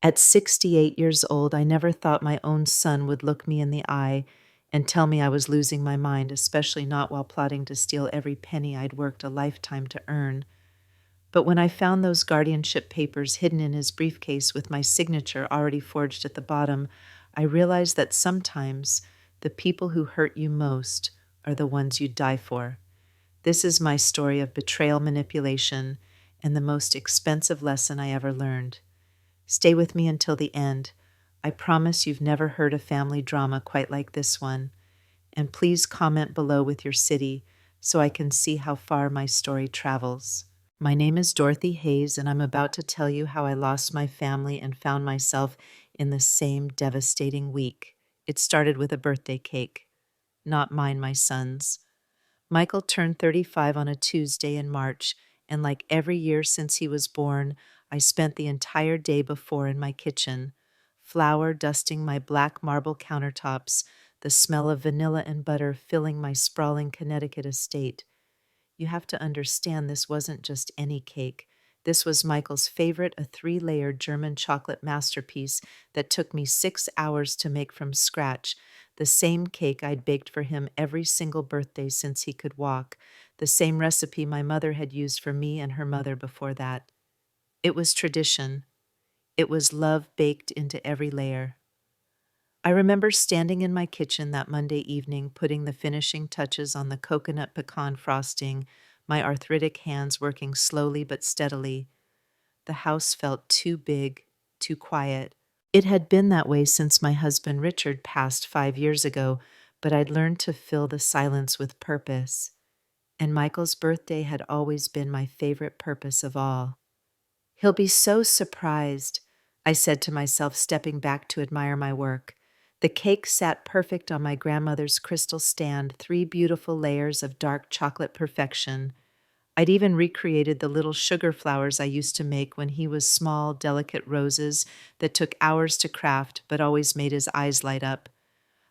At 68 years old, I never thought my own son would look me in the eye and tell me I was losing my mind, especially not while plotting to steal every penny I'd worked a lifetime to earn. But when I found those guardianship papers hidden in his briefcase with my signature already forged at the bottom, I realized that sometimes the people who hurt you most are the ones you die for. This is my story of betrayal, manipulation, and the most expensive lesson I ever learned. Stay with me until the end. I promise you've never heard a family drama quite like this one. And please comment below with your city so I can see how far my story travels. My name is Dorothy Hayes, and I'm about to tell you how I lost my family and found myself in the same devastating week. It started with a birthday cake. Not mine, my son's. Michael turned 35 on a Tuesday in March, and like every year since he was born, I spent the entire day before in my kitchen, flour dusting my black marble countertops, the smell of vanilla and butter filling my sprawling Connecticut estate. You have to understand this wasn't just any cake. This was Michael's favorite, a 3-layer German chocolate masterpiece that took me 6 hours to make from scratch, the same cake I'd baked for him every single birthday since he could walk, the same recipe my mother had used for me and her mother before that. It was tradition. It was love baked into every layer. I remember standing in my kitchen that Monday evening, putting the finishing touches on the coconut pecan frosting, my arthritic hands working slowly but steadily. The house felt too big, too quiet. It had been that way since my husband Richard passed 5 years ago, but I'd learned to fill the silence with purpose. And Michael's birthday had always been my favorite purpose of all. He'll be so surprised, I said to myself, stepping back to admire my work. The cake sat perfect on my grandmother's crystal stand, 3 beautiful layers of dark chocolate perfection. I'd even recreated the little sugar flowers I used to make when he was small, delicate roses that took hours to craft but always made his eyes light up.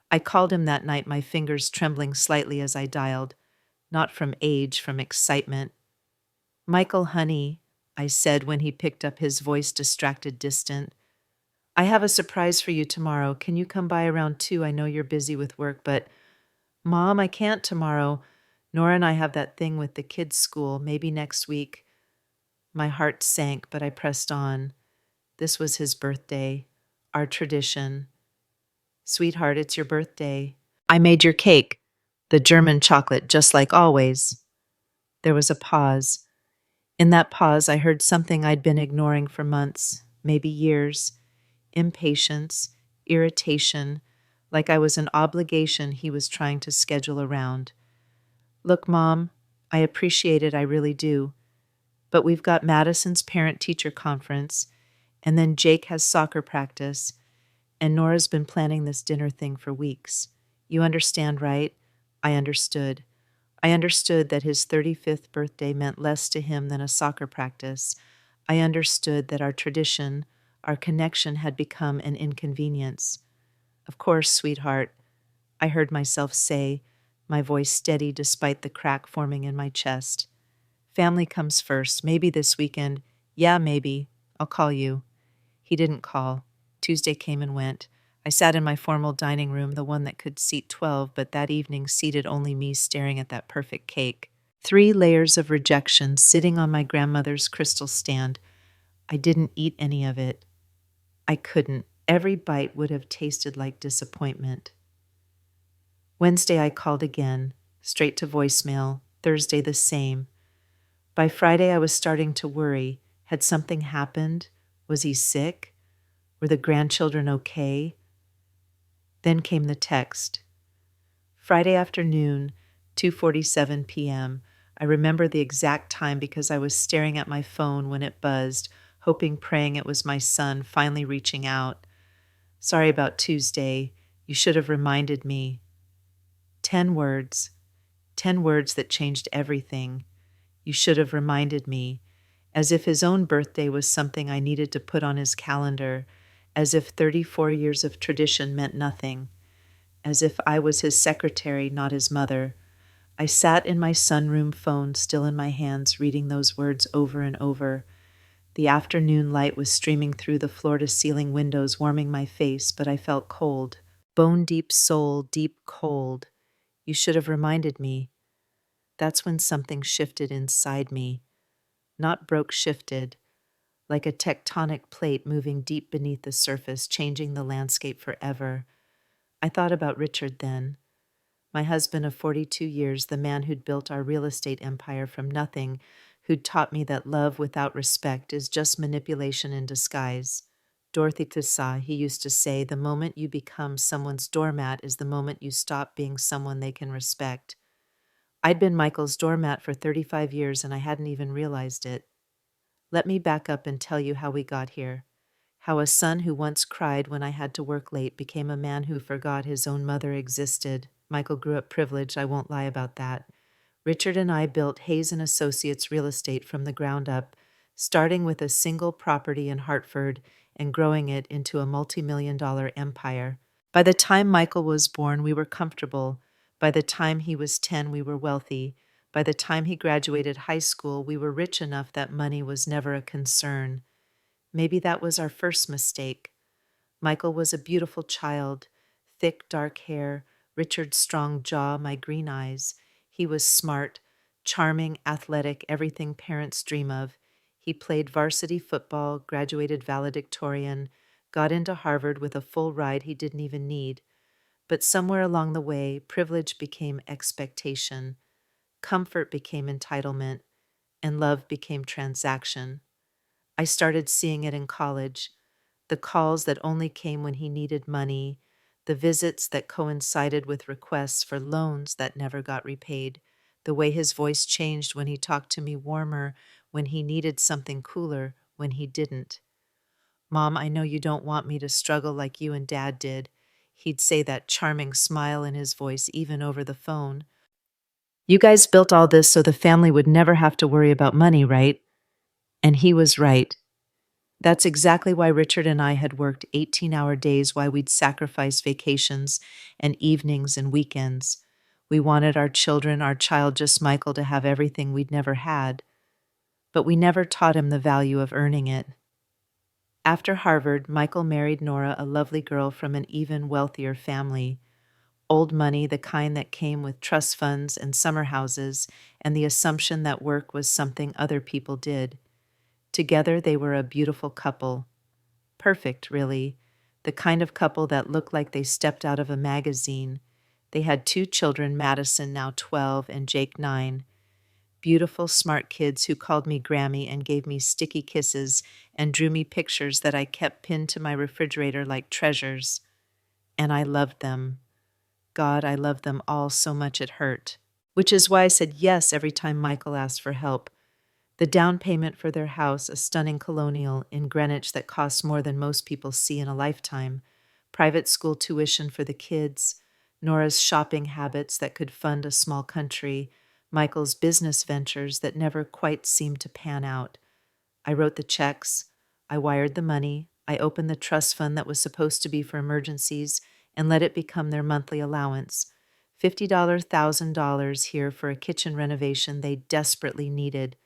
I called him that night, my fingers trembling slightly as I dialed, not from age, from excitement. "Michael, honey," I said when he picked up, his voice distracted, distant. "I have a surprise for you tomorrow. Can you come by around 2? I know you're busy with work, but—" "Mom, I can't tomorrow. Nora and I have that thing with the kids' school. Maybe next week." My heart sank, but I pressed on. This was his birthday, our tradition. "Sweetheart, it's your birthday. I made your cake, the German chocolate, just like always." There was a pause. In that pause, I heard something I'd been ignoring for months, maybe years. Impatience, irritation, like I was an obligation he was trying to schedule around. "Look, Mom, I appreciate it, I really do. But we've got Madison's parent-teacher conference, and then Jake has soccer practice, and Nora's been planning this dinner thing for weeks. You understand, right?" I understood. I understood that his 35th birthday meant less to him than a soccer practice. I understood that our tradition, our connection had become an inconvenience. "Of course, sweetheart," I heard myself say, my voice steady despite the crack forming in my chest. "Family comes first. Maybe this weekend." "Yeah, maybe. I'll call you." He didn't call. Tuesday came and went. I sat in my formal dining room, the one that could seat 12, but that evening seated only me staring at that perfect cake. 3 layers of rejection sitting on my grandmother's crystal stand. I didn't eat any of it. I couldn't. Every bite would have tasted like disappointment. Wednesday I called again, straight to voicemail. Thursday the same. By Friday I was starting to worry. Had something happened? Was he sick? Were the grandchildren okay? Then came the text. Friday afternoon, 2:47 p.m. I remember the exact time because I was staring at my phone when it buzzed, hoping, praying it was my son finally reaching out. "Sorry about Tuesday. You should have reminded me." 10 words. 10 words that changed everything. "You should have reminded me." As if his own birthday was something I needed to put on his calendar, as if 34 years of tradition meant nothing, as if I was his secretary, not his mother. I sat in my sunroom phone, still in my hands, reading those words over and over. The afternoon light was streaming through the floor-to-ceiling windows, warming my face, but I felt cold. Bone-deep soul, deep cold. You should have reminded me. That's when something shifted inside me. Not broke, shifted, like a tectonic plate moving deep beneath the surface, changing the landscape forever. I thought about Richard then. My husband of 42 years, the man who'd built our real estate empire from nothing, who'd taught me that love without respect is just manipulation in disguise. Dorothy Tissa, he used to say, the moment you become someone's doormat is the moment you stop being someone they can respect. I'd been Michael's doormat for 35 years and I hadn't even realized it. Let me back up and tell you how we got here. How a son who once cried when I had to work late became a man who forgot his own mother existed. Michael grew up privileged, I won't lie about that. Richard and I built Hayes and Associates Real Estate from the ground up, starting with a single property in Hartford and growing it into a multi-million-dollar empire. By the time Michael was born, we were comfortable. By the time he was 10, we were wealthy. By the time he graduated high school, we were rich enough that money was never a concern. Maybe that was our first mistake. Michael was a beautiful child, thick, dark hair, Richard's strong jaw, my green eyes. He was smart, charming, athletic, everything parents dream of. He played varsity football, graduated valedictorian, got into Harvard with a full ride he didn't even need. But somewhere along the way, privilege became expectation, comfort became entitlement, and love became transaction. I started seeing it in college. The calls that only came when he needed money, the visits that coincided with requests for loans that never got repaid, the way his voice changed when he talked to me warmer, when he needed something cooler, when he didn't. Mom, I know you don't want me to struggle like you and Dad did. He'd say, that charming smile in his voice even over the phone. You guys built all this so the family would never have to worry about money, right? And he was right. That's exactly why Richard and I had worked 18-hour days, why we'd sacrifice vacations and evenings and weekends. We wanted our children, our child, just Michael, to have everything we'd never had. But we never taught him the value of earning it. After Harvard, Michael married Nora, a lovely girl from an even wealthier family. Old money, the kind that came with trust funds and summer houses, and the assumption that work was something other people did. Together, they were a beautiful couple. Perfect, really. The kind of couple that looked like they stepped out of a magazine. They had 2 children, Madison, now 12, and Jake, 9. Beautiful, smart kids who called me Grammy and gave me sticky kisses and drew me pictures that I kept pinned to my refrigerator like treasures. And I loved them. God, I loved them all so much it hurt. Which is why I said yes every time Michael asked for help. The down payment for their house, a stunning colonial in Greenwich that costs more than most people see in a lifetime, private school tuition for the kids, Nora's shopping habits that could fund a small country, Michael's business ventures that never quite seemed to pan out. I wrote the checks, I wired the money, I opened the trust fund that was supposed to be for emergencies and let it become their monthly allowance. $50, $1,000 here for a kitchen renovation they desperately needed.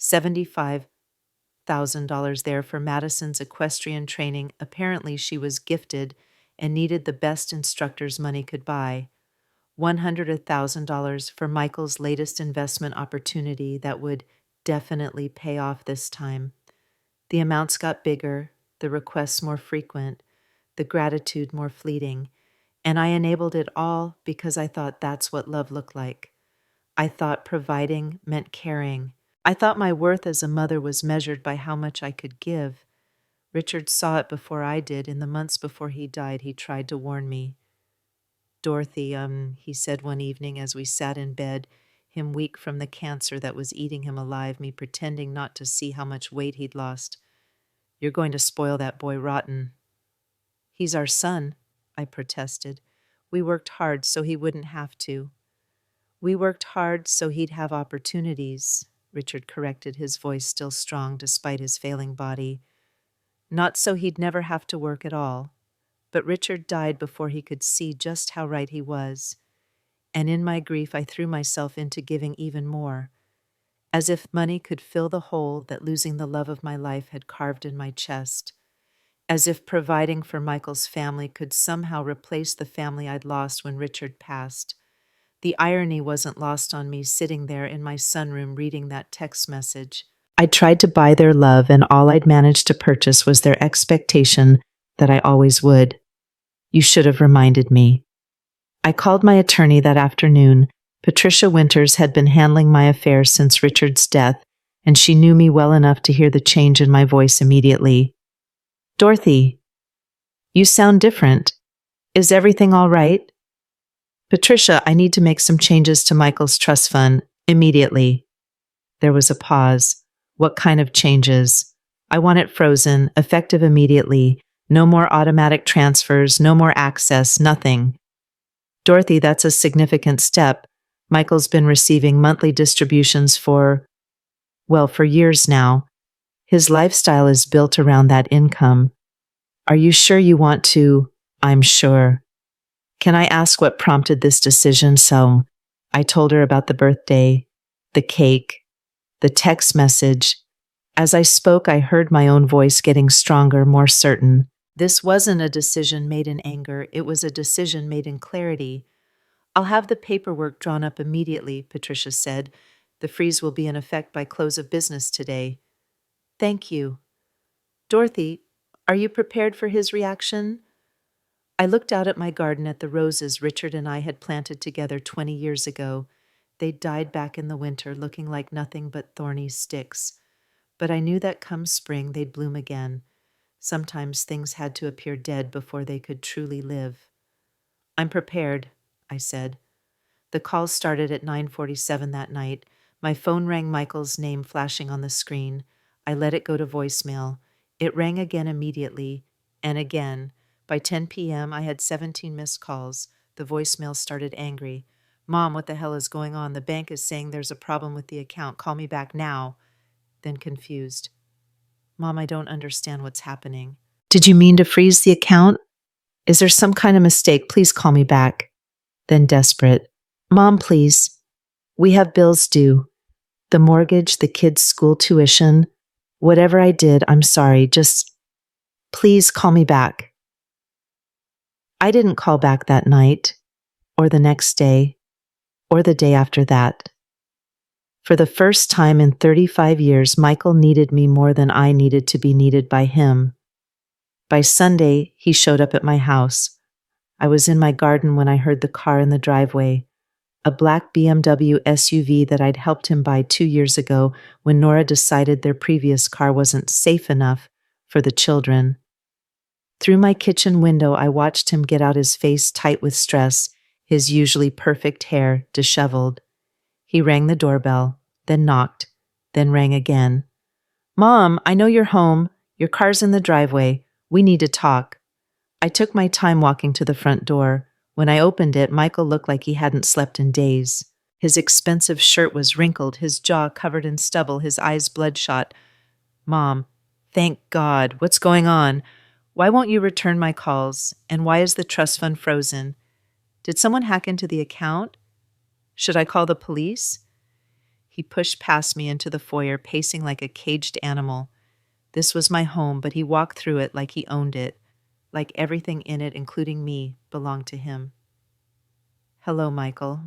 $75,000 there for Madison's equestrian training. Apparently she was gifted and needed the best instructors money could buy. $100,000 for Michael's latest investment opportunity that would definitely pay off this time. The amounts got bigger, the requests more frequent, the gratitude more fleeting, and I enabled it all because I thought that's what love looked like. I thought providing meant caring. I thought my worth as a mother was measured by how much I could give. Richard saw it before I did. In the months before he died, he tried to warn me. Dorothy, he said one evening as we sat in bed, him weak from the cancer that was eating him alive, me pretending not to see how much weight he'd lost. You're going to spoil that boy rotten. He's our son, I protested. We worked hard so he wouldn't have to. We worked hard so he'd have opportunities, Richard corrected, his voice still strong despite his failing body. Not so he'd never have to work at all. But Richard died before he could see just how right he was. And in my grief, I threw myself into giving even more. as if money could fill the hole that losing the love of my life had carved in my chest, as if providing for Michael's family could somehow replace the family I'd lost when Richard passed. The irony wasn't lost on me sitting there in my sunroom reading that text message. I'd tried to buy their love, and all I'd managed to purchase was their expectation that I always would. You should have reminded me. I called my attorney that afternoon. Patricia Winters had been handling my affairs since Richard's death, and she knew me well enough to hear the change in my voice immediately. Dorothy, you sound different. Is everything all right? Patricia, I need to make some changes to Michael's trust fund immediately. There was a pause. What kind of changes? I want it frozen, effective immediately. No more automatic transfers, no more access, nothing. Dorothy, that's a significant step. Michael's been receiving monthly distributions for years now. His lifestyle is built around that income. Are you sure you want to? I'm sure. Can I ask what prompted this decision? So I told her about the birthday, the cake, the text message. As I spoke, I heard my own voice getting stronger, more certain. This wasn't a decision made in anger, it was a decision made in clarity. I'll have the paperwork drawn up immediately, Patricia said. The freeze will be in effect by close of business today. Thank you. Dorothy, are you prepared for his reaction? I looked out at my garden at the roses Richard and I had planted together 20 years ago. They died back in the winter, looking like nothing but thorny sticks. But I knew that come spring they'd bloom again. Sometimes things had to appear dead before they could truly live. I'm prepared, I said. The call started at 9:47 that night. My phone rang, Michael's name flashing on the screen. I let it go to voicemail. It rang again immediately, and again. By 10 p.m., I had 17 missed calls. The voicemail started angry. Mom, what the hell is going on? The bank is saying there's a problem with the account. Call me back now. Then confused. Mom, I don't understand what's happening. Did you mean to freeze the account? Is there some kind of mistake? Please call me back. Then desperate. Mom, please. We have bills due. The mortgage, the kids' school tuition. Whatever I did, I'm sorry. Just please call me back. I didn't call back that night, or the next day, or the day after that. For the first time in 35 years, Michael needed me more than I needed to be needed by him. By Sunday, he showed up at my house. I was in my garden when I heard the car in the driveway, a black BMW SUV that I'd helped him buy 2 years ago when Nora decided their previous car wasn't safe enough for the children. Through my kitchen window, I watched him get out, his face tight with stress, his usually perfect hair disheveled. He rang the doorbell, then knocked, then rang again. Mom, I know you're home. Your car's in the driveway. We need to talk. I took my time walking to the front door. When I opened it, Michael looked like he hadn't slept in days. His expensive shirt was wrinkled, his jaw covered in stubble, his eyes bloodshot. Mom, thank God. What's going on? Why won't you return my calls? And why is the trust fund frozen? Did someone hack into the account? Should I call the police? He pushed past me into the foyer, pacing like a caged animal. This was my home, but he walked through it like he owned it, like everything in it, including me, belonged to him. Hello, Michael,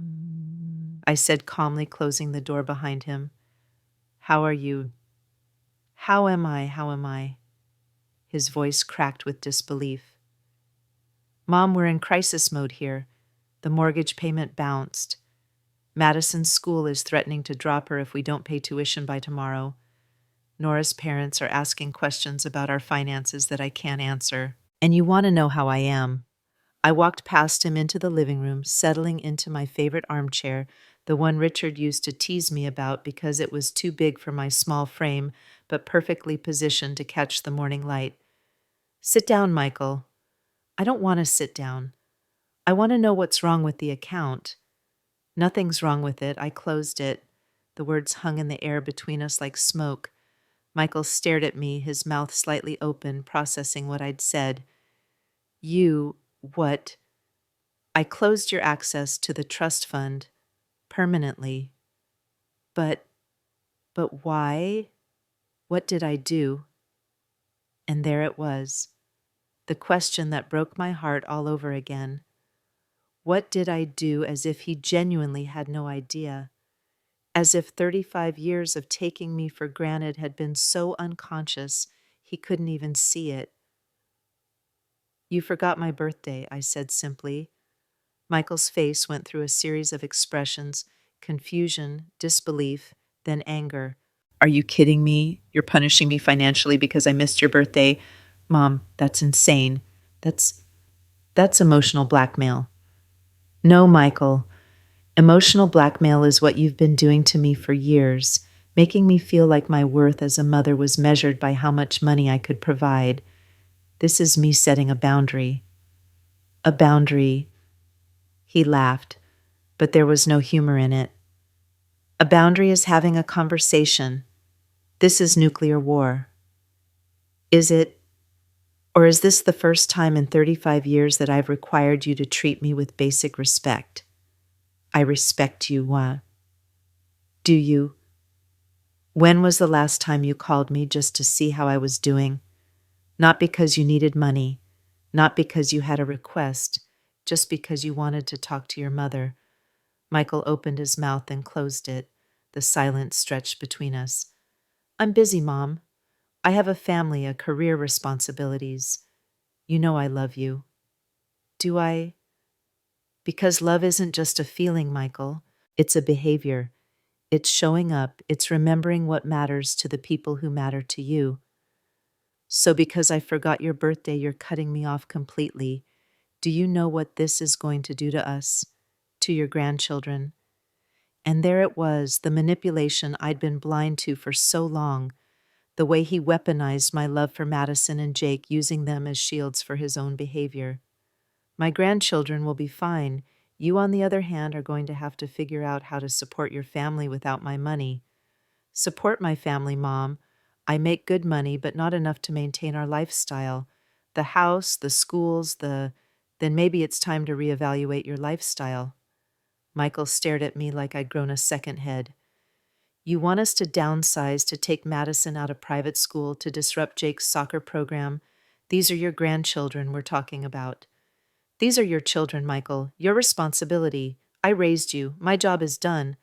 I said calmly, closing the door behind him. How are you? How am I? His voice cracked with disbelief. Mom, we're in crisis mode here. The mortgage payment bounced. Madison's school is threatening to drop her if we don't pay tuition by tomorrow. Nora's parents are asking questions about our finances that I can't answer. And you want to know how I am. I walked past him into the living room, settling into my favorite armchair, the one Richard used to tease me about because it was too big for my small frame, but perfectly positioned to catch the morning light. Sit down, Michael. I don't want to sit down. I want to know what's wrong with the account. Nothing's wrong with it. I closed it. The words hung in the air between us like smoke. Michael stared at me, his mouth slightly open, processing what I'd said. What? I closed your access to the trust fund permanently. But But why? What did I do? And there it was, the question that broke my heart all over again. What did I do, as if he genuinely had no idea? As if 35 years of taking me for granted had been so unconscious he couldn't even see it. You forgot my birthday, I said simply. Michael's face went through a series of expressions: confusion, disbelief, then anger. Are you kidding me? You're punishing me financially because I missed your birthday? Mom, that's insane. That's emotional blackmail. No, Michael. Emotional blackmail is what you've been doing to me for years, making me feel like my worth as a mother was measured by how much money I could provide. This is me setting a boundary. A boundary. He laughed, but there was no humor in it. A boundary is having a conversation. This is nuclear war. Is it? Or is this the first time in 35 years that I've required you to treat me with basic respect? I respect you, Wa. Do you? When was the last time you called me just to see how I was doing? Not because you needed money, not because you had a request, just because you wanted to talk to your mother. Michael opened his mouth and closed it. The silence stretched between us. I'm busy, Mom. I have a family, a career, responsibilities. You know I love you. Do I? Because love isn't just a feeling, Michael. It's a behavior. It's showing up. It's remembering what matters to the people who matter to you. So because I forgot your birthday, you're cutting me off completely. Do you know what this is going to do to us? To your grandchildren? And there it was, the manipulation I'd been blind to for so long. The way he weaponized my love for Madison and Jake, using them as shields for his own behavior. My grandchildren will be fine. You, on the other hand, are going to have to figure out how to support your family without my money. Support my family, Mom. I make good money, but not enough to maintain our lifestyle. The house, the schools, Then maybe it's time to reevaluate your lifestyle. Michael stared at me like I'd grown a second head. You want us to downsize, to take Madison out of private school, to disrupt Jake's soccer program. These are your grandchildren we're talking about. These are your children, Michael. Your responsibility. I raised you. My job is done.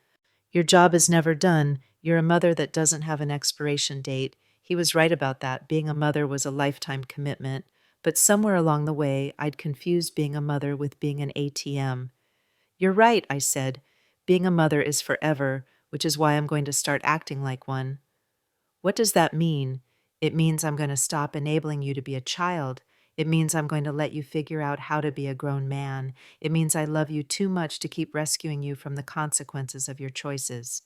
Your job is never done. You're a mother that doesn't have an expiration date. He was right about that. Being a mother was a lifetime commitment. But somewhere along the way, I'd confused being a mother with being an ATM. You're right, I said. Being a mother is forever, which is why I'm going to start acting like one. What does that mean? It means I'm going to stop enabling you to be a child. It means I'm going to let you figure out how to be a grown man. It means I love you too much to keep rescuing you from the consequences of your choices.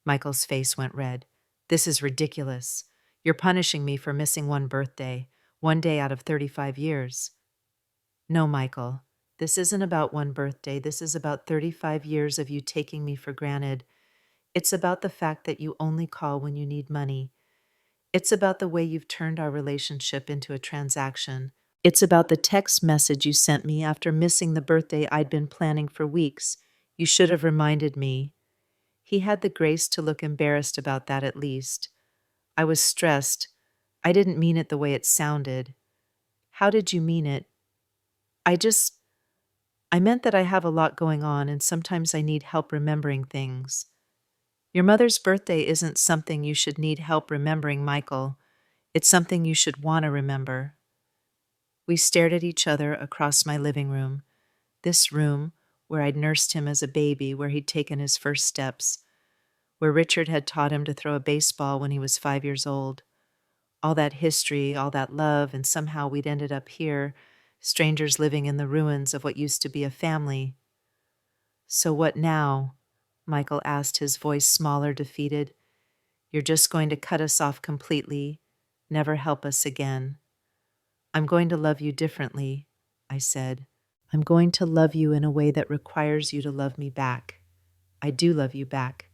Michael's face went red. This is ridiculous. You're punishing me for missing one birthday, one day out of 35 years. No, Michael. This isn't about one birthday. This is about 35 years of you taking me for granted. It's about the fact that you only call when you need money. It's about the way you've turned our relationship into a transaction. It's about the text message you sent me after missing the birthday I'd been planning for weeks. You should have reminded me. He had the grace to look embarrassed about that at least. I was stressed. I didn't mean it the way it sounded. How did you mean it? I meant that I have a lot going on and sometimes I need help remembering things. Your mother's birthday isn't something you should need help remembering, Michael. It's something you should want to remember. We stared at each other across my living room. This room, where I'd nursed him as a baby, where he'd taken his first steps, where Richard had taught him to throw a baseball when he was 5 years old. All that history, all that love, and somehow we'd ended up here, strangers living in the ruins of what used to be a family. So what now? Michael asked, his voice smaller, defeated. You're just going to cut us off completely, never help us again. I'm going to love you differently, I said. I'm going to love you in a way that requires you to love me back. I do love you back.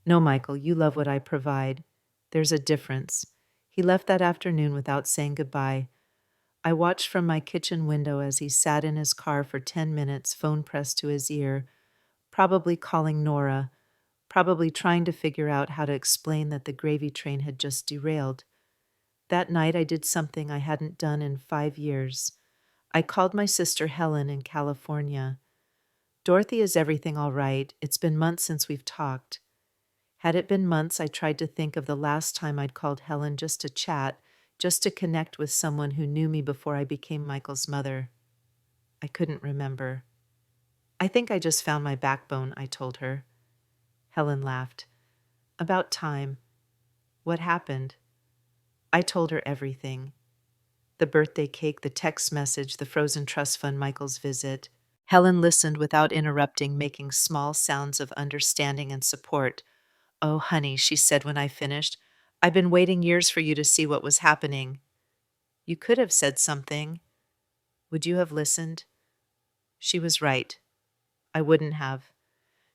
No, Michael, you love what I provide. There's a difference. He left that afternoon without saying goodbye. I watched from my kitchen window as he sat in his car for 10 minutes, phone pressed to his ear, probably calling Nora, probably trying to figure out how to explain that the gravy train had just derailed. That night, I did something I hadn't done in 5 years. I called my sister Helen in California. Dorothy, is everything all right? It's been months since we've talked. Had it been months, I tried to think of the last time I'd called Helen just to chat, just to connect with someone who knew me before I became Michael's mother. I couldn't remember. I think I just found my backbone, I told her. Helen laughed. About time. What happened? I told her everything. The birthday cake, the text message, the frozen trust fund, Michael's visit. Helen listened without interrupting, making small sounds of understanding and support. Oh, honey, she said when I finished. I've been waiting years for you to see what was happening. You could have said something. Would you have listened? She was right. I wouldn't have.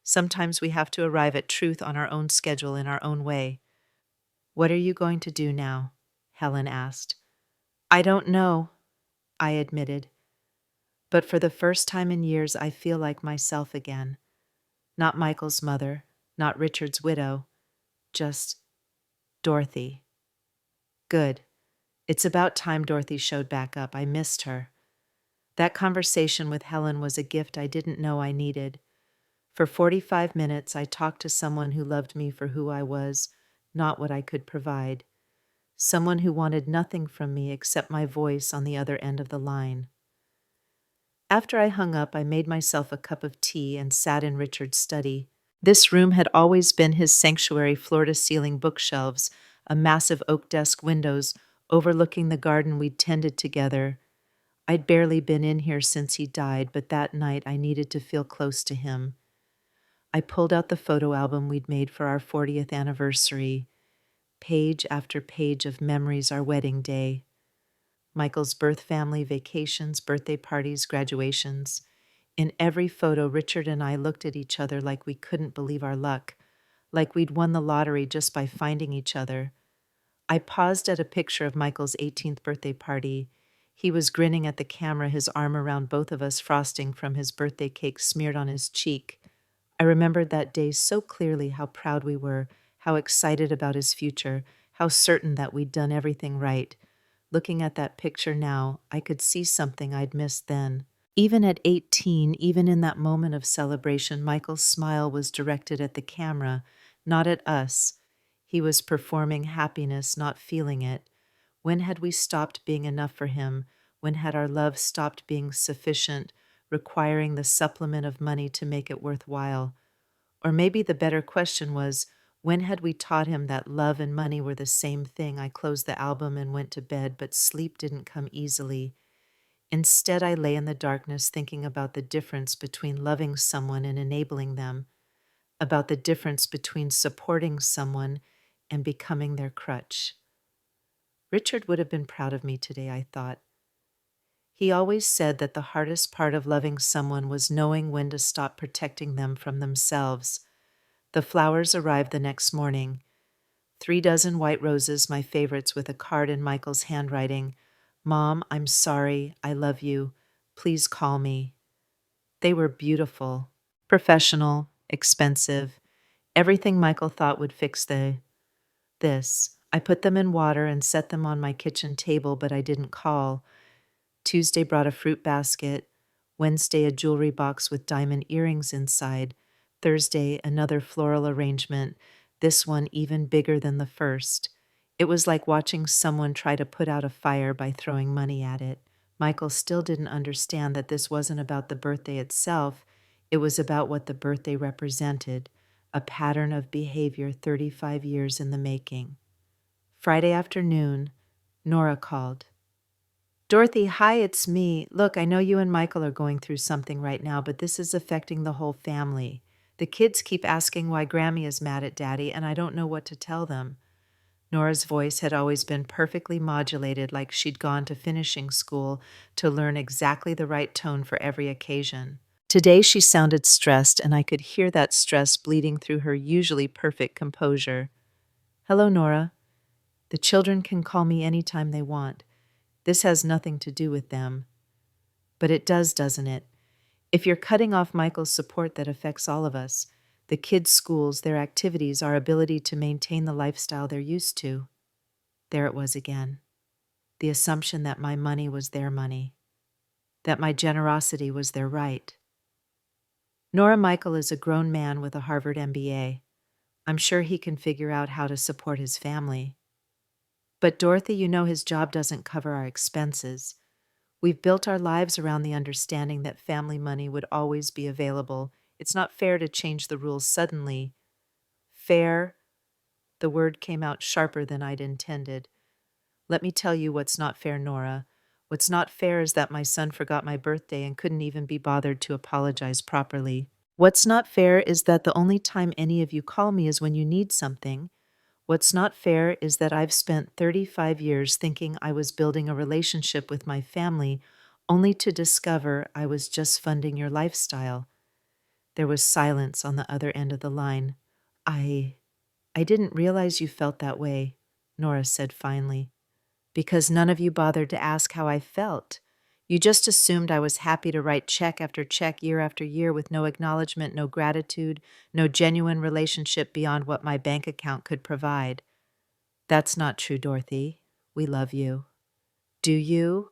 Sometimes we have to arrive at truth on our own schedule in our own way. What are you going to do now? Helen asked. I don't know, I admitted. But for the first time in years, I feel like myself again. Not Michael's mother, not Richard's widow, just Dorothy. Good. It's about time Dorothy showed back up. I missed her. That conversation with Helen was a gift I didn't know I needed. For 45 minutes, I talked to someone who loved me for who I was, not what I could provide. Someone who wanted nothing from me except my voice on the other end of the line. After I hung up, I made myself a cup of tea and sat in Richard's study. This room had always been his sanctuary, floor-to-ceiling bookshelves, a massive oak desk, windows overlooking the garden we'd tended together. I'd barely been in here since he died, but that night I needed to feel close to him. I pulled out the photo album we'd made for our 40th anniversary. Page after page of memories, our wedding day. Michael's birth family, vacations, birthday parties, graduations. In every photo, Richard and I looked at each other like we couldn't believe our luck, like we'd won the lottery just by finding each other. I paused at a picture of Michael's 18th birthday party. He was grinning at the camera, his arm around both of us, frosting from his birthday cake smeared on his cheek. I remembered that day so clearly, how proud we were, how excited about his future, how certain that we'd done everything right. Looking at that picture now, I could see something I'd missed then. Even at 18, even in that moment of celebration, Michael's smile was directed at the camera, not at us. He was performing happiness, not feeling it. When had we stopped being enough for him? When had our love stopped being sufficient, requiring the supplement of money to make it worthwhile? Or maybe the better question was, when had we taught him that love and money were the same thing? I closed the album and went to bed, but sleep didn't come easily. Instead, I lay in the darkness thinking about the difference between loving someone and enabling them, about the difference between supporting someone and becoming their crutch. Richard would have been proud of me today, I thought. He always said that the hardest part of loving someone was knowing when to stop protecting them from themselves. The flowers arrived the next morning. 3 dozen white roses, my favorites, with a card in Michael's handwriting. Mom, I'm sorry. I love you. Please call me. They were beautiful, professional, expensive, everything Michael thought would fix this. I put them in water and set them on my kitchen table, but I didn't call. Tuesday brought a fruit basket. Wednesday, a jewelry box with diamond earrings inside. Thursday, another floral arrangement, this one even bigger than the first. It was like watching someone try to put out a fire by throwing money at it. Michael still didn't understand that this wasn't about the birthday itself. It was about what the birthday represented, a pattern of behavior 35 years in the making. Friday afternoon, Nora called. Dorothy, hi, it's me. Look, I know you and Michael are going through something right now, but this is affecting the whole family. The kids keep asking why Grammy is mad at Daddy, and I don't know what to tell them. Nora's voice had always been perfectly modulated, like she'd gone to finishing school to learn exactly the right tone for every occasion. Today she sounded stressed, and I could hear that stress bleeding through her usually perfect composure. Hello, Nora. The children can call me anytime they want. This has nothing to do with them. But it does, doesn't it? If you're cutting off Michael's support, that affects all of us. The kids' schools, their activities, our ability to maintain the lifestyle they're used to. There it was again. The assumption that my money was their money, that my generosity was their right. Nora Michael is a grown man with a Harvard MBA. I'm sure he can figure out how to support his family. But Dorothy, you know his job doesn't cover our expenses. We've built our lives around the understanding that family money would always be available. It's not fair to change the rules suddenly. Fair? The word came out sharper than I'd intended. Let me tell you what's not fair, Nora. What's not fair is that my son forgot my birthday and couldn't even be bothered to apologize properly. What's not fair is that the only time any of you call me is when you need something. What's not fair is that I've spent 35 years thinking I was building a relationship with my family, only to discover I was just funding your lifestyle. There was silence on the other end of the line. I didn't realize you felt that way, Nora said finally, because none of you bothered to ask how I felt. You just assumed I was happy to write check after check year after year with no acknowledgement, no gratitude, no genuine relationship beyond what my bank account could provide. That's not true, Dorothy. We love you. Do you?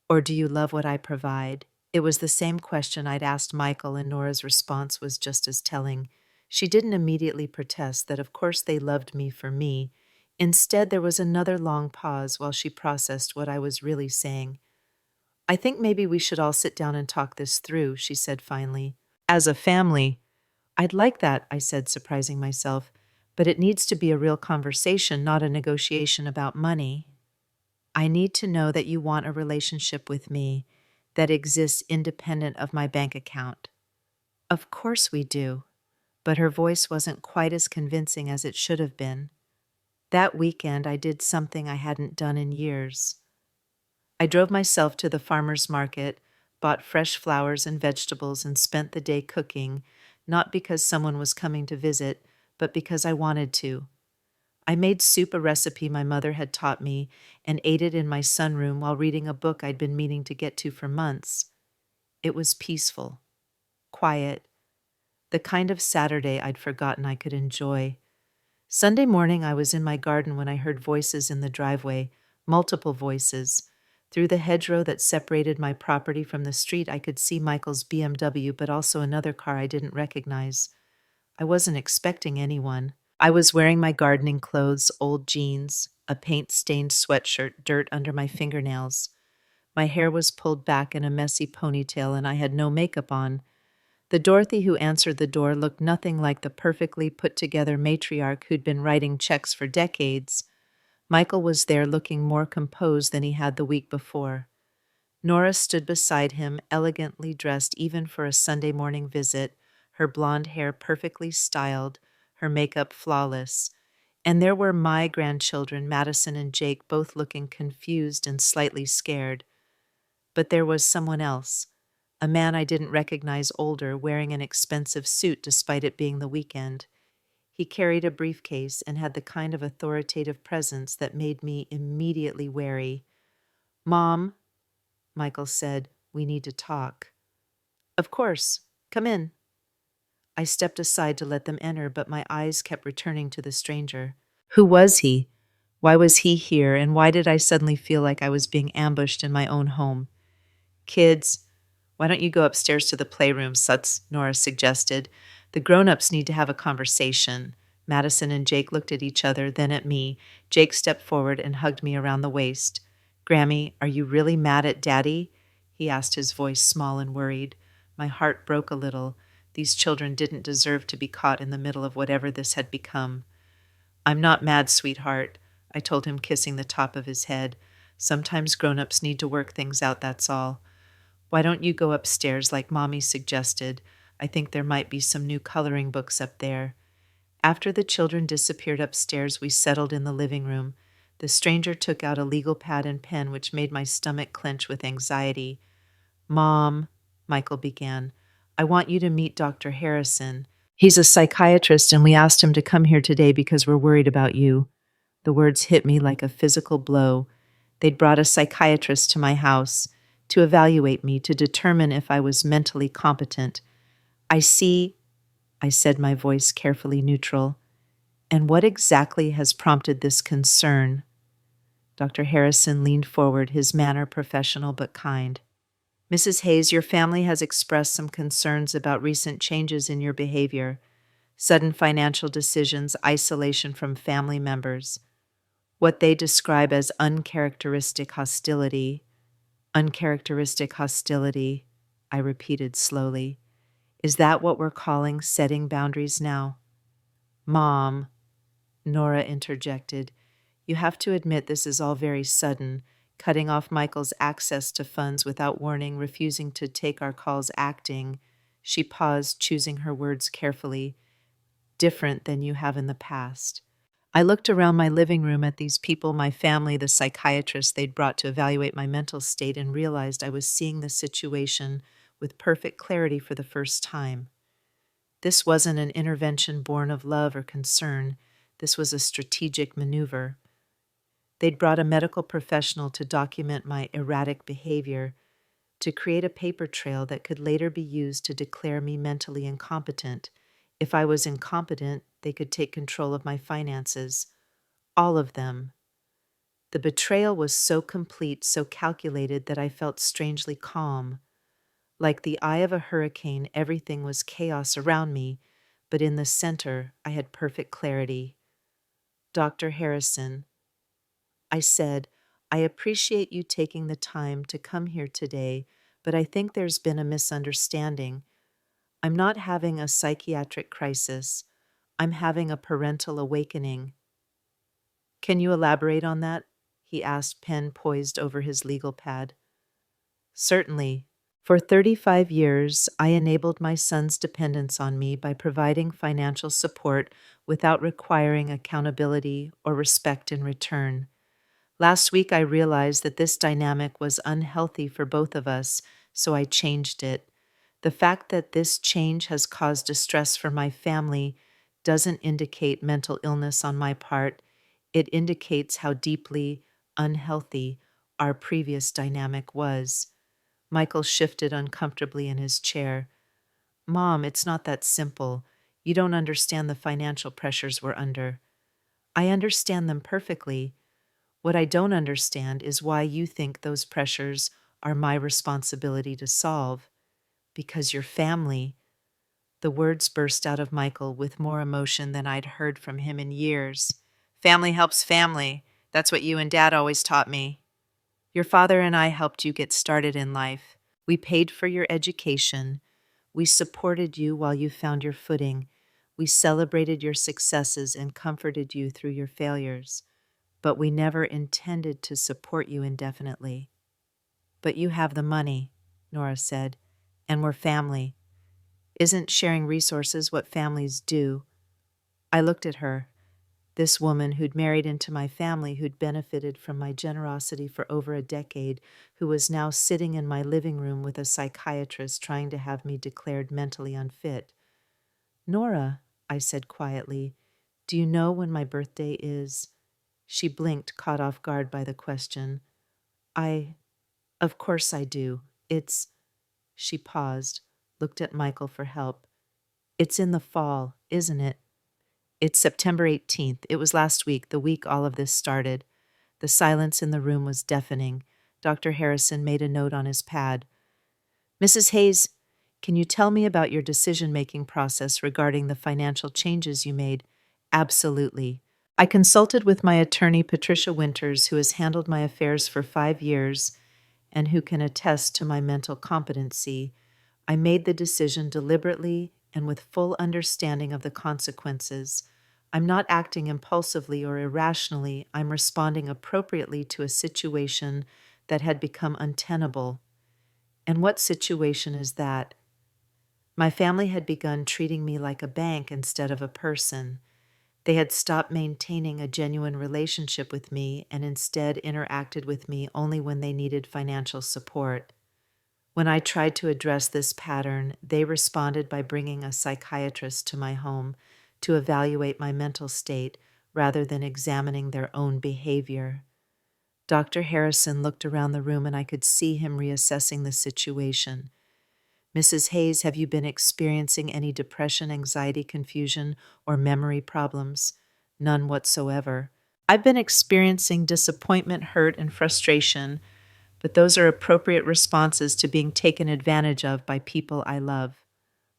Or do you love what I provide? It was the same question I'd asked Michael, and Nora's response was just as telling. She didn't immediately protest that of course they loved me for me. Instead, there was another long pause while she processed what I was really saying. I think maybe we should all sit down and talk this through, she said finally. As a family. I'd like that, I said, surprising myself, but it needs to be a real conversation, not a negotiation about money. I need to know that you want a relationship with me that exists independent of my bank account. Of course we do, but her voice wasn't quite as convincing as it should have been. That weekend, I did something I hadn't done in years. I drove myself to the farmer's market, bought fresh flowers and vegetables, and spent the day cooking, not because someone was coming to visit, but because I wanted to. I made soup, a recipe my mother had taught me, and ate it in my sunroom while reading a book I'd been meaning to get to for months. It was peaceful, quiet, the kind of Saturday I'd forgotten I could enjoy. Sunday morning, I was in my garden when I heard voices in the driveway, multiple voices. Through the hedgerow that separated my property from the street, I could see Michael's BMW, but also another car I didn't recognize. I wasn't expecting anyone. I was wearing my gardening clothes, old jeans, a paint-stained sweatshirt, dirt under my fingernails. My hair was pulled back in a messy ponytail, and I had no makeup on. The Dorothy who answered the door looked nothing like the perfectly put-together matriarch who'd been writing checks for decades. Michael was there looking more composed than he had the week before. Nora stood beside him, elegantly dressed even for a Sunday morning visit, her blonde hair perfectly styled, her makeup flawless. And there were my grandchildren, Madison and Jake, both looking confused and slightly scared. But there was someone else, a man I didn't recognize, older, wearing an expensive suit despite it being the weekend. He carried a briefcase and had the kind of authoritative presence that made me immediately wary. "Mom," Michael said, "we need to talk." "Of course. Come in." I stepped aside to let them enter, but my eyes kept returning to the stranger. Who was he? Why was he here, and why did I suddenly feel like I was being ambushed in my own home? "Kids, why don't you go upstairs to the playroom?" Nora suggested. "The grown-ups need to have a conversation." Madison and Jake looked at each other, then at me. Jake stepped forward and hugged me around the waist. "Grammy, are you really mad at Daddy?" he asked, his voice small and worried. My heart broke a little. These children didn't deserve to be caught in the middle of whatever this had become. "I'm not mad, sweetheart," I told him, kissing the top of his head. "Sometimes grown-ups need to work things out, that's all. Why don't you go upstairs like Mommy suggested? I think there might be some new coloring books up there." After the children disappeared upstairs, we settled in the living room. The stranger took out a legal pad and pen, which made my stomach clench with anxiety. "Mom," Michael began, "I want you to meet Dr. Harrison. He's a psychiatrist, and we asked him to come here today because we're worried about you." The words hit me like a physical blow. They'd brought a psychiatrist to my house to evaluate me, to determine if I was mentally competent. I I said, my voice carefully neutral. And what exactly has prompted this concern? Dr. Harrison leaned forward, his manner professional but kind. Mrs. Hayes, your family has expressed some concerns about recent changes in your behavior, sudden financial decisions, isolation from family members, what they describe as uncharacteristic hostility. Uncharacteristic hostility, I repeated slowly. Is that what we're calling setting boundaries now? Mom, Nora interjected, you have to admit this is all very sudden, cutting off Michael's access to funds without warning, refusing to take our calls, acting. She paused, choosing her words carefully. Different than you have in the past. I looked around my living room at these people, my family, the psychiatrist they'd brought to evaluate my mental state, and realized I was seeing the situation with perfect clarity for the first time. This wasn't an intervention born of love or concern. This was a strategic maneuver. They'd brought a medical professional to document my erratic behavior, to create a paper trail that could later be used to declare me mentally incompetent. If I was incompetent, they could take control of my finances. All of them. The betrayal was so complete, so calculated, that I felt strangely calm. Like the eye of a hurricane, everything was chaos around me, but in the center, I had perfect clarity. Dr. Harrison, I said, I appreciate you taking the time to come here today, but I think there's been a misunderstanding. I'm not having a psychiatric crisis. I'm having a parental awakening. Can you elaborate on that? He asked, pen poised over his legal pad. Certainly. For 35 years, I enabled my son's dependence on me by providing financial support without requiring accountability or respect in return. Last week, I realized that this dynamic was unhealthy for both of us, so I changed it. The fact that this change has caused distress for my family doesn't indicate mental illness on my part. It indicates how deeply unhealthy our previous dynamic was. Michael shifted uncomfortably in his chair. Mom, it's not that simple. You don't understand the financial pressures we're under. I understand them perfectly. What I don't understand is why you think those pressures are my responsibility to solve. Because your family. The words burst out of Michael with more emotion than I'd heard from him in years. Family helps family. That's what you and Dad always taught me. Your father and I helped you get started in life. We paid for your education. We supported you while you found your footing. We celebrated your successes and comforted you through your failures. But we never intended to support you indefinitely. But you have the money, Nora said, and we're family. Isn't sharing resources what families do? I looked at her, this woman who'd married into my family, who'd benefited from my generosity for over a decade, who was now sitting in my living room with a psychiatrist trying to have me declared mentally unfit. Nora, I said quietly, do you know when my birthday is? She blinked, caught off guard by the question. Of course I do. She paused, looked at Michael for help. It's in the fall, isn't it? It's September 18th. It was last week, the week all of this started. The silence in the room was deafening. Dr. Harrison made a note on his pad. Mrs. Hayes, can you tell me about your decision-making process regarding the financial changes you made? Absolutely. I consulted with my attorney, Patricia Winters, who has handled my affairs for 5 years and who can attest to my mental competency. I made the decision deliberately and with full understanding of the consequences. I'm not acting impulsively or irrationally. I'm responding appropriately to a situation that had become untenable. And what situation is that? My family had begun treating me like a bank instead of a person. They had stopped maintaining a genuine relationship with me and instead interacted with me only when they needed financial support. When I tried to address this pattern, they responded by bringing a psychiatrist to my home to evaluate my mental state rather than examining their own behavior. Dr. Harrison looked around the room and I could see him reassessing the situation. Mrs. Hayes, have you been experiencing any depression, anxiety, confusion, or memory problems? None whatsoever. I've been experiencing disappointment, hurt, and frustration, but those are appropriate responses to being taken advantage of by people I love.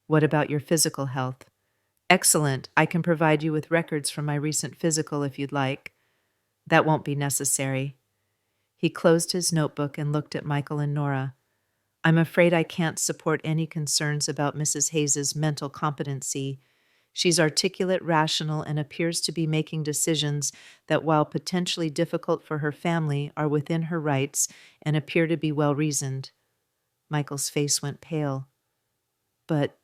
What about your physical health? Excellent. I can provide you with records from my recent physical if you'd like. That won't be necessary. He closed his notebook and looked at Michael and Nora. I'm afraid I can't support any concerns about Mrs. Hayes's mental competency. She's articulate, rational, and appears to be making decisions that, while potentially difficult for her family, are within her rights and appear to be well-reasoned. Michael's face went pale. But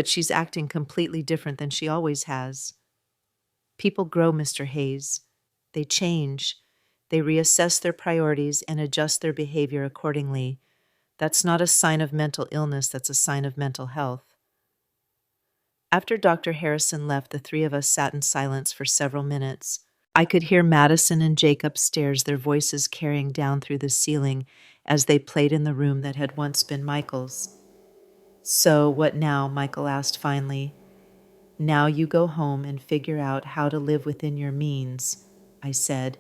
she's acting completely different than she always has. People grow, Mr. Hayes. They change. They reassess their priorities and adjust their behavior accordingly. That's not a sign of mental illness, that's a sign of mental health. After Dr. Harrison left, the three of us sat in silence for several minutes. I could hear Madison and Jake upstairs, their voices carrying down through the ceiling as they played in the room that had once been Michael's. So, what now? Michael asked finally. Now you go home and figure out how to live within your means, I said.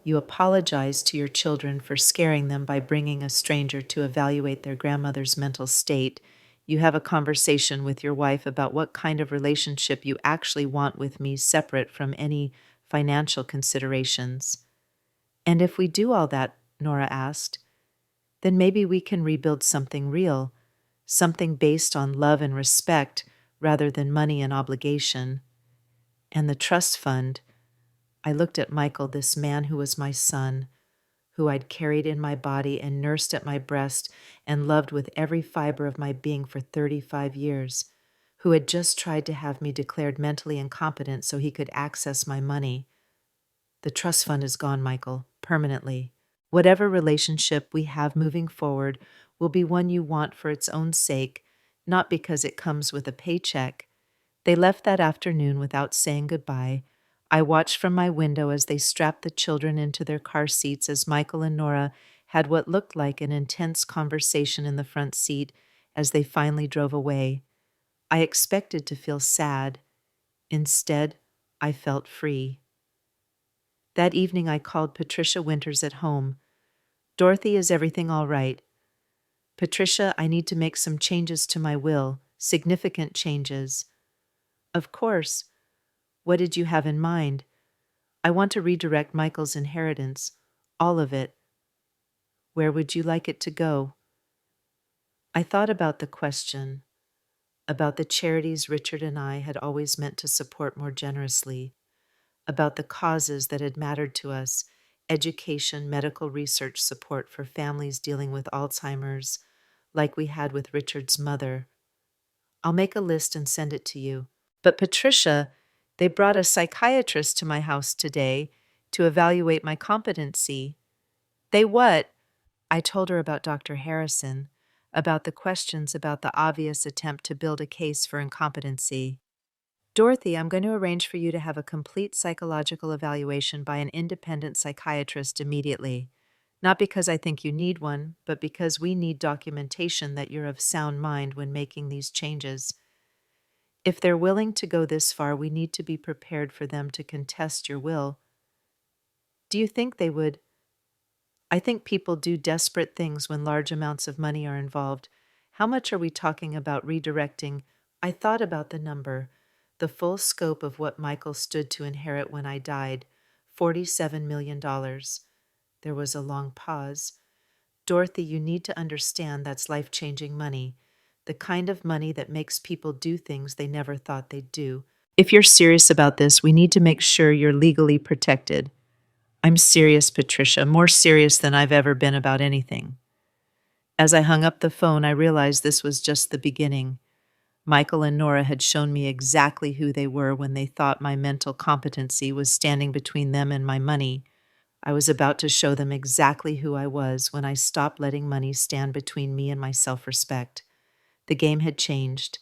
You apologize to your children for scaring them by bringing a stranger to evaluate their grandmother's mental state. You have a conversation with your wife about what kind of relationship you actually want with me, separate from any financial considerations. And if we do all that, Nora asked, then maybe we can rebuild something real, something based on love and respect rather than money and obligation. And the trust fund, I looked at Michael, this man who was my son, who I'd carried in my body and nursed at my breast and loved with every fiber of my being for 35 years, who had just tried to have me declared mentally incompetent so he could access my money. The trust fund is gone, Michael, permanently. Whatever relationship we have moving forward will be one you want for its own sake, not because it comes with a paycheck. They left that afternoon without saying goodbye. I watched from my window as they strapped the children into their car seats as Michael and Nora had what looked like an intense conversation in the front seat as they finally drove away. I expected to feel sad. Instead, I felt free. That evening I called Patricia Winters at home. Dorothy, is everything all right? Patricia, I need to make some changes to my will, significant changes. Of course. What did you have in mind? I want to redirect Michael's inheritance, all of it. Where would you like it to go? I thought about the question, about the charities Richard and I had always meant to support more generously, about the causes that had mattered to us, education, medical research support for families dealing with Alzheimer's, like we had with Richard's mother. I'll make a list and send it to you. But Patricia, they brought a psychiatrist to my house today to evaluate my competency. They what? I told her about Dr. Harrison, about the questions about the obvious attempt to build a case for incompetency. Dorothy, I'm going to arrange for you to have a complete psychological evaluation by an independent psychiatrist immediately. Not because I think you need one, but because we need documentation that you're of sound mind when making these changes. If they're willing to go this far, we need to be prepared for them to contest your will. Do you think they would? I think people do desperate things when large amounts of money are involved. How much are we talking about redirecting? I thought about the number, the full scope of what Michael stood to inherit when I died, $47 million. There was a long pause. Dorothy, you need to understand that's life-changing money, the kind of money that makes people do things they never thought they'd do. If you're serious about this, we need to make sure you're legally protected. I'm serious, Patricia, more serious than I've ever been about anything. As I hung up the phone, I realized this was just the beginning. Michael and Nora had shown me exactly who they were when they thought my mental competency was standing between them and my money. I was about to show them exactly who I was when I stopped letting money stand between me and my self-respect. The game had changed,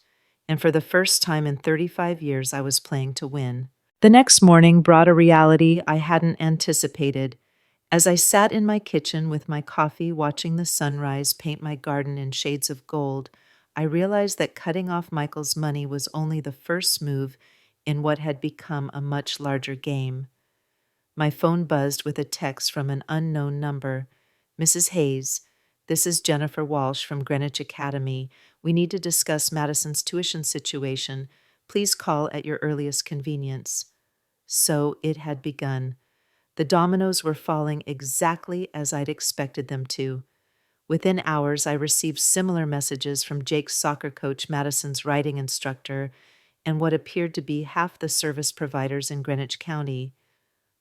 and for the first time in 35 years, I was playing to win. The next morning brought a reality I hadn't anticipated. As I sat in my kitchen with my coffee watching the sunrise paint my garden in shades of gold, I realized that cutting off Michael's money was only the first move in what had become a much larger game. My phone buzzed with a text from an unknown number. Mrs. Hayes, this is Jennifer Walsh from Greenwich Academy. We need to discuss Madison's tuition situation. Please call at your earliest convenience. So it had begun. The dominoes were falling exactly as I'd expected them to. Within hours, I received similar messages from Jake's soccer coach, Madison's writing instructor, and what appeared to be half the service providers in Greenwich County.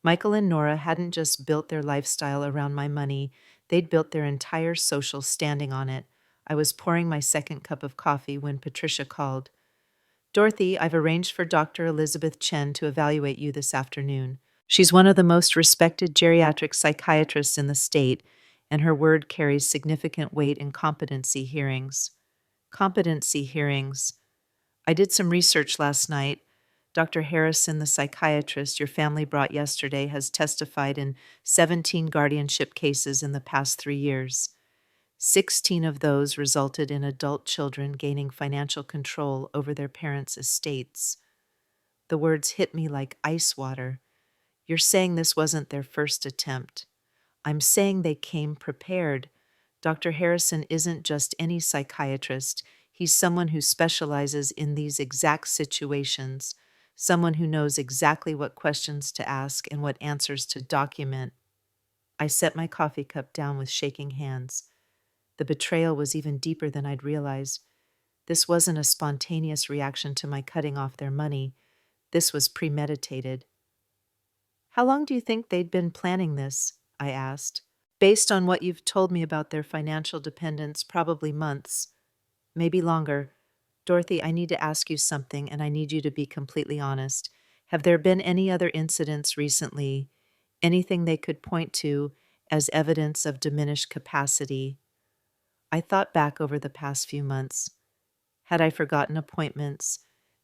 Michael and Nora hadn't just built their lifestyle around my money, they'd built their entire social standing on it. I was pouring my second cup of coffee when Patricia called. Dorothy, I've arranged for Dr. Elizabeth Chen to evaluate you this afternoon. She's one of the most respected geriatric psychiatrists in the state, and her word carries significant weight in competency hearings. Competency hearings. I did some research last night. Dr. Harrison, the psychiatrist your family brought yesterday, has testified in 17 guardianship cases in the past 3 years. 16 of those resulted in adult children gaining financial control over their parents' estates. The words hit me like ice water. You're saying this wasn't their first attempt. I'm saying they came prepared. Dr. Harrison isn't just any psychiatrist. He's someone who specializes in these exact situations, someone who knows exactly what questions to ask and what answers to document. I set my coffee cup down with shaking hands. The betrayal was even deeper than I'd realized. This wasn't a spontaneous reaction to my cutting off their money. This was premeditated. How long do you think they'd been planning this? I asked. Based on what you've told me about their financial dependence, probably months, maybe longer. Dorothy, I need to ask you something, and I need you to be completely honest. Have there been any other incidents recently, anything they could point to as evidence of diminished capacity? I thought back over the past few months. Had I forgotten appointments,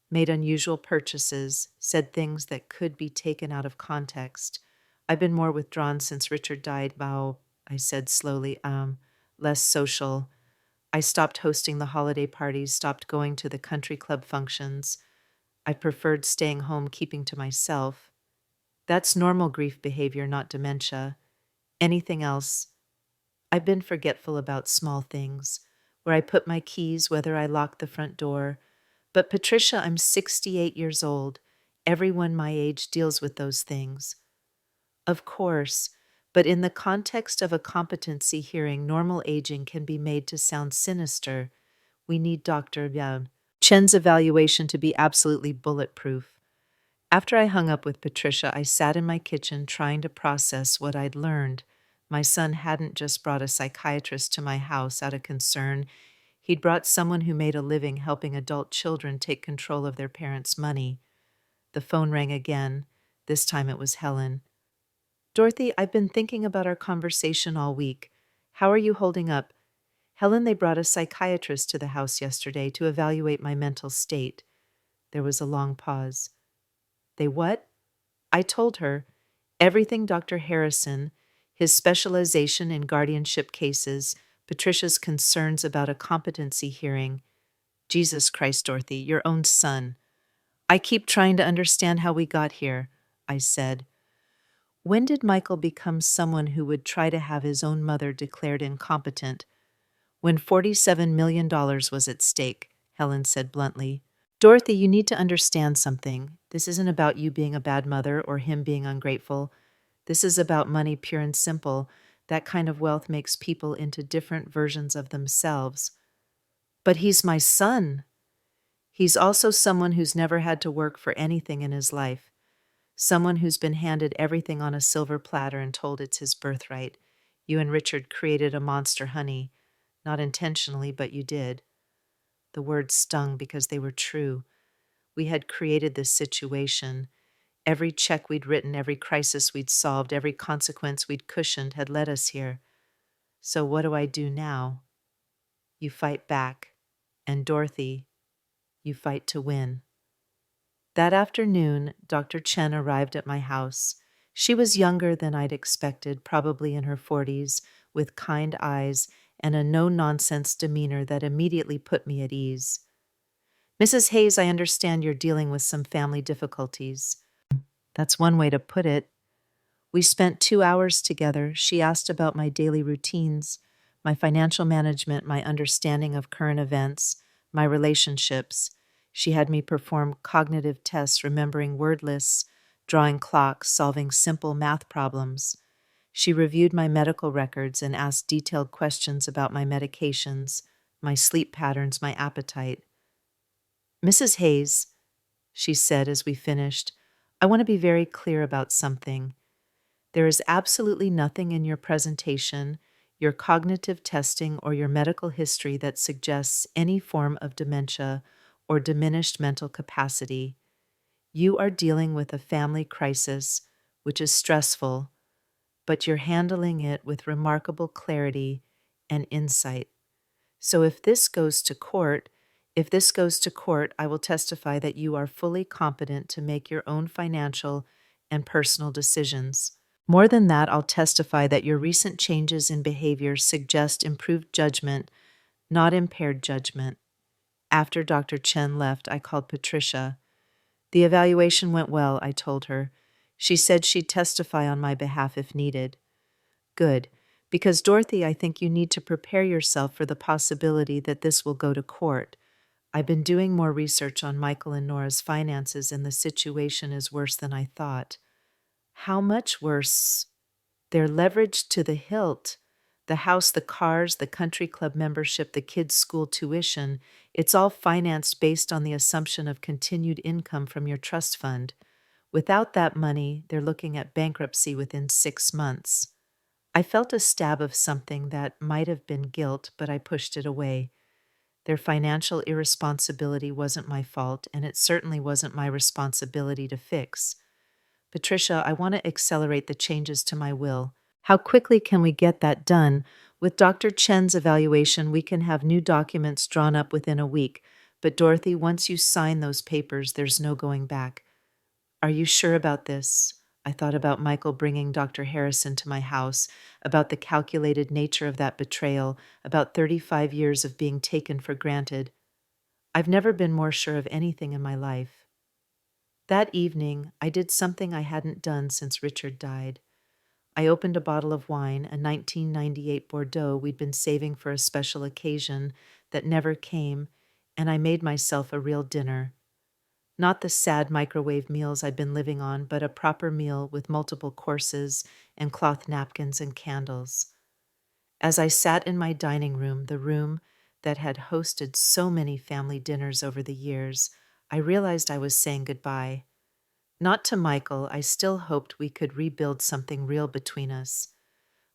made unusual purchases, said things that could be taken out of context? I've been more withdrawn since Richard died, Bao, I said slowly, less social. I stopped hosting the holiday parties, stopped going to the country club functions. I preferred staying home, keeping to myself. That's normal grief behavior, not dementia. Anything else? I've been forgetful about small things, where I put my keys, whether I locked the front door. But Patricia, I'm 68 years old. Everyone my age deals with those things. Of course, but in the context of a competency hearing, normal aging can be made to sound sinister. We need Dr. Chen's evaluation to be absolutely bulletproof. After I hung up with Patricia, I sat in my kitchen trying to process what I'd learned. My son hadn't just brought a psychiatrist to my house out of concern. He'd brought someone who made a living helping adult children take control of their parents' money. The phone rang again. This time it was Helen. Dorothy, I've been thinking about our conversation all week. How are you holding up? Helen, they brought a psychiatrist to the house yesterday to evaluate my mental state. There was a long pause. They what? I told her. Everything Dr. Harrison, his specialization in guardianship cases, Patricia's concerns about a competency hearing. Jesus Christ, Dorothy, your own son. I keep trying to understand how we got here, I said. When did Michael become someone who would try to have his own mother declared incompetent? When $47 million was at stake, Helen said bluntly. Dorothy, you need to understand something. This isn't about you being a bad mother or him being ungrateful. This is about money, pure and simple. That kind of wealth makes people into different versions of themselves. But he's my son. He's also someone who's never had to work for anything in his life. Someone who's been handed everything on a silver platter and told it's his birthright. You and Richard created a monster, honey. Not intentionally, but you did. The words stung because they were true. We had created this situation. Every check we'd written, every crisis we'd solved, every consequence we'd cushioned had led us here. So what do I do now? You fight back. And Dorothy, you fight to win. That afternoon, Dr. Chen arrived at my house. She was younger than I'd expected, probably in her 40s, with kind eyes and a no-nonsense demeanor that immediately put me at ease. "Mrs. Hayes, I understand you're dealing with some family difficulties." That's one way to put it. We spent 2 hours together. She asked about my daily routines, my financial management, my understanding of current events, my relationships. She had me perform cognitive tests, remembering word lists, drawing clocks, solving simple math problems. She reviewed my medical records and asked detailed questions about my medications, my sleep patterns, my appetite. "Mrs. Hayes," she said as we finished, "I want to be very clear about something. There is absolutely nothing in your presentation, your cognitive testing, or your medical history that suggests any form of dementia or diminished mental capacity. You are dealing with a family crisis, which is stressful, but you're handling it with remarkable clarity and insight. So if this goes to court, I will testify that you are fully competent to make your own financial and personal decisions. More than that, I'll testify that your recent changes in behavior suggest improved judgment, not impaired judgment." After Dr. Chen left, I called Patricia. "The evaluation went well," I told her. "She said she'd testify on my behalf if needed." "Good. Because, Dorothy, I think you need to prepare yourself for the possibility that this will go to court. I've been doing more research on Michael and Nora's finances, and the situation is worse than I thought." "How much worse?" "They're leveraged to the hilt. The house, the cars, the country club membership, the kids' school tuition, it's all financed based on the assumption of continued income from your trust fund. Without that money, they're looking at bankruptcy within 6 months." I felt a stab of something that might have been guilt, but I pushed it away. Their financial irresponsibility wasn't my fault, and it certainly wasn't my responsibility to fix. "Patricia, I want to accelerate the changes to my will. How quickly can we get that done? With Dr. Chen's evaluation, we can have new documents drawn up within a week. But Dorothy, once you sign those papers, there's no going back." "Are you sure about this?" I thought about Michael bringing Dr. Harrison to my house, about the calculated nature of that betrayal, about 35 years of being taken for granted. I've never been more sure of anything in my life. That evening, I did something I hadn't done since Richard died. I opened a bottle of wine, a 1998 Bordeaux we'd been saving for a special occasion that never came, and I made myself a real dinner. Not the sad microwave meals I'd been living on, but a proper meal with multiple courses and cloth napkins and candles. As I sat in my dining room, the room that had hosted so many family dinners over the years, I realized I was saying goodbye. Not to Michael, I still hoped we could rebuild something real between us,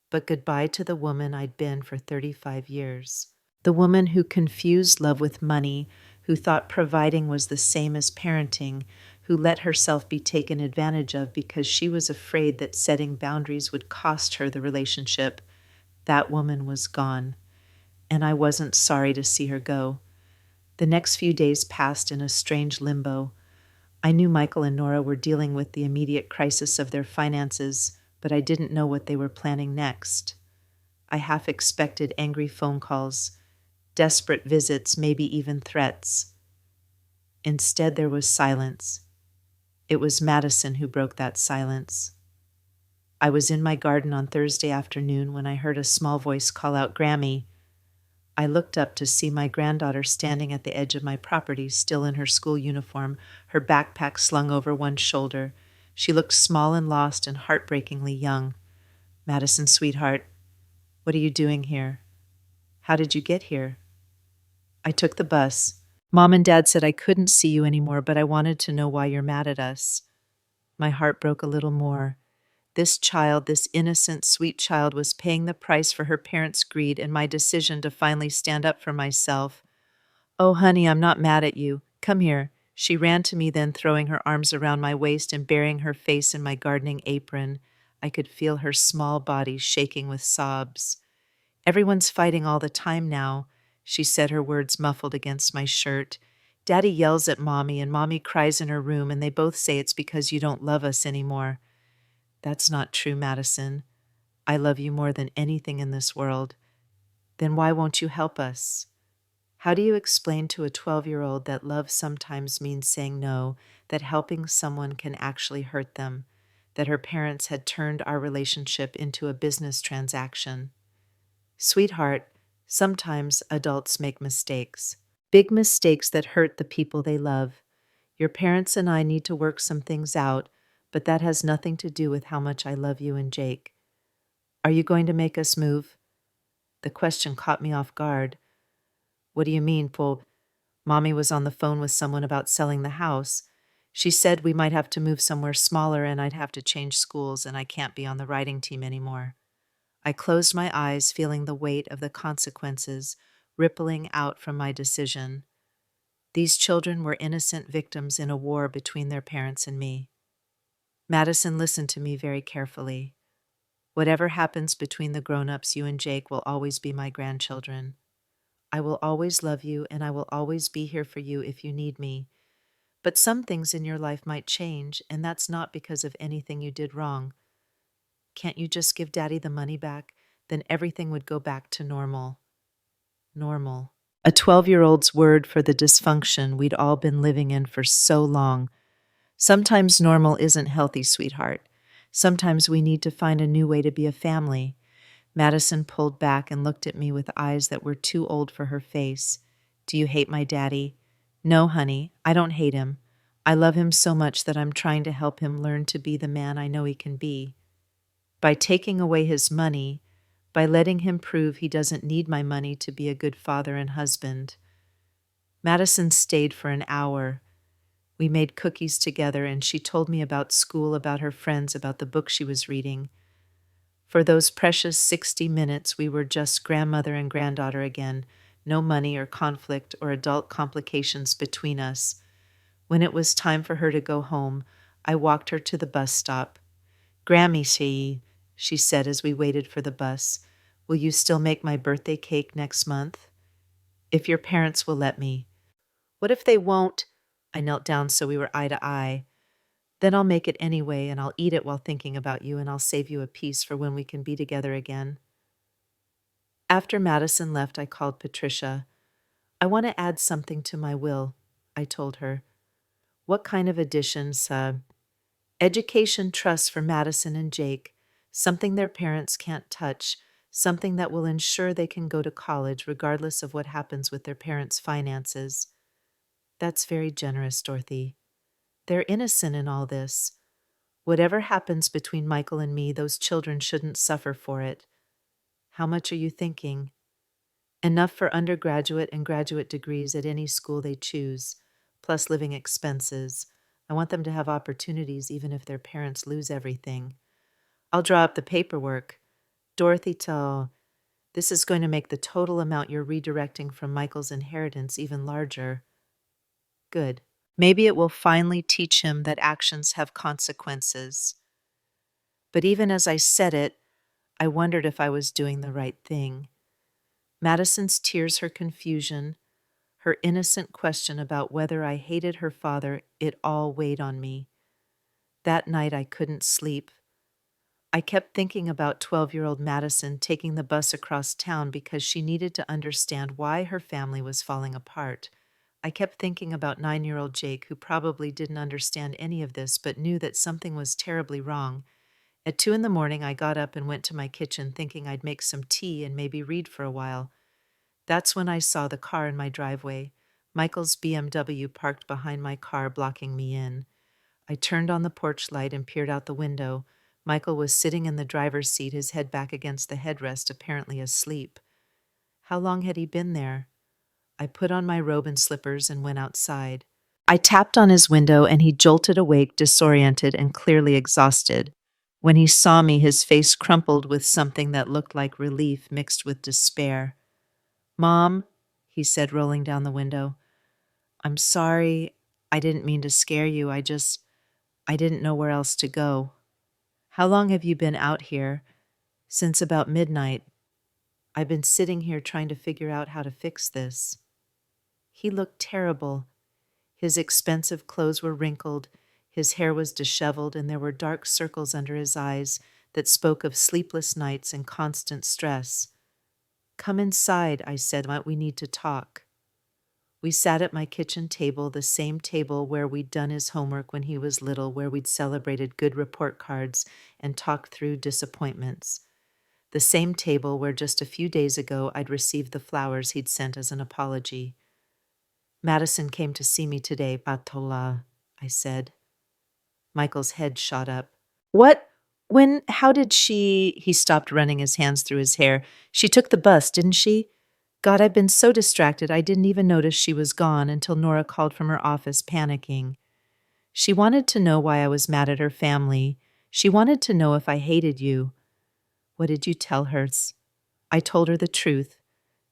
but goodbye to the woman I'd been for 35 years. The woman who confused love with money, who thought providing was the same as parenting, who let herself be taken advantage of because she was afraid that setting boundaries would cost her the relationship. That woman was gone, and I wasn't sorry to see her go. The next few days passed in a strange limbo. I knew Michael and Nora were dealing with the immediate crisis of their finances, but I didn't know what they were planning next. I half expected angry phone calls, desperate visits, maybe even threats. Instead, there was silence. It was Madison who broke that silence. I was in my garden on Thursday afternoon when I heard a small voice call out, "Grammy." I looked up to see my granddaughter standing at the edge of my property, still in her school uniform, her backpack slung over one shoulder. She looked small and lost and heartbreakingly young. "Madison, sweetheart, what are you doing here? How did you get here?" "I took the bus. Mom and Dad said I couldn't see you anymore, but I wanted to know why you're mad at us." My heart broke a little more. This child, this innocent, sweet child, was paying the price for her parents' greed and my decision to finally stand up for myself. "Oh, honey, I'm not mad at you. Come here." She ran to me then, throwing her arms around my waist and burying her face in my gardening apron. I could feel her small body shaking with sobs. "Everyone's fighting all the time now," she said, her words muffled against my shirt. "Daddy yells at Mommy, and Mommy cries in her room, and they both say it's because you don't love us anymore." "That's not true, Madison. I love you more than anything in this world." Then why won't you help us? How do you explain to a 12-year-old that love sometimes means saying no, that helping someone can actually hurt them, that her parents had turned our relationship into a business transaction? Sweetheart, sometimes adults make mistakes, big mistakes that hurt the people they love. Your parents and I need to work some things out, but that has nothing to do with how much I love you and Jake. Are you going to make us move? The question caught me off guard. What do you mean, Po? Mommy was on the phone with someone about selling the house. She said we might have to move somewhere smaller and I'd have to change schools and I can't be on the writing team anymore. I closed my eyes, feeling the weight of the consequences rippling out from my decision. These children were innocent victims in a war between their parents and me. Madison listened to me very carefully. Whatever happens between the grown-ups, you and Jake will always be my grandchildren. I will always love you, and I will always be here for you if you need me. But some things in your life might change, and that's not because of anything you did wrong. Can't you just give Daddy the money back? Then everything would go back to normal. Normal. A 12-year-old's word for the dysfunction we'd all been living in for so long. Sometimes normal isn't healthy, sweetheart. Sometimes we need to find a new way to be a family. Madison pulled back and looked at me with eyes that were too old for her face. Do you hate my daddy? No, honey, I don't hate him. I love him so much that I'm trying to help him learn to be the man I know he can be. By taking away his money, by letting him prove he doesn't need my money to be a good father and husband. Madison stayed for an hour. We made cookies together, and she told me about school, about her friends, about the book she was reading. For those precious 60 minutes, we were just grandmother and granddaughter again, no money or conflict or adult complications between us. When it was time for her to go home, I walked her to the bus stop. Grammy, she said as we waited for the bus, will you still make my birthday cake next month? If your parents will let me. What if they won't? I knelt down so we were eye to eye. Then I'll make it anyway, and I'll eat it while thinking about you, and I'll save you a piece for when we can be together again. After Madison left, I called Patricia. I want to add something to my will, I told her. What kind of additions? Education trust for Madison and Jake, something their parents can't touch, something that will ensure they can go to college regardless of what happens with their parents' finances. That's very generous, Dorothy. They're innocent in all this. Whatever happens between Michael and me, those children shouldn't suffer for it. How much are you thinking? Enough for undergraduate and graduate degrees at any school they choose, plus living expenses. I want them to have opportunities even if their parents lose everything. I'll draw up the paperwork. Dorothy, this is going to make the total amount you're redirecting from Michael's inheritance even larger. Good. Maybe it will finally teach him that actions have consequences. But even as I said it, I wondered if I was doing the right thing. Madison's tears, her confusion, her innocent question about whether I hated her father, it all weighed on me. That night I couldn't sleep. I kept thinking about 12-year-old Madison taking the bus across town because she needed to understand why her family was falling apart. I kept thinking about 9-year-old Jake, who probably didn't understand any of this but knew that something was terribly wrong. At 2 in the morning, I got up and went to my kitchen thinking I'd make some tea and maybe read for a while. That's when I saw the car in my driveway, Michael's BMW parked behind my car, blocking me in. I turned on the porch light and peered out the window. Michael was sitting in the driver's seat, his head back against the headrest, apparently asleep. How long had he been there? I put on my robe and slippers and went outside. I tapped on his window and he jolted awake, disoriented and clearly exhausted. When he saw me, his face crumpled with something that looked like relief mixed with despair. Mom, he said, rolling down the window. I'm sorry. I didn't mean to scare you. I didn't know where else to go. How long have you been out here? Since about midnight. I've been sitting here trying to figure out how to fix this. He looked terrible. His expensive clothes were wrinkled, his hair was disheveled, and there were dark circles under his eyes that spoke of sleepless nights and constant stress. Come inside, I said. We need to talk. We sat at my kitchen table, the same table where we'd done his homework when he was little, where we'd celebrated good report cards and talked through disappointments. The same table where just a few days ago I'd received the flowers he'd sent as an apology. Madison came to see me today, Batola, I said. Michael's head shot up. What? When? How did she? He stopped, running his hands through his hair. She took the bus, didn't she? God, I've been so distracted I didn't even notice she was gone until Nora called from her office, panicking. She wanted to know why I was mad at her family. She wanted to know if I hated you. What did you tell her? I told her the truth,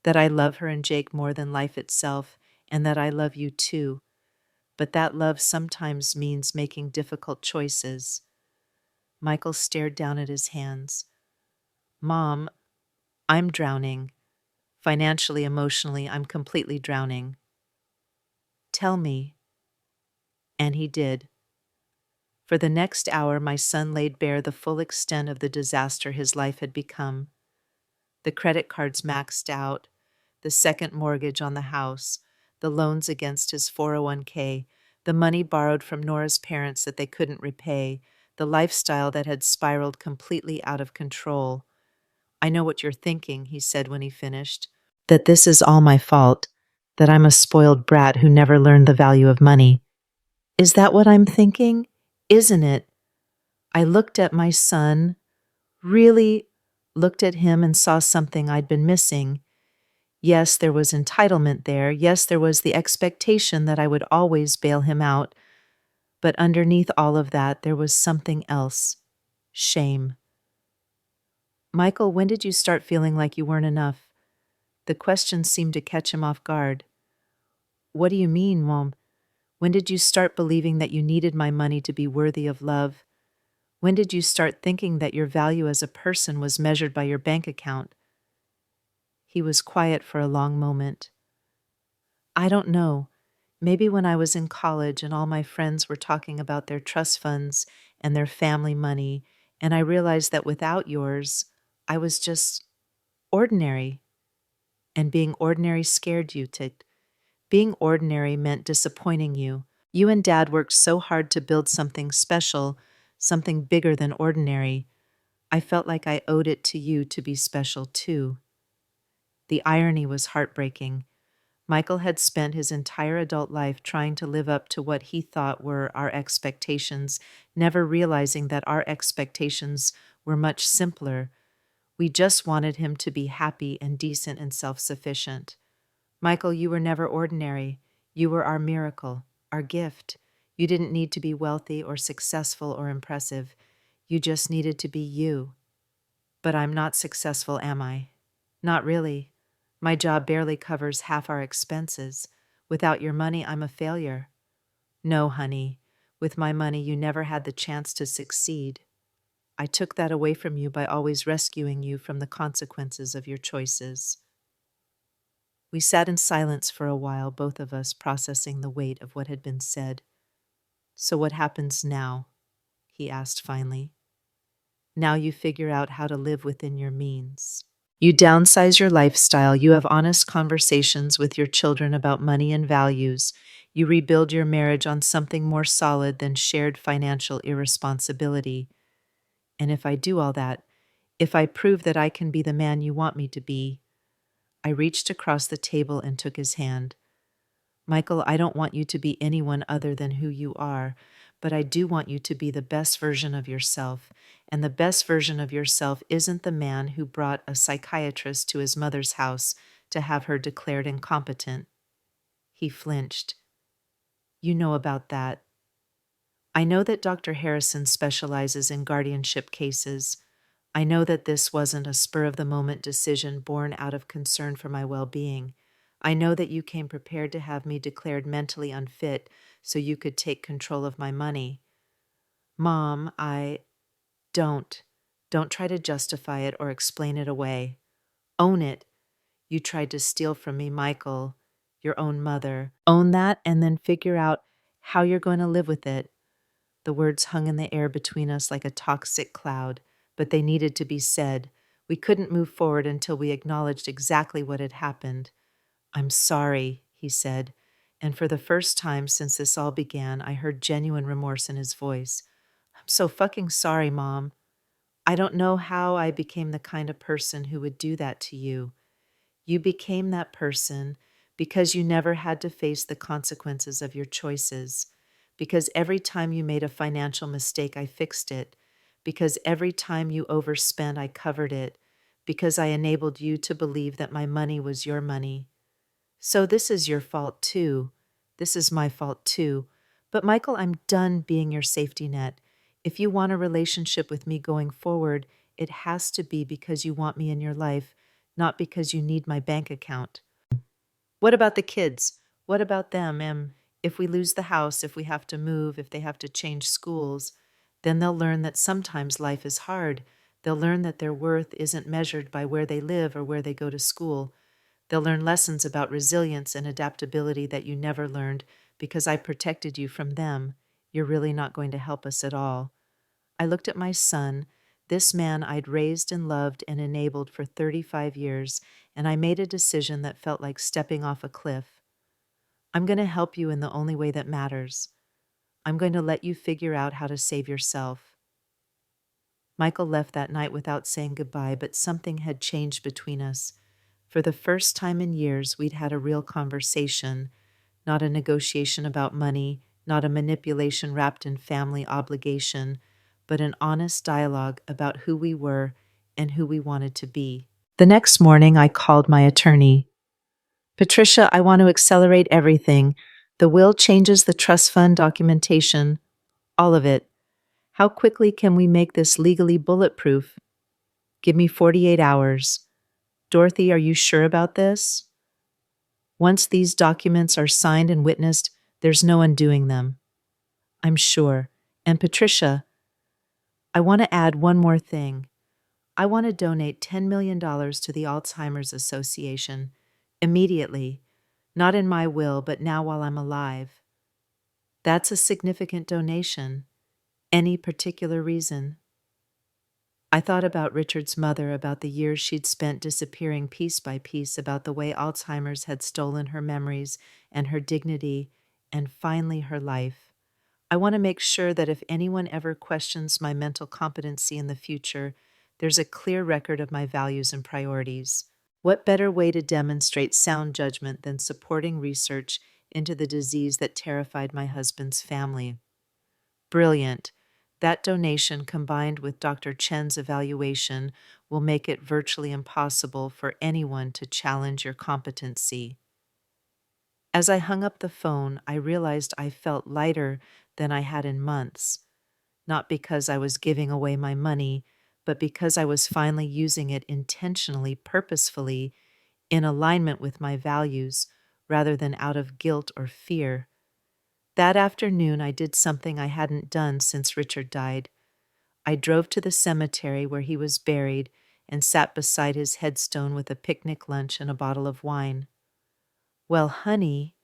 that I love her and Jake more than life itself, and that I love you too. But that love sometimes means making difficult choices. Michael stared down at his hands. Mom, I'm drowning. Financially, emotionally, I'm completely drowning. Tell me. And he did. For the next hour, my son laid bare the full extent of the disaster his life had become. The credit cards maxed out, the second mortgage on the house, the loans against his 401k, the money borrowed from Nora's parents that they couldn't repay, the lifestyle that had spiraled completely out of control. I know what you're thinking, he said when he finished, that this is all my fault, that I'm a spoiled brat who never learned the value of money. Is that what I'm thinking? Isn't it? I looked at my son, really looked at him and saw something I'd been missing. Yes, there was entitlement there. Yes, there was the expectation that I would always bail him out. But underneath all of that, there was something else. Shame. Michael, when did you start feeling like you weren't enough? The question seemed to catch him off guard. What do you mean, Mom? When did you start believing that you needed my money to be worthy of love? When did you start thinking that your value as a person was measured by your bank account? He was quiet for a long moment. I don't know. Maybe when I was in college and all my friends were talking about their trust funds and their family money, and I realized that without yours, I was just ordinary. And being ordinary scared you, Tit. Being ordinary meant disappointing you. You and Dad worked so hard to build something special, something bigger than ordinary. I felt like I owed it to you to be special too. The irony was heartbreaking. Michael had spent his entire adult life trying to live up to what he thought were our expectations, never realizing that our expectations were much simpler. We just wanted him to be happy and decent and self-sufficient. Michael, you were never ordinary. You were our miracle, our gift. You didn't need to be wealthy or successful or impressive. You just needed to be you. But I'm not successful, am I? Not really. My job barely covers half our expenses. Without your money, I'm a failure. No, honey. With my money, you never had the chance to succeed. I took that away from you by always rescuing you from the consequences of your choices. We sat in silence for a while, both of us processing the weight of what had been said. So what happens now? He asked finally. Now you figure out how to live within your means. You downsize your lifestyle. You have honest conversations with your children about money and values. You rebuild your marriage on something more solid than shared financial irresponsibility. And if I do all that, if I prove that I can be the man you want me to be, I reached across the table and took his hand. Michael, I don't want you to be anyone other than who you are, but I do want you to be the best version of yourself. And the best version of yourself isn't the man who brought a psychiatrist to his mother's house to have her declared incompetent. He flinched. You know about that. I know that Dr. Harrison specializes in guardianship cases. I know that this wasn't a spur-of-the-moment decision born out of concern for my well-being. I know that you came prepared to have me declared mentally unfit so you could take control of my money. Mom, Don't. Don't try to justify it or explain it away. Own it. You tried to steal from me, Michael, your own mother. Own that and then figure out how you're going to live with it. The words hung in the air between us like a toxic cloud, but they needed to be said. We couldn't move forward until we acknowledged exactly what had happened. "I'm sorry," he said, and for the first time since this all began, I heard genuine remorse in his voice. "I'm so fucking sorry, Mom. I don't know how I became the kind of person who would do that to you. You became that person because you never had to face the consequences of your choices. Because every time you made a financial mistake, I fixed it. Because every time you overspent, I covered it. Because I enabled you to believe that my money was your money. So this is your fault too. This is my fault too. But Michael, I'm done being your safety net. If you want a relationship with me going forward, it has to be because you want me in your life, not because you need my bank account. What about the kids? What about them? If we lose the house, if we have to move, if they have to change schools, then they'll learn that sometimes life is hard. They'll learn that their worth isn't measured by where they live or where they go to school. They'll learn lessons about resilience and adaptability that you never learned because I protected you from them. You're really not going to help us at all. I looked at my son, this man I'd raised and loved and enabled for 35 years, and I made a decision that felt like stepping off a cliff. I'm going to help you in the only way that matters. I'm going to let you figure out how to save yourself. Michael left that night without saying goodbye, but something had changed between us. For the first time in years, we'd had a real conversation, not a negotiation about money, not a manipulation wrapped in family obligation, but an honest dialogue about who we were and who we wanted to be. The next morning, I called my attorney. "Patricia, I want to accelerate everything. The will changes the trust fund documentation, all of it. How quickly can we make this legally bulletproof? Give me 48 hours. Dorothy, are you sure about this? Once these documents are signed and witnessed, there's no undoing them." "I'm sure. And Patricia, I want to add one more thing. I want to donate $10 million to the Alzheimer's Association immediately, not in my will, but now while I'm alive. That's a significant donation. Any particular reason?" I thought about Richard's mother, about the years she'd spent disappearing piece by piece, about the way Alzheimer's had stolen her memories and her dignity, and finally her life. I want to make sure that if anyone ever questions my mental competency in the future, there's a clear record of my values and priorities. What better way to demonstrate sound judgment than supporting research into the disease that terrified my husband's family? Brilliant. That donation, combined with Dr. Chen's evaluation, will make it virtually impossible for anyone to challenge your competency. As I hung up the phone, I realized I felt lighter than I had in months, not because I was giving away my money, but because I was finally using it intentionally, purposefully, in alignment with my values, rather than out of guilt or fear. That afternoon, I did something I hadn't done since Richard died. I drove to the cemetery where he was buried and sat beside his headstone with a picnic lunch and a bottle of wine. "Well, honey,"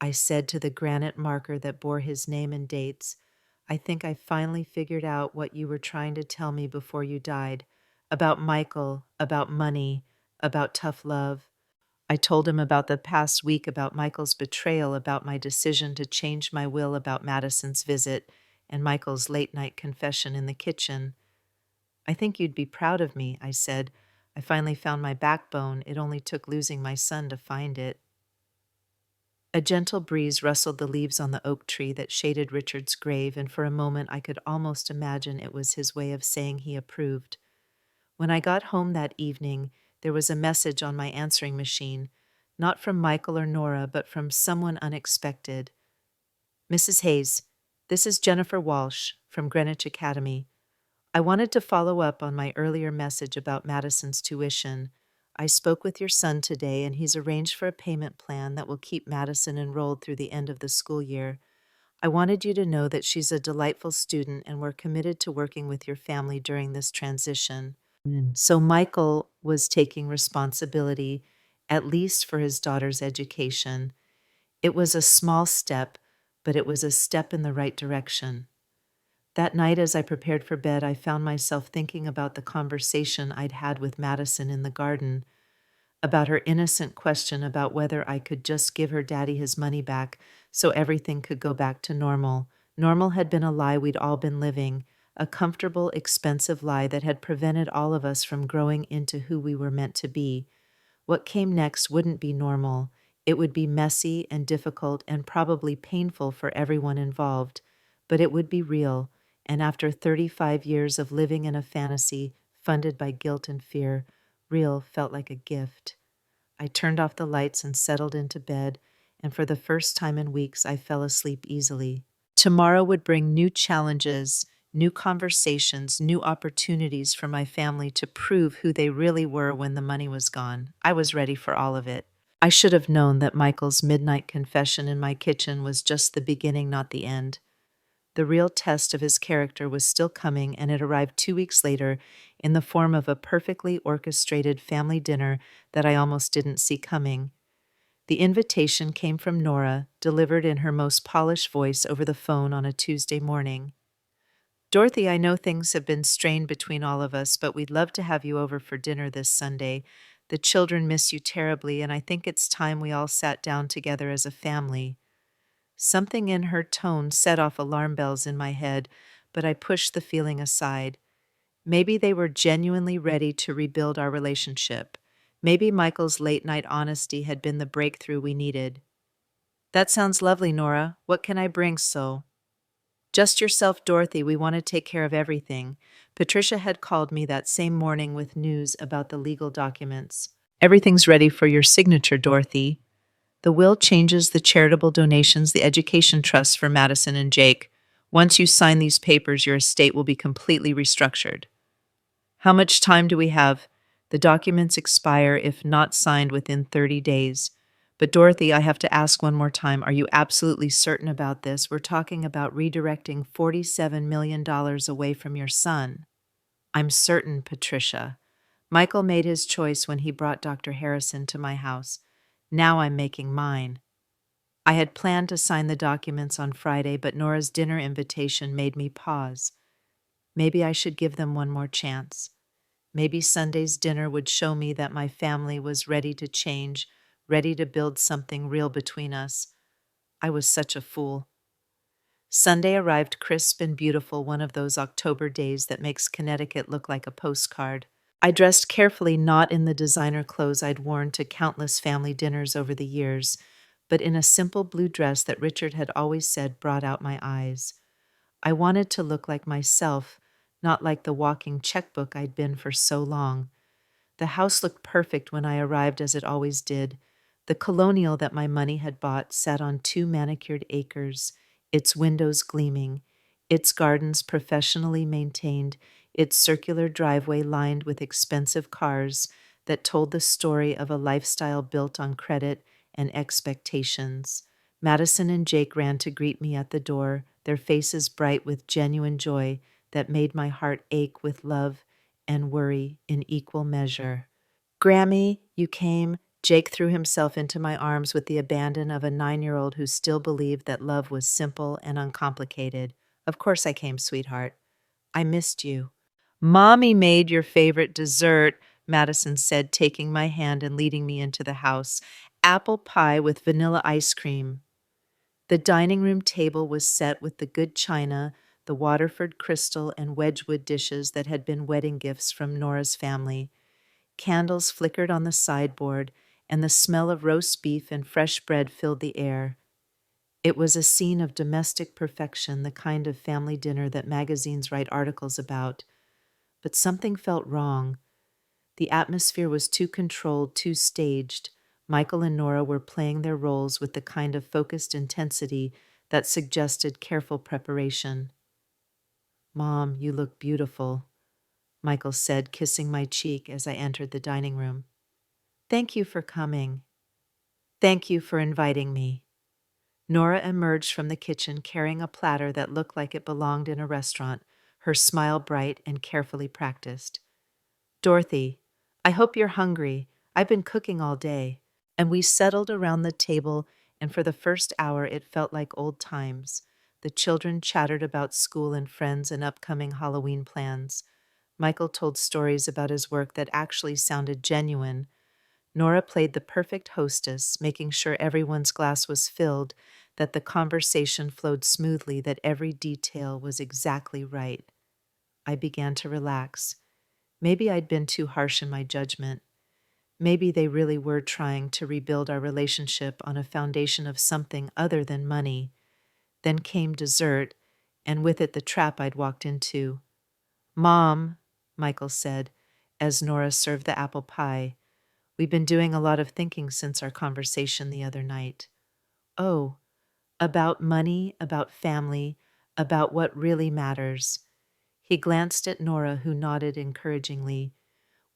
I said to the granite marker that bore his name and dates, "I think I finally figured out what you were trying to tell me before you died, about Michael, about money, about tough love." I told him about the past week, about Michael's betrayal, about my decision to change my will, about Madison's visit, and Michael's late-night confession in the kitchen. "I think you'd be proud of me," I said. "I finally found my backbone. It only took losing my son to find it." A gentle breeze rustled the leaves on the oak tree that shaded Richard's grave, and for a moment I could almost imagine it was his way of saying he approved. When I got home that evening, there was a message on my answering machine, not from Michael or Nora, but from someone unexpected. "Mrs. Hayes, this is Jennifer Walsh from Greenwich Academy. I wanted to follow up on my earlier message about Madison's tuition. I spoke with your son today, and he's arranged for a payment plan that will keep Madison enrolled through the end of the school year. I wanted you to know that she's a delightful student, and we're committed to working with your family during this transition." So Michael was taking responsibility, at least for his daughter's education. It was a small step, but it was a step in the right direction. That night, as I prepared for bed, I found myself thinking about the conversation I'd had with Madison in the garden, about her innocent question about whether I could just give her daddy his money back so everything could go back to normal. Normal had been a lie we'd all been living, a comfortable, expensive lie that had prevented all of us from growing into who we were meant to be. What came next wouldn't be normal. It would be messy and difficult and probably painful for everyone involved, but it would be real. And after 35 years of living in a fantasy funded by guilt and fear, real felt like a gift. I turned off the lights and settled into bed, and for the first time in weeks, I fell asleep easily. Tomorrow would bring new challenges, new conversations, new opportunities for my family to prove who they really were when the money was gone. I was ready for all of it. I should have known that Michael's midnight confession in my kitchen was just the beginning, not the end. The real test of his character was still coming, and it arrived 2 weeks later in the form of a perfectly orchestrated family dinner that I almost didn't see coming. The invitation came from Nora, delivered in her most polished voice over the phone on a Tuesday morning. Dorothy, I know things have been strained between all of us, but we'd love to have you over for dinner this Sunday. The children miss you terribly, and I think it's time we all sat down together as a family. Something in her tone set off alarm bells in my head, but I pushed the feeling aside. Maybe they were genuinely ready to rebuild our relationship. Maybe Michael's late night honesty had been the breakthrough we needed. That sounds lovely, Nora. What can I bring, so? Just yourself, Dorothy. We want to take care of everything. Patricia had called me that same morning with news about the legal documents. Everything's ready for your signature, Dorothy. The will changes the charitable donations, the education trusts for Madison and Jake. Once you sign these papers, your estate will be completely restructured. How much time do we have? The documents expire if not signed within 30 days. But Dorothy, I have to ask one more time, are you absolutely certain about this? We're talking about redirecting $47 million away from your son. I'm certain, Patricia. Michael made his choice when he brought Dr. Harrison to my house. Now I'm making mine. I had planned to sign the documents on Friday, but Nora's dinner invitation made me pause. Maybe I should give them one more chance. Maybe Sunday's dinner would show me that my family was ready to change, ready to build something real between us. I was such a fool. Sunday arrived crisp and beautiful, one of those October days that makes Connecticut look like a postcard. I dressed carefully, not in the designer clothes I'd worn to countless family dinners over the years, but in a simple blue dress that Richard had always said brought out my eyes. I wanted to look like myself, not like the walking checkbook I'd been for so long. The house looked perfect when I arrived, as it always did. The colonial that my money had bought sat on 2 manicured acres, its windows gleaming, its gardens professionally maintained, its circular driveway lined with expensive cars that told the story of a lifestyle built on credit and expectations. Madison and Jake ran to greet me at the door, their faces bright with genuine joy that made my heart ache with love and worry in equal measure. Grammy, you came. Jake threw himself into my arms with the abandon of a 9-year-old who still believed that love was simple and uncomplicated. Of course I came, sweetheart. I missed you. Mommy made your favorite dessert, Madison said, taking my hand and leading me into the house. Apple pie with vanilla ice cream. The dining room table was set with the good china, the Waterford crystal, and Wedgwood dishes that had been wedding gifts from Nora's family. Candles flickered on the sideboard, and the smell of roast beef and fresh bread filled the air. It was a scene of domestic perfection, the kind of family dinner that magazines write articles about. But something felt wrong. The atmosphere was too controlled, too staged. Michael and Nora were playing their roles with the kind of focused intensity that suggested careful preparation. Mom, you look beautiful, Michael said, kissing my cheek as I entered the dining room. Thank you for coming. Thank you for inviting me. Nora emerged from the kitchen carrying a platter that looked like it belonged in a restaurant, her smile bright and carefully practiced. Dorothy, I hope you're hungry. I've been cooking all day. And we settled around the table, and for the first hour it felt like old times. The children chattered about school and friends and upcoming Halloween plans. Michael told stories about his work that actually sounded genuine. Nora played the perfect hostess, making sure everyone's glass was filled, that the conversation flowed smoothly, that every detail was exactly right. I began to relax. Maybe I'd been too harsh in my judgment. Maybe they really were trying to rebuild our relationship on a foundation of something other than money. Then came dessert, and with it the trap I'd walked into. "Mom," Michael said, as Nora served the apple pie, "we've been doing a lot of thinking since our conversation the other night." "Oh, about money, about family, about what really matters." He glanced at Nora, who nodded encouragingly.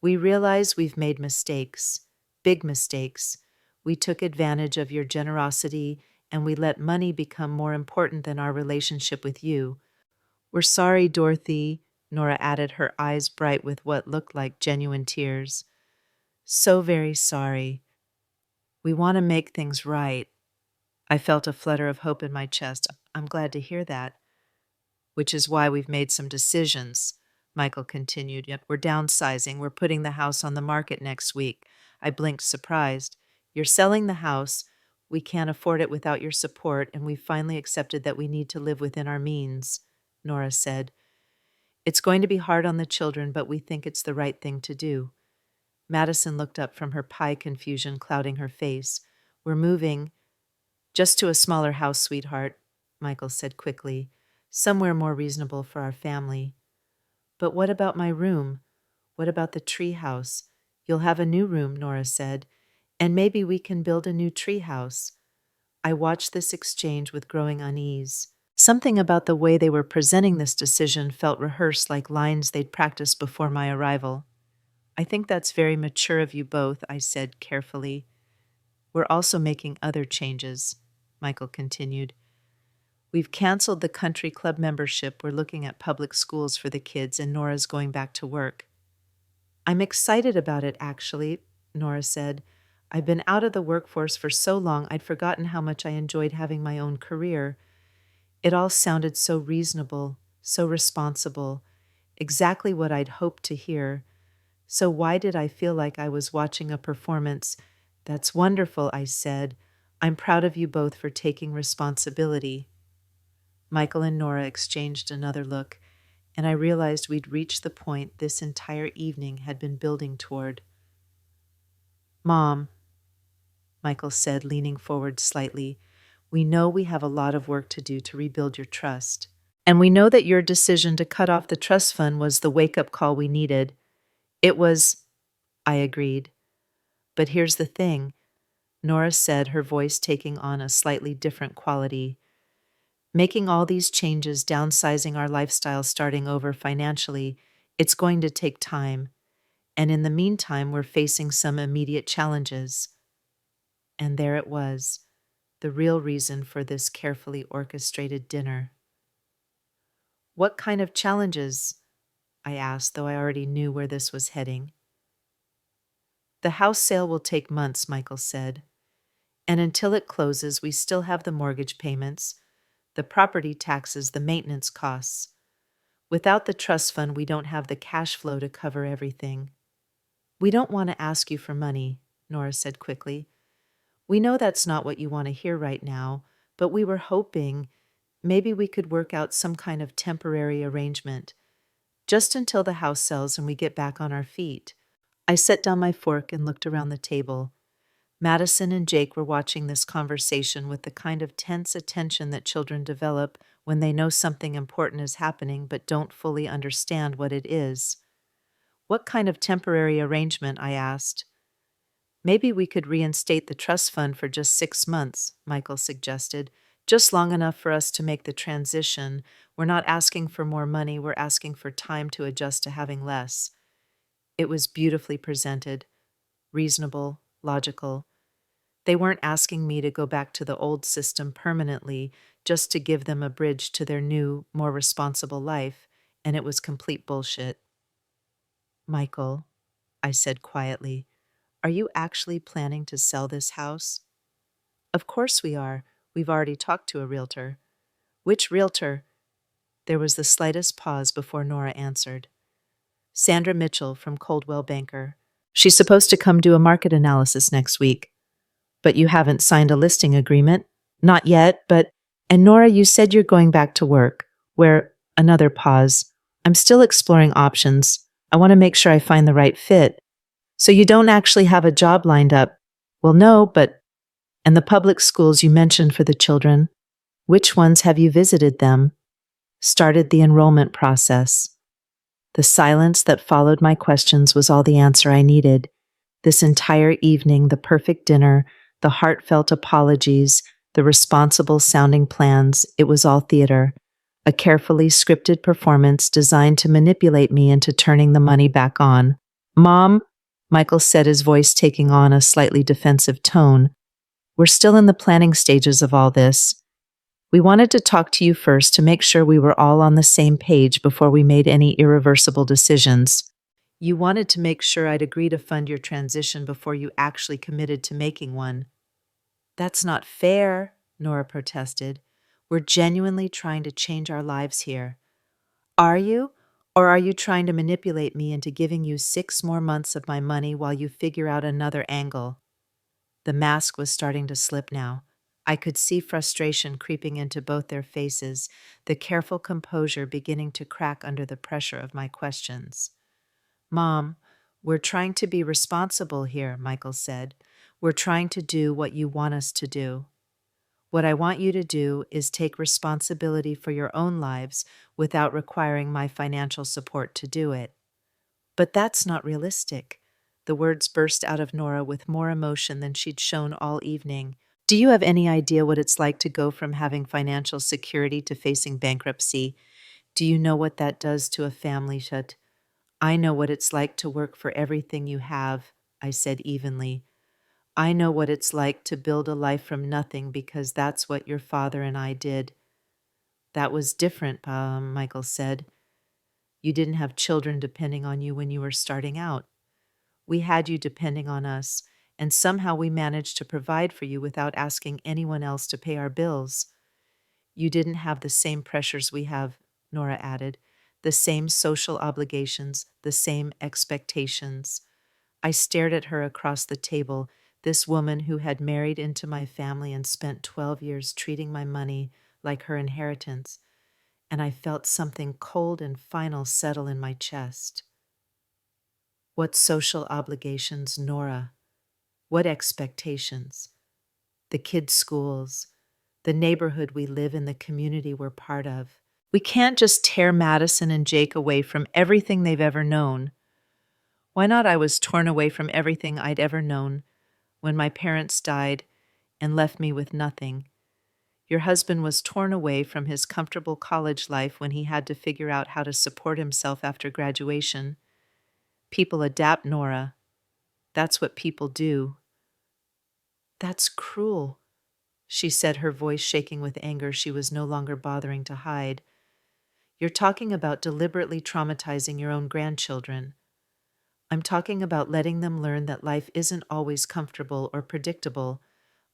"We realize we've made mistakes, big mistakes. We took advantage of your generosity, and we let money become more important than our relationship with you. We're sorry, Dorothy," Nora added, her eyes bright with what looked like genuine tears. "So very sorry. We want to make things right." I felt a flutter of hope in my chest. "I'm glad to hear that." "Which is why we've made some decisions," Michael continued. "Yep, we're downsizing. We're putting the house on the market next week." I blinked, surprised. "You're selling the house. We can't afford it without your support, and we've finally accepted that we need to live within our means," Nora said. "It's going to be hard on the children, but we think it's the right thing to do." Madison looked up from her pie, confusion clouding her face. "We're moving just to a smaller house, sweetheart," Michael said quickly. "Somewhere more reasonable for our family." "But what about my room? What about the tree house?" "You'll have a new room," Nora said, "and maybe we can build a new tree house." I watched this exchange with growing unease. Something about the way they were presenting this decision felt rehearsed, like lines they'd practiced before my arrival. "I think that's very mature of you both," I said carefully. "We're also making other changes," Michael continued. "We've canceled the country club membership. We're looking at public schools for the kids, and Nora's going back to work." "I'm excited about it, actually," Nora said. "I've been out of the workforce for so long, I'd forgotten how much I enjoyed having my own career." It all sounded so reasonable, so responsible, exactly what I'd hoped to hear. So why did I feel like I was watching a performance? "That's wonderful," I said. "I'm proud of you both for taking responsibility." Michael and Nora exchanged another look, and I realized we'd reached the point this entire evening had been building toward. "Mom," Michael said, leaning forward slightly, "we know we have a lot of work to do to rebuild your trust. And we know that your decision to cut off the trust fund was the wake-up call we needed. It was—" I agreed. "But here's the thing," Nora said, her voice taking on a slightly different quality. "Making all these changes, downsizing our lifestyle, starting over financially, it's going to take time. And in the meantime, we're facing some immediate challenges." And there it was, the real reason for this carefully orchestrated dinner. "What kind of challenges?" I asked, though I already knew where this was heading. "The house sale will take months," Michael said. "And until it closes, we still have the mortgage payments, the property taxes, the maintenance costs. Without the trust fund, we don't have the cash flow to cover everything." "We don't want to ask you for money," Nora said quickly. "We know that's not what you want to hear right now, but we were hoping maybe we could work out some kind of temporary arrangement, just until the house sells and we get back on our feet." I set down my fork and looked around the table. Madison and Jake were watching this conversation with the kind of tense attention that children develop when they know something important is happening but don't fully understand what it is. "What kind of temporary arrangement?" I asked. "Maybe we could reinstate the trust fund for just 6 months," Michael suggested. "Just long enough for us to make the transition. We're not asking for more money, we're asking for time to adjust to having less." It was beautifully presented, reasonable, logical. They weren't asking me to go back to the old system permanently, just to give them a bridge to their new, more responsible life, and it was complete bullshit. "Michael," I said quietly, "are you actually planning to sell this house?" "Of course we are. We've already talked to a realtor." Which realtor? There was the slightest pause before Nora answered. Sandra Mitchell from Coldwell Banker. She's supposed to come do a market analysis next week. But you haven't signed a listing agreement? Not yet, but... And Nora, you said you're going back to work. Where... Another pause. I'm still exploring options. I want to make sure I find the right fit. So you don't actually have a job lined up? Well, no, but... And the public schools you mentioned for the children? Which ones have you visited them? Started the enrollment process. The silence that followed my questions was all the answer I needed. This entire evening, the perfect dinner, the heartfelt apologies, the responsible-sounding plans, it was all theater. A carefully scripted performance designed to manipulate me into turning the money back on. Mom, Michael said, his voice taking on a slightly defensive tone. We're still in the planning stages of all this. We wanted to talk to you first to make sure we were all on the same page before we made any irreversible decisions. You wanted to make sure I'd agree to fund your transition before you actually committed to making one. That's not fair, Nora protested. We're genuinely trying to change our lives here. Are you? Or are you trying to manipulate me into giving you 6 more months of my money while you figure out another angle? The mask was starting to slip now. I could see frustration creeping into both their faces, the careful composure beginning to crack under the pressure of my questions. Mom, we're trying to be responsible here, Michael said. We're trying to do what you want us to do. What I want you to do is take responsibility for your own lives without requiring my financial support to do it. But that's not realistic. The words burst out of Nora with more emotion than she'd shown all evening. Do you have any idea what it's like to go from having financial security to facing bankruptcy? Do you know what that does to a family? I know what it's like to work for everything you have, I said evenly. I know what it's like to build a life from nothing because that's what your father and I did. That was different, Michael said. You didn't have children depending on you when you were starting out. We had you depending on us, and somehow we managed to provide for you without asking anyone else to pay our bills. You didn't have the same pressures we have, Nora added, the same social obligations, the same expectations. I stared at her across the table, this woman who had married into my family and spent 12 years treating my money like her inheritance, and I felt something cold and final settle in my chest. What social obligations, Nora? What expectations? The kids' schools, the neighborhood we live in, the community we're part of. We can't just tear Madison and Jake away from everything they've ever known. Why not? I was torn away from everything I'd ever known when my parents died and left me with nothing. Your husband was torn away from his comfortable college life when he had to figure out how to support himself after graduation. People adapt, Nora. That's what people do. That's cruel, she said, her voice shaking with anger she was no longer bothering to hide. You're talking about deliberately traumatizing your own grandchildren. I'm talking about letting them learn that life isn't always comfortable or predictable.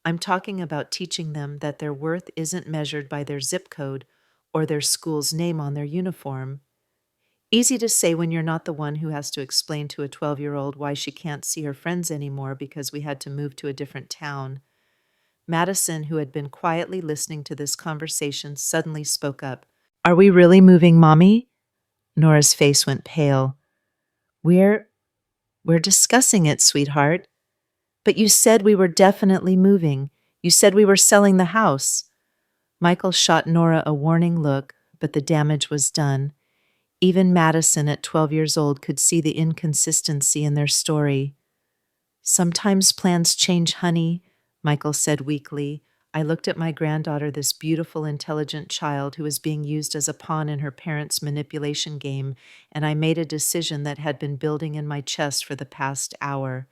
I'm talking about teaching them that their worth isn't measured by their zip code or their school's name on their uniform. Easy to say when you're not the one who has to explain to a 12-year-old why she can't see her friends anymore because we had to move to a different town. Madison, who had been quietly listening to this conversation, suddenly spoke up. Are we really moving, Mommy? Nora's face went pale. We're discussing it, sweetheart. But you said we were definitely moving. You said we were selling the house. Michael shot Nora a warning look, but the damage was done. Even Madison, at 12 years old, could see the inconsistency in their story. Sometimes plans change, honey, Michael said weakly. I looked at my granddaughter, this beautiful, intelligent child who was being used as a pawn in her parents' manipulation game, and I made a decision that had been building in my chest for the past hour.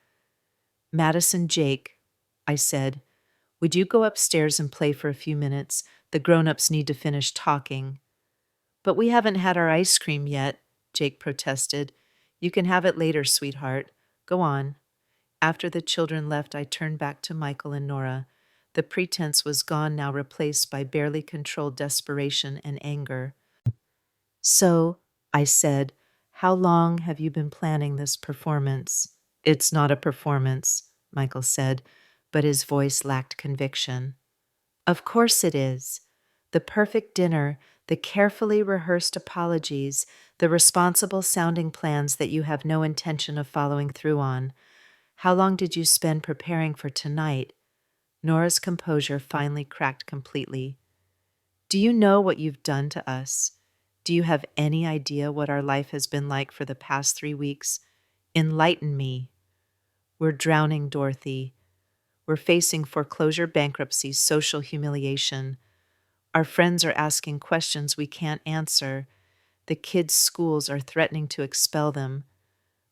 Madison, Jake, I said, would you go upstairs and play for a few minutes? The grown-ups need to finish talking. But we haven't had our ice cream yet, Jake protested. You can have it later, sweetheart. Go on. After the children left, I turned back to Michael and Nora. The pretense was gone now, replaced by barely controlled desperation and anger. "So," I said, "how long have you been planning this performance?" "It's not a performance," Michael said, but his voice lacked conviction. "Of course it is. The perfect dinner, the carefully rehearsed apologies, the responsible sounding plans that you have no intention of following through on. How long did you spend preparing for tonight?" Nora's composure finally cracked completely. "Do you know what you've done to us? Do you have any idea what our life has been like for the past 3 weeks? Enlighten me." "We're drowning, Dorothy. We're facing foreclosure, bankruptcy, social humiliation. Our friends are asking questions we can't answer. The kids' schools are threatening to expel them.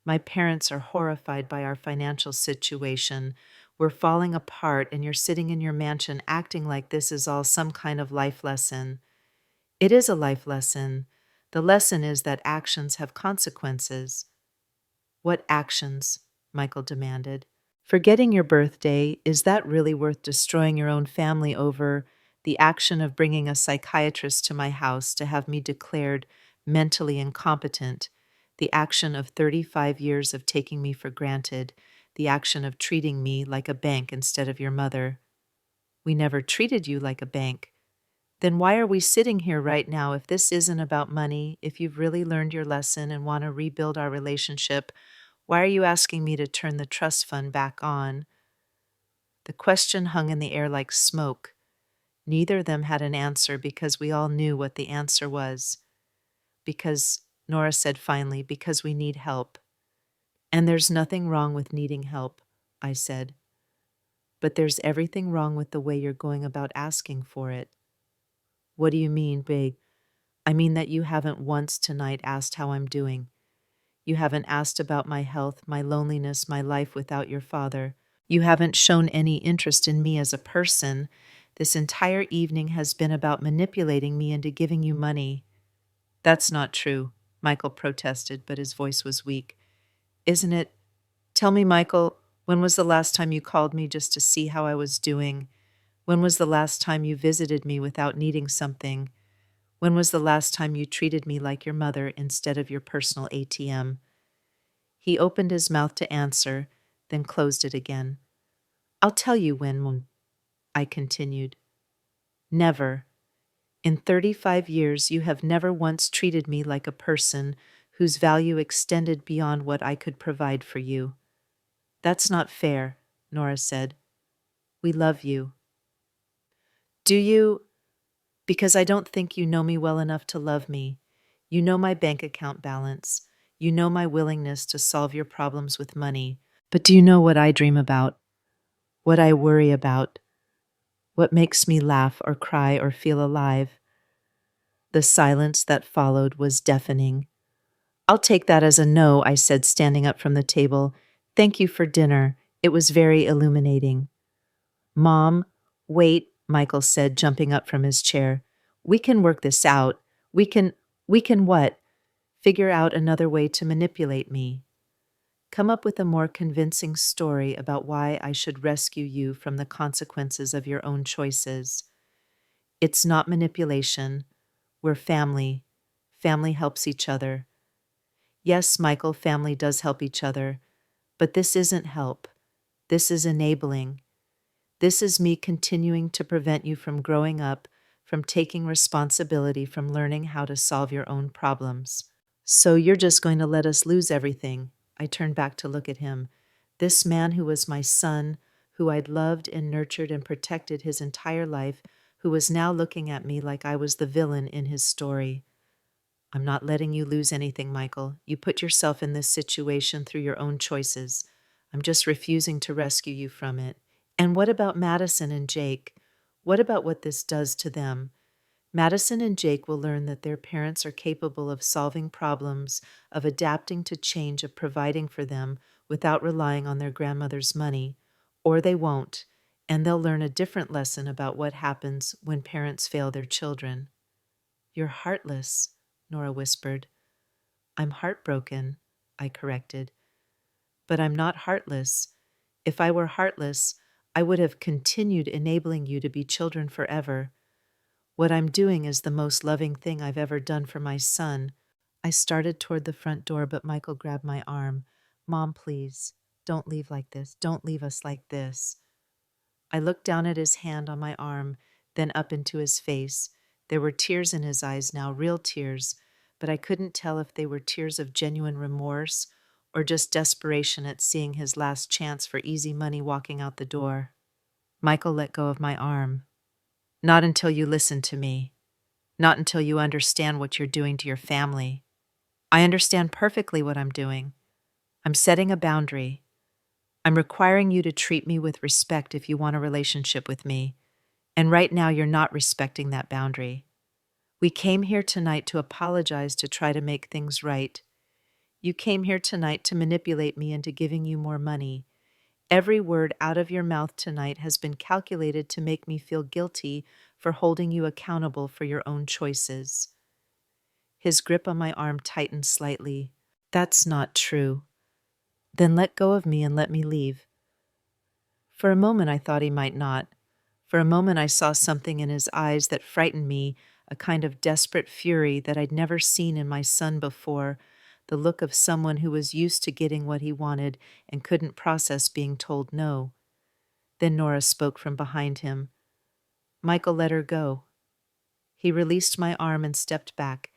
My parents are horrified by our financial situation. We're falling apart, and you're sitting in your mansion acting like this is all some kind of life lesson. It is a life lesson. The lesson is that actions have consequences." "What actions?" Michael demanded. "Forgetting your birthday, is that really worth destroying your own family over? The action of bringing a psychiatrist to my house to have me declared mentally incompetent, the action of 35 years of taking me for granted, the action of treating me like a bank instead of your mother." "We never treated you like a bank." "Then why are we sitting here right now if this isn't about money, if you've really learned your lesson and want to rebuild our relationship? Why are you asking me to turn the trust fund back on?" The question hung in the air like smoke. Neither of them had an answer because we all knew what the answer was. "Because," Nora said finally, "because we need help." "And there's nothing wrong with needing help," I said. "But there's everything wrong with the way you're going about asking for it." "What do you mean, big?" "I mean that you haven't once tonight asked how I'm doing. You haven't asked about my health, my loneliness, my life without your father. You haven't shown any interest in me as a person. This entire evening has been about manipulating me into giving you money." "That's not true," Michael protested, but his voice was weak. "Isn't it? Tell me, Michael, when was the last time you called me just to see how I was doing? When was the last time you visited me without needing something? When was the last time you treated me like your mother instead of your personal ATM?" He opened his mouth to answer, then closed it again. "I'll tell you when," I continued. "Never. In 35 years, you have never once treated me like a person whose value extended beyond what I could provide for you." "That's not fair," Nora said. "We love you." "Do you? Because I don't think you know me well enough to love me. You know my bank account balance. You know my willingness to solve your problems with money. But do you know what I dream about? What I worry about? What makes me laugh or cry or feel alive?" The silence that followed was deafening. "I'll take that as a no," I said, standing up from the table. "Thank you for dinner. It was very illuminating." "Mom, wait," Michael said, jumping up from his chair. "We can work this out. We can what? Figure out another way to manipulate me. Come up with a more convincing story about why I should rescue you from the consequences of your own choices. It's not manipulation. We're family. Family helps each other. Yes, Michael, family does help each other. But this isn't help. This is enabling. This is me continuing to prevent you from growing up, from taking responsibility, from learning how to solve your own problems." "So you're just going to let us lose everything?" I turned back to look at him. This man who was my son, who I'd loved and nurtured and protected his entire life, who was now looking at me like I was the villain in his story. "I'm not letting you lose anything, Michael. You put yourself in this situation through your own choices. I'm just refusing to rescue you from it. And what about Madison and Jake? What about what this does to them? Madison and Jake will learn that their parents are capable of solving problems, of adapting to change, of providing for them without relying on their grandmother's money. Or they won't, and they'll learn a different lesson about what happens when parents fail their children." "You're heartless," Nora whispered. "I'm heartbroken," I corrected. "But I'm not heartless. If I were heartless, I would have continued enabling you to be children forever. What I'm doing is the most loving thing I've ever done for my son. I started toward the front door, but Michael grabbed my arm. Mom, please, don't leave like this. Don't leave us like this. I looked down at his hand on my arm, then up into his face. There were tears in his eyes now, real tears, but I couldn't tell if they were tears of genuine remorse or just desperation at seeing his last chance for easy money walking out the door. Michael let go of my arm. Not until you listen to me. Not until you understand what you're doing to your family. I understand perfectly what I'm doing. I'm setting a boundary. I'm requiring you to treat me with respect if you want a relationship with me. And right now, you're not respecting that boundary. We came here tonight to apologize to try to make things right. You came here tonight to manipulate me into giving you more money. Every word out of your mouth tonight has been calculated to make me feel guilty for holding you accountable for your own choices. His grip on my arm tightened slightly. That's not true. Then let go of me and let me leave. For a moment, I thought he might not. For a moment, I saw something in his eyes that frightened me, a kind of desperate fury that I'd never seen in my son before, the look of someone who was used to getting what he wanted and couldn't process being told no. Then Nora spoke from behind him. Michael let her go. He released my arm and stepped back,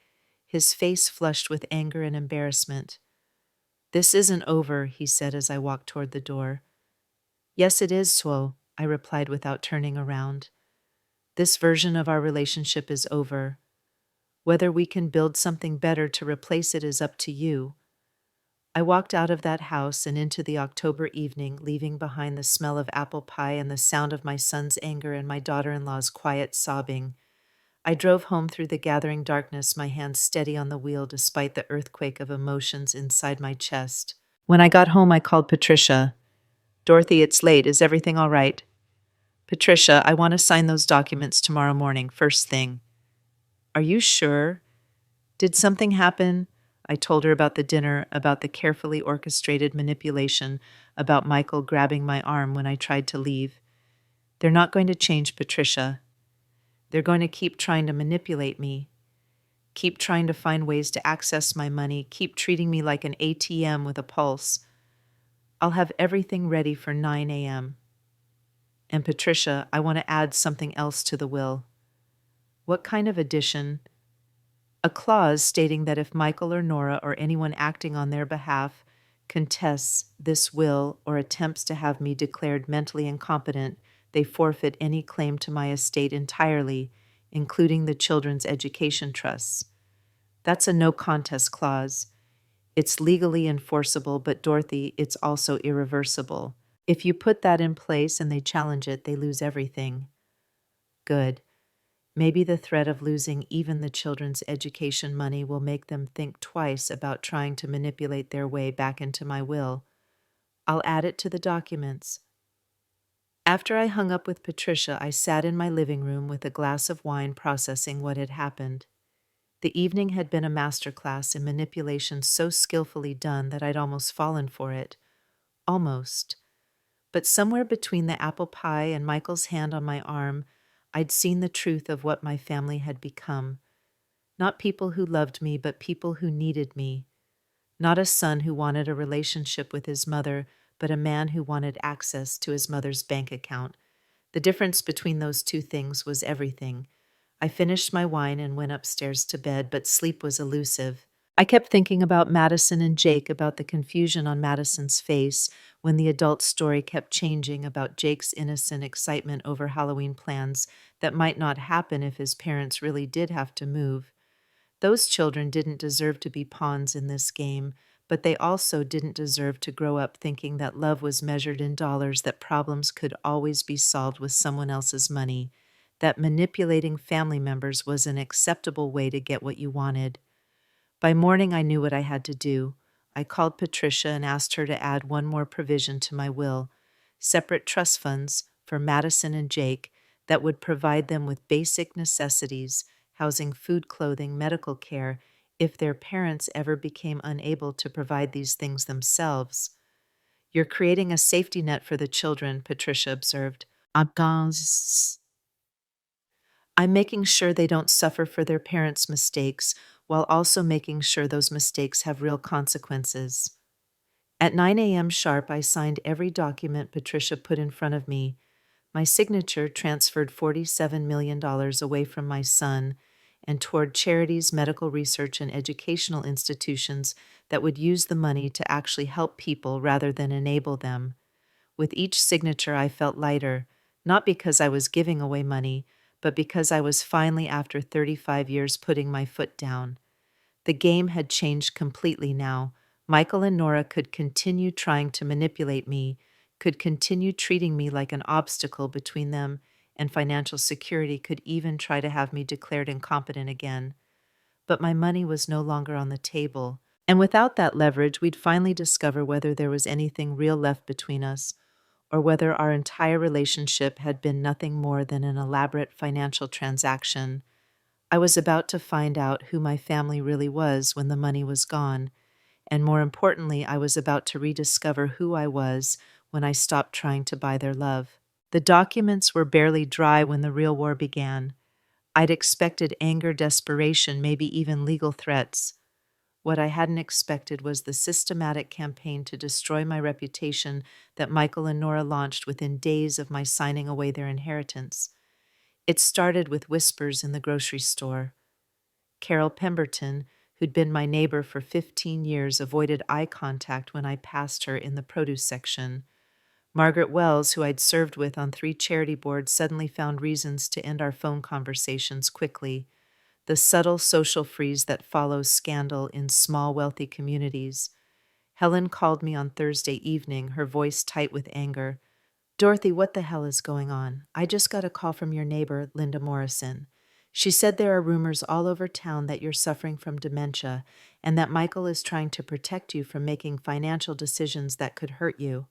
his face flushed with anger and embarrassment. This isn't over, he said as I walked toward the door. Yes, it is, Suo, I replied without turning around. This version of our relationship is over. Whether we can build something better to replace it is up to you. I walked out of that house and into the October evening, leaving behind the smell of apple pie and the sound of my son's anger and my daughter-in-law's quiet sobbing. I drove home through the gathering darkness, my hands steady on the wheel despite the earthquake of emotions inside my chest. When I got home, I called Patricia. Dorothy, it's late. Is everything all right? Patricia, I want to sign those documents tomorrow morning, first thing. Are you sure? Did something happen? I told her about the dinner, about the carefully orchestrated manipulation, about Michael grabbing my arm when I tried to leave. They're not going to change, Patricia. They're going to keep trying to manipulate me, keep trying to find ways to access my money, keep treating me like an ATM with a pulse. I'll have everything ready for 9 a.m. And Patricia, I want to add something else to the will. What kind of addition? A clause stating that if Michael or Nora or anyone acting on their behalf contests this will or attempts to have me declared mentally incompetent, they forfeit any claim to my estate entirely, including the children's education trusts. That's a no-contest clause. It's legally enforceable, but Dorothy, it's also irreversible. If you put that in place and they challenge it, they lose everything. Good. Maybe the threat of losing even the children's education money will make them think twice about trying to manipulate their way back into my will. I'll add it to the documents. After I hung up with Patricia, I sat in my living room with a glass of wine processing what had happened. The evening had been a masterclass in manipulation so skillfully done that I'd almost fallen for it. Almost. But somewhere between the apple pie and Michael's hand on my arm, I'd seen the truth of what my family had become. Not people who loved me, but people who needed me. Not a son who wanted a relationship with his mother, but a man who wanted access to his mother's bank account. The difference between those two things was everything. I finished my wine and went upstairs to bed, but sleep was elusive. I kept thinking about Madison and Jake, about the confusion on Madison's face when the adult story kept changing, about Jake's innocent excitement over Halloween plans that might not happen if his parents really did have to move. Those children didn't deserve to be pawns in this game, but they also didn't deserve to grow up thinking that love was measured in dollars, that problems could always be solved with someone else's money, that manipulating family members was an acceptable way to get what you wanted. By morning, I knew what I had to do. I called Patricia and asked her to add one more provision to my will, separate trust funds for Madison and Jake that would provide them with basic necessities, housing, food, clothing, medical care, if their parents ever became unable to provide these things themselves. You're creating a safety net for the children, Patricia observed. Abgans. I'm making sure they don't suffer for their parents' mistakes while also making sure those mistakes have real consequences. At 9 a.m. sharp, I signed every document Patricia put in front of me. My signature transferred $47 million away from my son and toward charities, medical research, and educational institutions that would use the money to actually help people rather than enable them. With each signature, I felt lighter, not because I was giving away money, but because I was finally, after 35 years, putting my foot down. The game had changed completely now. Michael and Nora could continue trying to manipulate me, could continue treating me like an obstacle between them and financial security, could even try to have me declared incompetent again. But my money was no longer on the table. And without that leverage, we'd finally discover whether there was anything real left between us, or whether our entire relationship had been nothing more than an elaborate financial transaction. I was about to find out who my family really was when the money was gone, and more importantly, I was about to rediscover who I was when I stopped trying to buy their love. The documents were barely dry when the real war began. I'd expected anger, desperation, maybe even legal threats. What I hadn't expected was the systematic campaign to destroy my reputation that Michael and Nora launched within days of my signing away their inheritance. It started with whispers in the grocery store. Carol Pemberton, who'd been my neighbor for 15 years, avoided eye contact when I passed her in the produce section. Margaret Wells, who I'd served with on 3 charity boards, suddenly found reasons to end our phone conversations quickly. The subtle social freeze that follows scandal in small, wealthy communities. Helen called me on Thursday evening, her voice tight with anger. "Dorothy, what the hell is going on? I just got a call from your neighbor, Linda Morrison. She said there are rumors all over town that you're suffering from dementia and that Michael is trying to protect you from making financial decisions that could hurt you."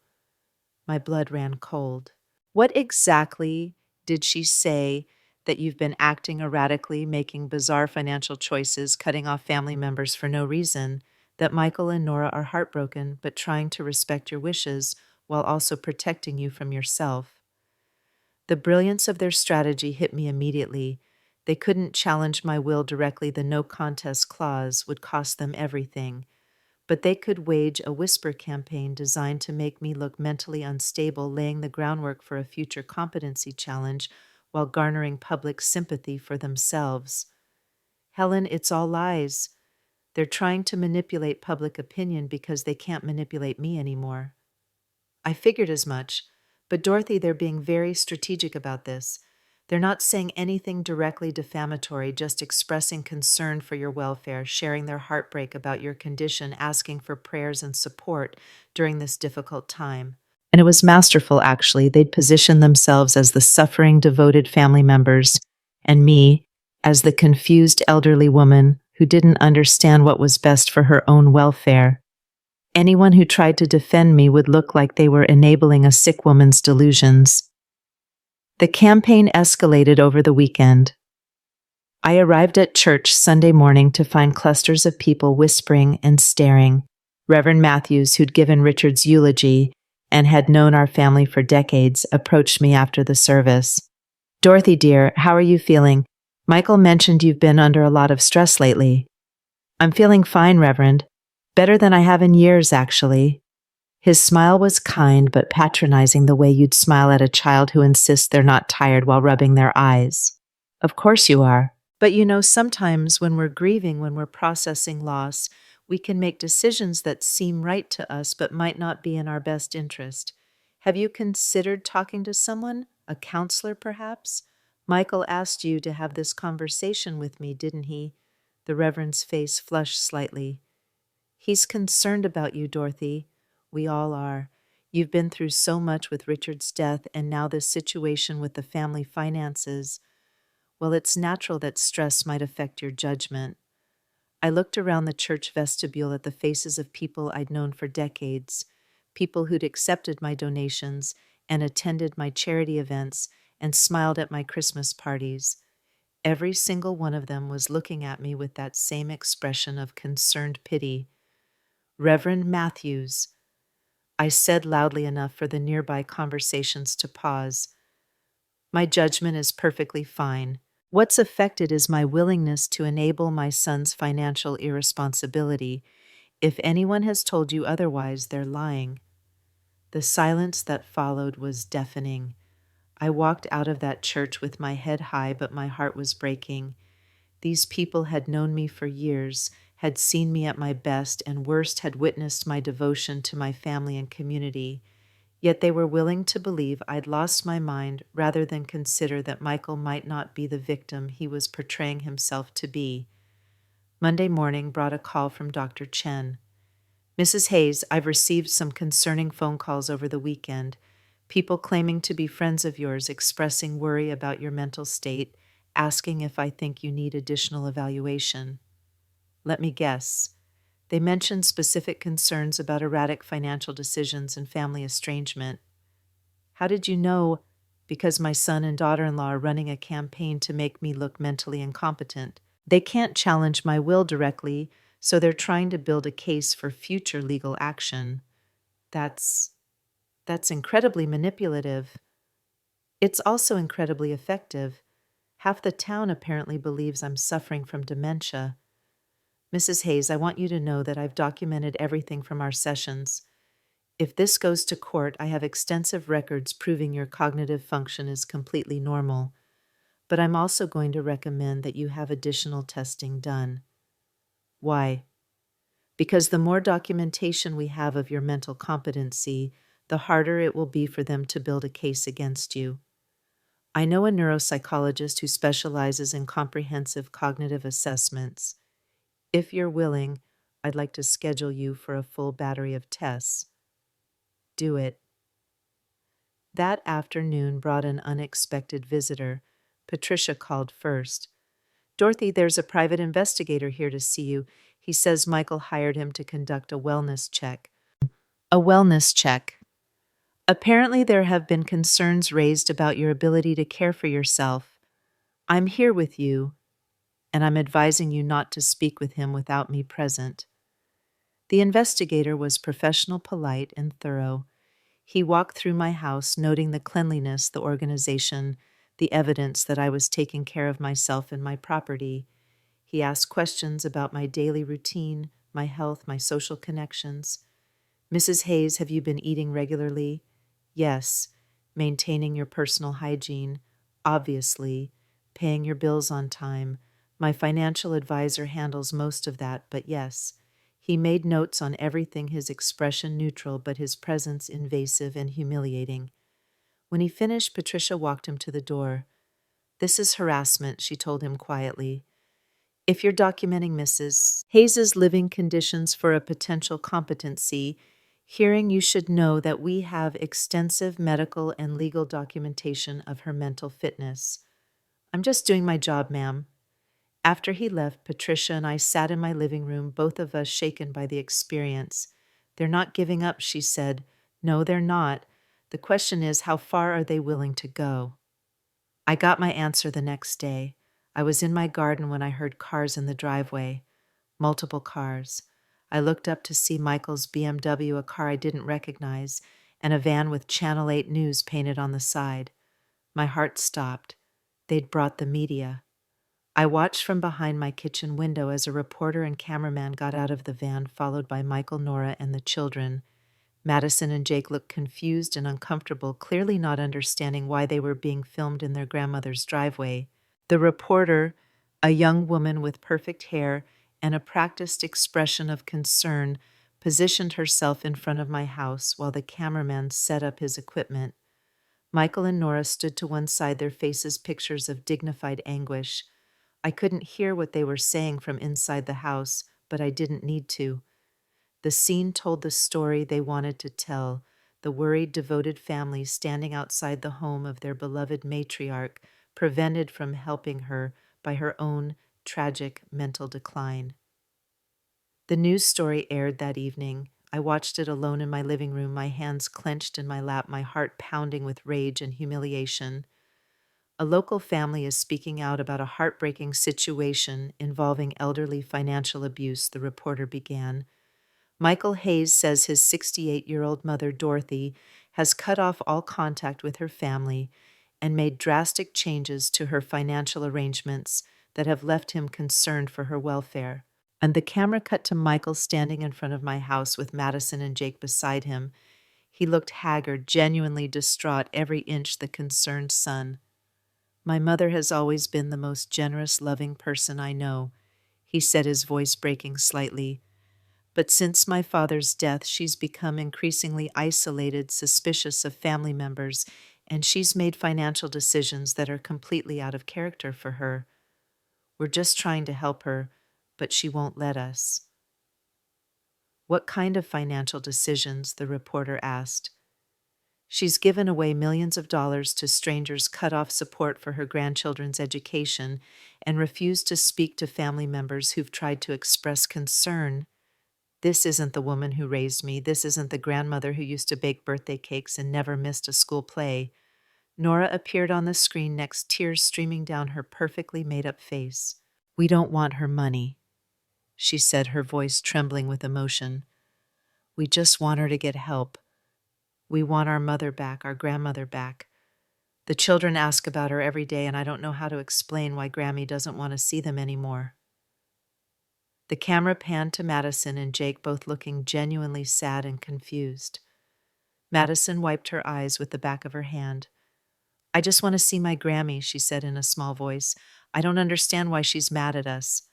My blood ran cold. "What exactly did she say? That you've been acting erratically, making bizarre financial choices, cutting off family members for no reason, that Michael and Nora are heartbroken but trying to respect your wishes while also protecting you from yourself?" The brilliance of their strategy hit me immediately. They couldn't challenge my will directly. The no contest clause would cost them everything. But they could wage a whisper campaign designed to make me look mentally unstable, laying the groundwork for a future competency challenge while garnering public sympathy for themselves. "Helen, it's all lies. They're trying to manipulate public opinion because they can't manipulate me anymore." I figured as much, but Dorothy, they're being very strategic about this. They're not saying anything directly defamatory, just expressing concern for your welfare, sharing their heartbreak about your condition, asking for prayers and support during this difficult time. And it was masterful, actually. They'd positioned themselves as the suffering, devoted family members, and me as the confused elderly woman who didn't understand what was best for her own welfare. Anyone who tried to defend me would look like they were enabling a sick woman's delusions. The campaign escalated over the weekend. I arrived at church Sunday morning to find clusters of people whispering and staring. Reverend Matthews, who'd given Richard's eulogy and had known our family for decades, approached me after the service. "Dorothy, dear, how are you feeling? Michael mentioned you've been under a lot of stress lately." "I'm feeling fine, Reverend. Better than I have in years, actually." His smile was kind but patronizing, the way you'd smile at a child who insists they're not tired while rubbing their eyes. "Of course you are. But sometimes when we're grieving, when we're processing loss, we can make decisions that seem right to us but might not be in our best interest. Have you considered talking to someone? A counselor, perhaps? Michael asked you to have this conversation with me, didn't he?" The Reverend's face flushed slightly. "He's concerned about you, Dorothy. We all are. You've been through so much with Richard's death and now this situation with the family finances. Well, it's natural that stress might affect your judgment." I looked around the church vestibule at the faces of people I'd known for decades, people who'd accepted my donations and attended my charity events and smiled at my Christmas parties. Every single one of them was looking at me with that same expression of concerned pity. Reverend Matthews. I said loudly enough for the nearby conversations to pause. My judgment is perfectly fine. What's affected is my willingness to enable my son's financial irresponsibility. If anyone has told you otherwise, they're lying. The silence that followed was deafening. I walked out of that church with my head high, but my heart was breaking. These people had known me for years, had seen me at my best, and worst, had witnessed my devotion to my family and community. Yet they were willing to believe I'd lost my mind rather than consider that Michael might not be the victim he was portraying himself to be. Monday morning brought a call from Dr. Chen. Mrs. Hayes, I've received some concerning phone calls over the weekend. People claiming to be friends of yours expressing worry about your mental state, asking if I think you need additional evaluation. Let me guess. They mentioned specific concerns about erratic financial decisions and family estrangement. How did you know? Because my son and daughter-in-law are running a campaign to make me look mentally incompetent. They can't challenge my will directly, so they're trying to build a case for future legal action. That's incredibly manipulative. It's also incredibly effective. Half the town apparently believes I'm suffering from dementia. Mrs. Hayes, I want you to know that I've documented everything from our sessions. If this goes to court, I have extensive records proving your cognitive function is completely normal. But I'm also going to recommend that you have additional testing done. Why? Because the more documentation we have of your mental competency, the harder it will be for them to build a case against you. I know a neuropsychologist who specializes in comprehensive cognitive assessments. If you're willing, I'd like to schedule you for a full battery of tests. Do it. That afternoon brought an unexpected visitor. Patricia called first. Dorothy, there's a private investigator here to see you. He says Michael hired him to conduct a wellness check. A wellness check. Apparently, there have been concerns raised about your ability to care for yourself. I'm here with you, and I'm advising you not to speak with him without me present. The investigator was professional, polite, and thorough. He walked through my house, noting the cleanliness, the organization, the evidence that I was taking care of myself and my property. He asked questions about my daily routine, my health, my social connections. Mrs. Hayes, have you been eating regularly? Yes. Maintaining your personal hygiene? Obviously. Paying your bills on time? My financial advisor handles most of that, but yes. He made notes on everything, his expression neutral, but his presence invasive and humiliating. When he finished, Patricia walked him to the door. This is harassment, she told him quietly. If you're documenting Mrs. Hayes's living conditions for a potential competency hearing, you should know that we have extensive medical and legal documentation of her mental fitness. I'm just doing my job, ma'am. After he left, Patricia and I sat in my living room, both of us shaken by the experience. They're not giving up, she said. No, they're not. The question is, how far are they willing to go? I got my answer the next day. I was in my garden when I heard cars in the driveway. Multiple cars. I looked up to see Michael's BMW, a car I didn't recognize, and a van with Channel 8 News painted on the side. My heart stopped. They'd brought the media. I watched from behind my kitchen window as a reporter and cameraman got out of the van, followed by Michael, Nora, and the children. Madison and Jake looked confused and uncomfortable, clearly not understanding why they were being filmed in their grandmother's driveway. The reporter, a young woman with perfect hair and a practiced expression of concern, positioned herself in front of my house while the cameraman set up his equipment. Michael and Nora stood to one side, their faces pictures of dignified anguish. I couldn't hear what they were saying from inside the house, but I didn't need to. The scene told the story they wanted to tell, the worried, devoted family standing outside the home of their beloved matriarch, prevented from helping her by her own tragic mental decline. The news story aired that evening. I watched it alone in my living room, my hands clenched in my lap, my heart pounding with rage and humiliation. A local family is speaking out about a heartbreaking situation involving elderly financial abuse, the reporter began. Michael Hayes says his 68-year-old mother, Dorothy, has cut off all contact with her family and made drastic changes to her financial arrangements that have left him concerned for her welfare. And the camera cut to Michael standing in front of my house with Madison and Jake beside him. He looked haggard, genuinely distraught every inch the concerned son. My mother has always been the most generous, loving person I know, he said, his voice breaking slightly. But since my father's death, she's become increasingly isolated, suspicious of family members, and she's made financial decisions that are completely out of character for her. We're just trying to help her, but she won't let us. What kind of financial decisions? The reporter asked. She's given away millions of dollars to strangers, cut off support for her grandchildren's education, and refused to speak to family members who've tried to express concern. This isn't the woman who raised me. This isn't the grandmother who used to bake birthday cakes and never missed a school play. Nora appeared on the screen next, tears streaming down her perfectly made-up face. We don't want her money, she said, her voice trembling with emotion. We just want her to get help. We want our mother back, our grandmother back. The children ask about her every day, and I don't know how to explain why Grammy doesn't want to see them anymore. The camera panned to Madison and Jake, both looking genuinely sad and confused. Madison wiped her eyes with the back of her hand. I just want to see my Grammy, she said in a small voice. I don't understand why she's mad at us.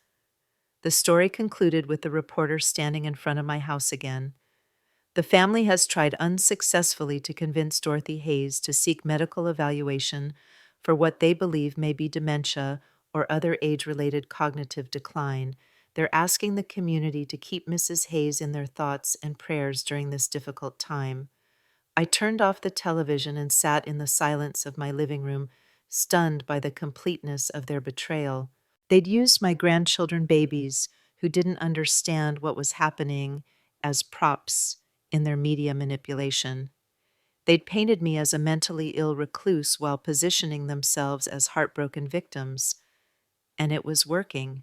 The story concluded with the reporter standing in front of my house again. The family has tried unsuccessfully to convince Dorothy Hayes to seek medical evaluation for what they believe may be dementia or other age-related cognitive decline. They're asking the community to keep Mrs. Hayes in their thoughts and prayers during this difficult time. I turned off the television and sat in the silence of my living room, stunned by the completeness of their betrayal. They'd used my grandchildren babies, who didn't understand what was happening, as props in their media manipulation. They'd painted me as a mentally ill recluse while positioning themselves as heartbroken victims. And it was working.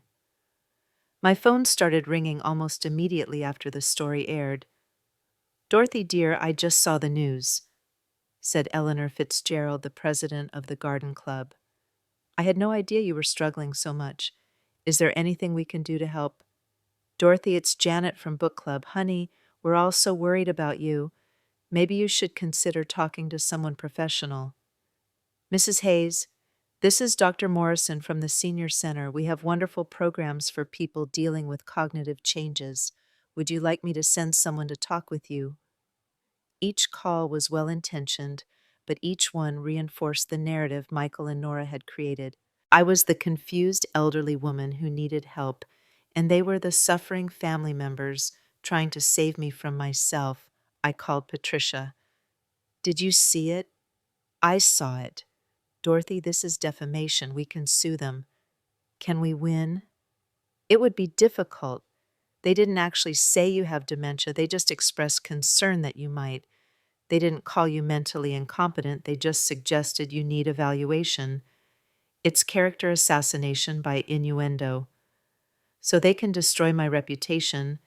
My phone started ringing almost immediately after the story aired. Dorothy, dear, I just saw the news, said Eleanor Fitzgerald, the president of the Garden Club. I had no idea you were struggling so much. Is there anything we can do to help? Dorothy, it's Janet from Book Club. Honey, we're all so worried about you. Maybe you should consider talking to someone professional. Mrs. Hayes, this is Dr. Morrison from the Senior Center. We have wonderful programs for people dealing with cognitive changes. Would you like me to send someone to talk with you? Each call was well-intentioned, but each one reinforced the narrative Michael and Nora had created. I was the confused elderly woman who needed help, and they were the suffering family members trying to save me from myself. I called Patricia. Did you see it? I saw it. Dorothy, this is defamation. We can sue them. Can we win? It would be difficult. They didn't actually say you have dementia. They just expressed concern that you might. They didn't call you mentally incompetent. They just suggested you need evaluation. It's character assassination by innuendo. So they can destroy my reputation,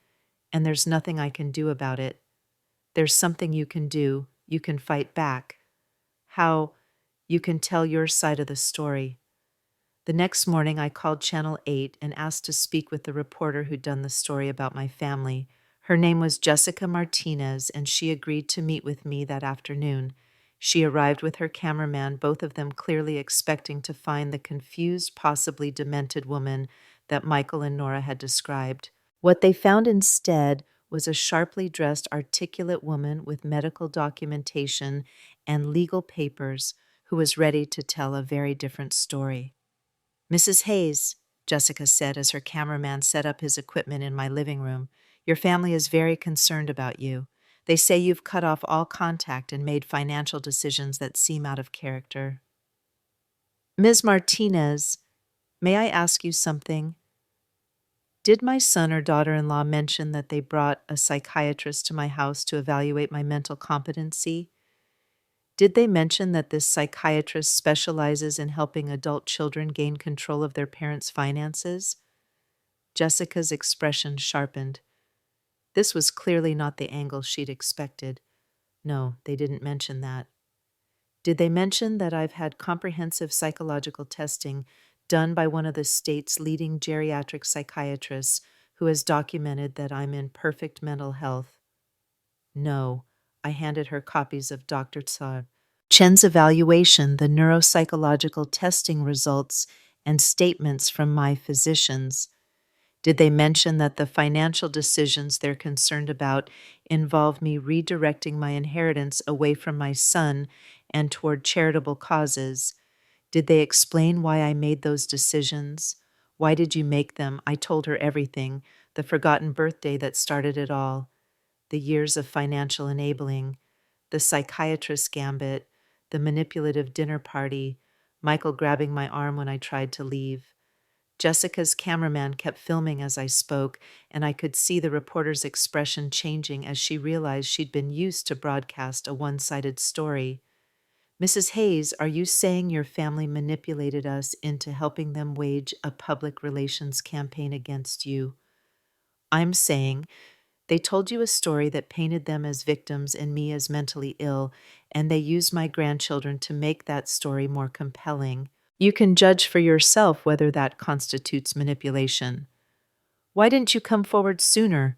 and there's nothing I can do about it. There's something you can do. You can fight back. How? You can tell your side of the story. The next morning, I called Channel 8 and asked to speak with the reporter who'd done the story about my family. Her name was Jessica Martinez, and she agreed to meet with me that afternoon. She arrived with her cameraman, both of them clearly expecting to find the confused, possibly demented woman that Michael and Nora had described. What they found instead was a sharply dressed, articulate woman with medical documentation and legal papers who was ready to tell a very different story. Mrs. Hayes, Jessica said as her cameraman set up his equipment in my living room, your family is very concerned about you. They say you've cut off all contact and made financial decisions that seem out of character. Ms. Martinez, may I ask you something? Did my son or daughter-in-law mention that they brought a psychiatrist to my house to evaluate my mental competency? Did they mention that this psychiatrist specializes in helping adult children gain control of their parents' finances? Jessica's expression sharpened. This was clearly not the angle she'd expected. No, they didn't mention that. Did they mention that I've had comprehensive psychological testing done by one of the state's leading geriatric psychiatrists who has documented that I'm in perfect mental health? No. I handed her copies of Dr. Tsar Chen's evaluation, the neuropsychological testing results, and statements from my physicians. Did they mention that the financial decisions they're concerned about involve me redirecting my inheritance away from my son and toward charitable causes? Did they explain why I made those decisions? Why did you make them? I told her everything, the forgotten birthday that started it all, the years of financial enabling, the psychiatrist gambit, the manipulative dinner party, Michael grabbing my arm when I tried to leave. Jessica's cameraman kept filming as I spoke, and I could see the reporter's expression changing as she realized she'd been used to broadcast a one-sided story. Mrs. Hayes, are you saying your family manipulated us into helping them wage a public relations campaign against you? I'm saying they told you a story that painted them as victims and me as mentally ill, and they used my grandchildren to make that story more compelling. You can judge for yourself whether that constitutes manipulation. Why didn't you come forward sooner?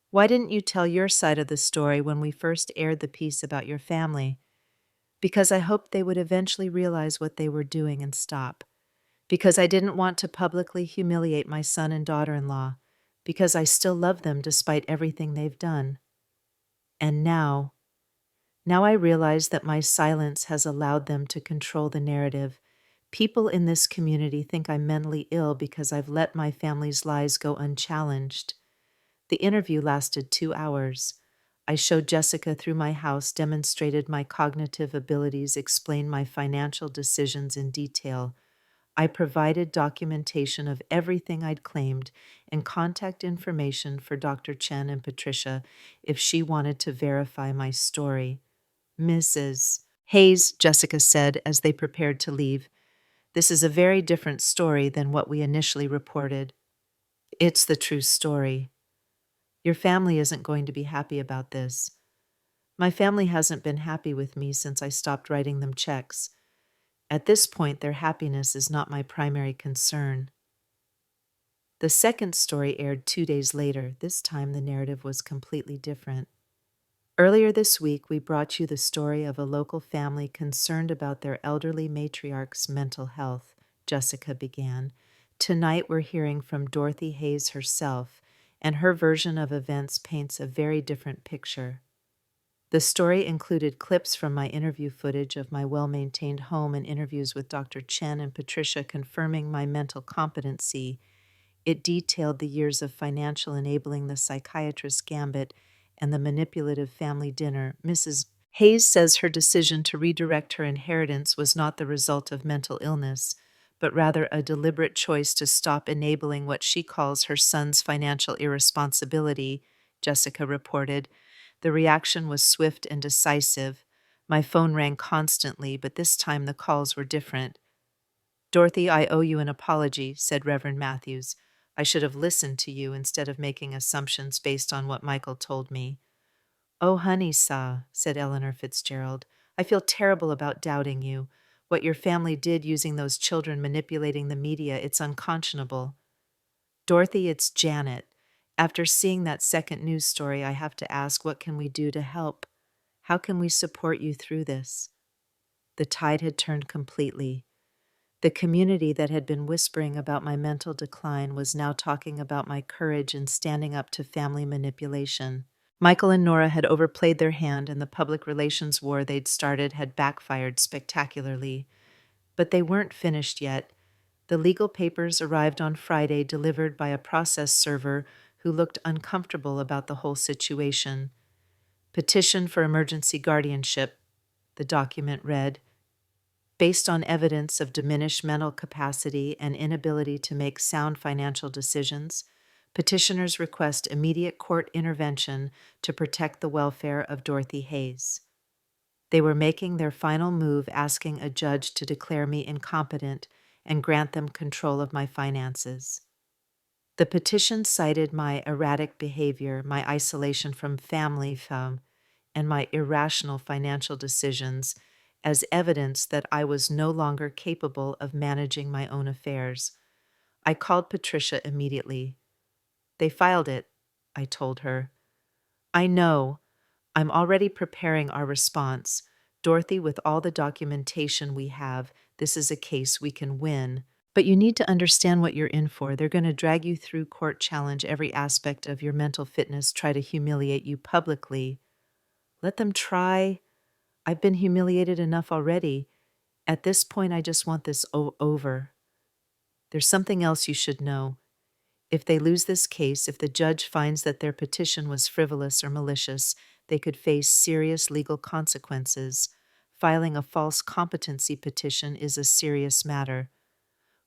Why didn't you tell your side of the story when we first aired the piece about your family? Because I hoped they would eventually realize what they were doing and stop. Because I didn't want to publicly humiliate my son and daughter-in-law. Because I still love them despite everything they've done. And now I realize that my silence has allowed them to control the narrative. People in this community think I'm mentally ill because I've let my family's lies go unchallenged. The interview lasted 2 hours. I showed Jessica through my house, demonstrated my cognitive abilities, explained my financial decisions in detail. I provided documentation of everything I'd claimed and contact information for Dr. Chen and Patricia if she wanted to verify my story. Mrs. Hayes, Jessica said as they prepared to leave, this is a very different story than what we initially reported. It's the true story. Your family isn't going to be happy about this. My family hasn't been happy with me since I stopped writing them checks. At this point, their happiness is not my primary concern. The second story aired 2 days later. This time, the narrative was completely different. Earlier this week, we brought you the story of a local family concerned about their elderly matriarch's mental health, Jessica began. Tonight, we're hearing from Dorothy Hayes herself, and her version of events paints a very different picture. The story included clips from my interview footage of my well-maintained home and interviews with Dr. Chen and Patricia confirming my mental competency. It detailed the years of financial enabling, the psychiatrist gambit, and the manipulative family dinner. Mrs. Hayes says her decision to redirect her inheritance was not the result of mental illness, but rather a deliberate choice to stop enabling what she calls her son's financial irresponsibility, Jessica reported. The reaction was swift and decisive. My phone rang constantly, but this time the calls were different. Dorothy, I owe you an apology, said Reverend Matthews. I should have listened to you instead of making assumptions based on what Michael told me. Oh, honey, said Eleanor Fitzgerald. I feel terrible about doubting you. What your family did using those children manipulating the media, it's unconscionable. Dorothy, it's Janet. After seeing that second news story, I have to ask, what can we do to help? How can we support you through this? The tide had turned completely. The community that had been whispering about my mental decline was now talking about my courage in standing up to family manipulation. Michael and Nora had overplayed their hand, and the public relations war they'd started had backfired spectacularly. But they weren't finished yet. The legal papers arrived on Friday, delivered by a process server who looked uncomfortable about the whole situation. Petition for emergency guardianship, the document read. Based on evidence of diminished mental capacity and inability to make sound financial decisions, petitioners request immediate court intervention to protect the welfare of Dorothy Hayes. They were making their final move, asking a judge to declare me incompetent and grant them control of my finances. The petition cited my erratic behavior, my isolation from family, and my irrational financial decisions as evidence that I was no longer capable of managing my own affairs. I called Patricia immediately. "They filed it," I told her. "I know. I'm already preparing our response. Dorothy, with all the documentation we have, this is a case we can win. But you need to understand what you're in for. They're going to drag you through court, challenge every aspect of your mental fitness, try to humiliate you publicly. Let them try. I've been humiliated enough already. At this point, I just want this over. There's something else you should know. If they lose this case, if the judge finds that their petition was frivolous or malicious, they could face serious legal consequences. Filing a false competency petition is a serious matter.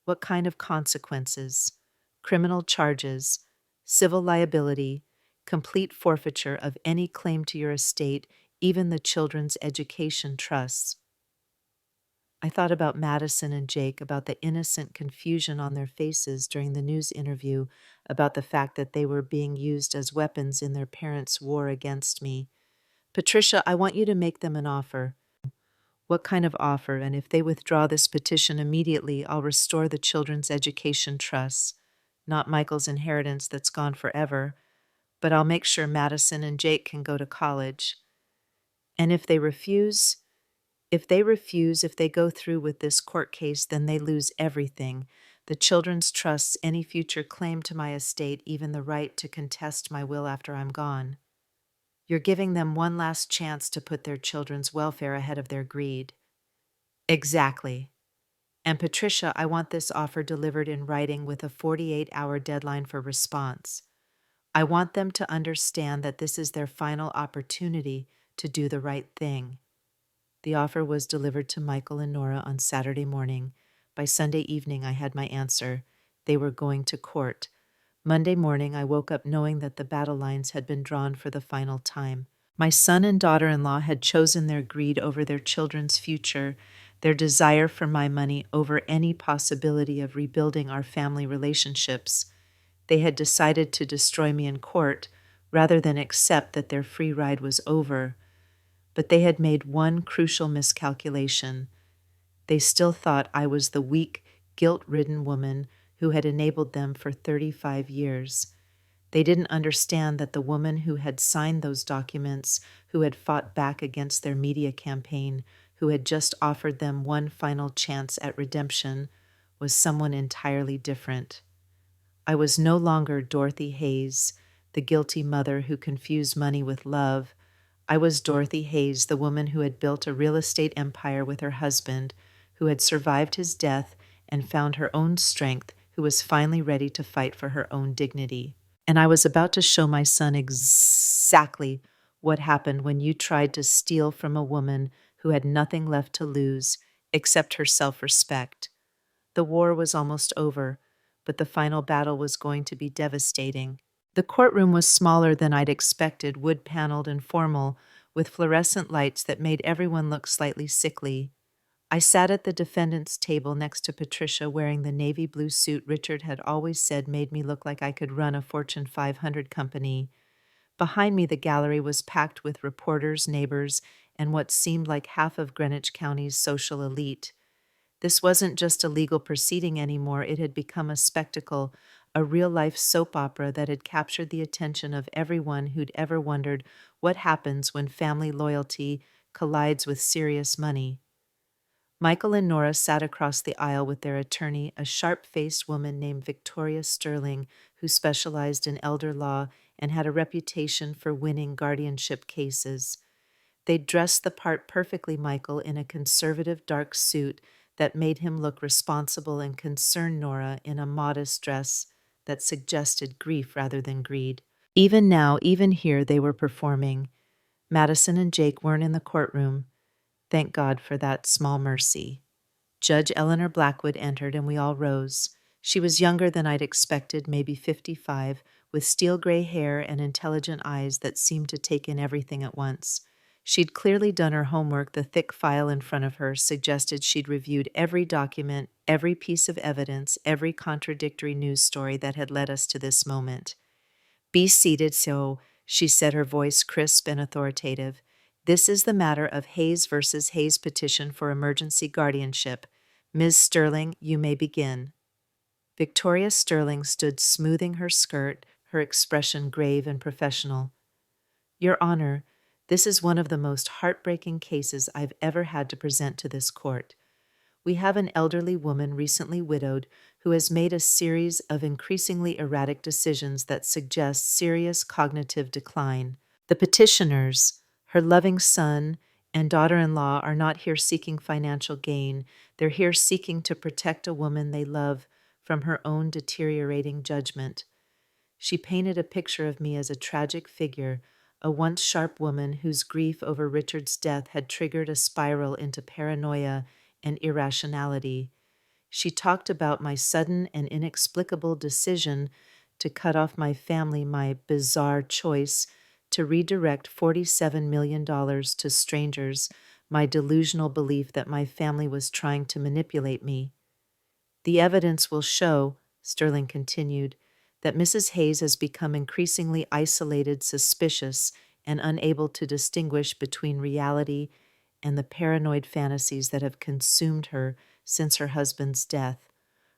What kind of consequences? Criminal charges, civil liability, complete forfeiture of any claim to your estate, even the children's education trusts." I thought about Madison and Jake, about the innocent confusion on their faces during the news interview, about the fact that they were being used as weapons in their parents' war against me. "Patricia, I want you to make them an offer." "What kind of offer? And if they withdraw this petition immediately, I'll restore the children's education trusts. Not Michael's inheritance that's gone forever, but I'll make sure Madison and Jake can go to college. And if they refuse, if they go through with this court case, then they lose everything. The children's trusts, any future claim to my estate, even the right to contest my will after I'm gone. You're giving them one last chance to put their children's welfare ahead of their greed." "Exactly. And Patricia, I want this offer delivered in writing with a 48-hour deadline for response. I want them to understand that this is their final opportunity to do the right thing." The offer was delivered to Michael and Nora on Saturday morning. By Sunday evening, I had my answer. They were going to court. Monday morning, I woke up knowing that the battle lines had been drawn for the final time. My son and daughter-in-law had chosen their greed over their children's future, their desire for my money over any possibility of rebuilding our family relationships. They had decided to destroy me in court rather than accept that their free ride was over. But they had made one crucial miscalculation. They still thought I was the weak, guilt-ridden woman who had enabled them for 35 years. They didn't understand that the woman who had signed those documents, who had fought back against their media campaign, who had just offered them one final chance at redemption, was someone entirely different. I was no longer Dorothy Hayes, the guilty mother who confused money with love. I was Dorothy Hayes, the woman who had built a real estate empire with her husband, who had survived his death and found her own strength, who was finally ready to fight for her own dignity. And I was about to show my son exactly what happened when you tried to steal from a woman who had nothing left to lose except her self-respect. The war was almost over, but the final battle was going to be devastating. The courtroom was smaller than I'd expected, wood-paneled and formal, with fluorescent lights that made everyone look slightly sickly. I sat at the defendant's table next to Patricia, wearing the navy blue suit Richard had always said made me look like I could run a Fortune 500 company. Behind me, the gallery was packed with reporters, neighbors, and what seemed like half of Greenwich County's social elite. This wasn't just a legal proceeding anymore. It had become a spectacle, a real-life soap opera that had captured the attention of everyone who'd ever wondered what happens when family loyalty collides with serious money. Michael and Nora sat across the aisle with their attorney, a sharp-faced woman named Victoria Sterling, who specialized in elder law and had a reputation for winning guardianship cases. They'd dressed the part perfectly, Michael, in a conservative dark suit that made him look responsible, and concerned Nora in a modest dress that suggested grief rather than greed. Even now, even here, they were performing. Madison and Jake weren't in the courtroom. Thank God for that small mercy. Judge Eleanor Blackwood entered, and we all rose. She was younger than I'd expected, maybe 55, with steel gray hair and intelligent eyes that seemed to take in everything at once. She'd clearly done her homework. The thick file in front of her suggested she'd reviewed every document, every piece of evidence, every contradictory news story that had led us to this moment. Be seated, so, she said, her voice crisp and authoritative. This is the matter of Hayes versus Hayes petition for emergency guardianship. Ms. Sterling, you may begin. Victoria Sterling stood smoothing her skirt, her expression grave and professional. Your Honor, this is one of the most heartbreaking cases I've ever had to present to this court. We have an elderly woman recently widowed who has made a series of increasingly erratic decisions that suggest serious cognitive decline. The petitioners, her loving son, and daughter-in-law are not here seeking financial gain. They're here seeking to protect a woman they love from her own deteriorating judgment. She painted a picture of me as a tragic figure, a once sharp woman whose grief over Richard's death had triggered a spiral into paranoia and irrationality. She talked about my sudden and inexplicable decision to cut off my family, my bizarre choice to redirect $47 million to strangers, my delusional belief that my family was trying to manipulate me. The evidence will show, Sterling continued, that Mrs. Hayes has become increasingly isolated, suspicious, and unable to distinguish between reality and the paranoid fantasies that have consumed her since her husband's death.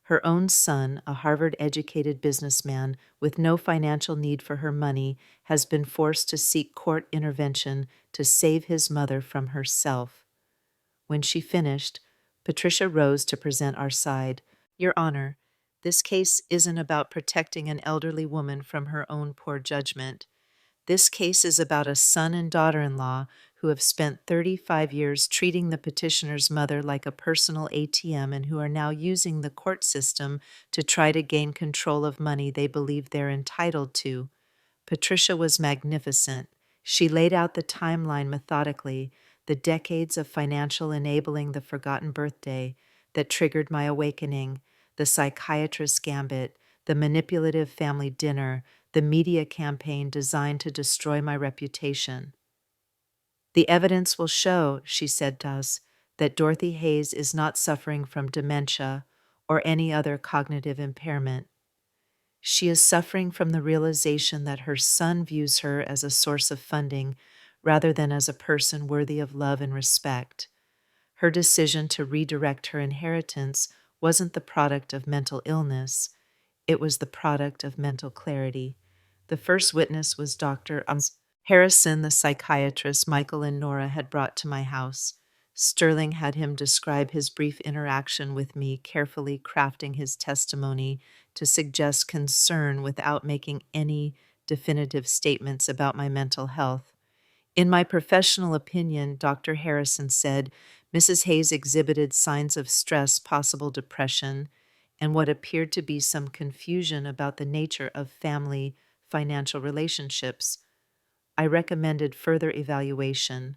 Her own son, a Harvard-educated businessman with no financial need for her money, has been forced to seek court intervention to save his mother from herself. When she finished, Patricia rose to present our side. Your Honor, this case isn't about protecting an elderly woman from her own poor judgment. This case is about a son and daughter-in-law who have spent 35 years treating the petitioner's mother like a personal ATM and who are now using the court system to try to gain control of money they believe they're entitled to. Patricia was magnificent. She laid out the timeline methodically, the decades of financial enabling, the forgotten birthday that triggered my awakening, the psychiatrist's gambit, the manipulative family dinner, the media campaign designed to destroy my reputation. The evidence will show, she said to us, that Dorothy Hayes is not suffering from dementia or any other cognitive impairment. She is suffering from the realization that her son views her as a source of funding rather than as a person worthy of love and respect. Her decision to redirect her inheritance wasn't the product of mental illness, it was the product of mental clarity. The first witness was Dr. Harrison, the psychiatrist Michael and Nora had brought to my house. Sterling had him describe his brief interaction with me, carefully crafting his testimony to suggest concern without making any definitive statements about my mental health. In my professional opinion, Dr. Harrison said, Mrs. Hayes exhibited signs of stress, possible depression, and what appeared to be some confusion about the nature of family financial relationships. I recommended further evaluation.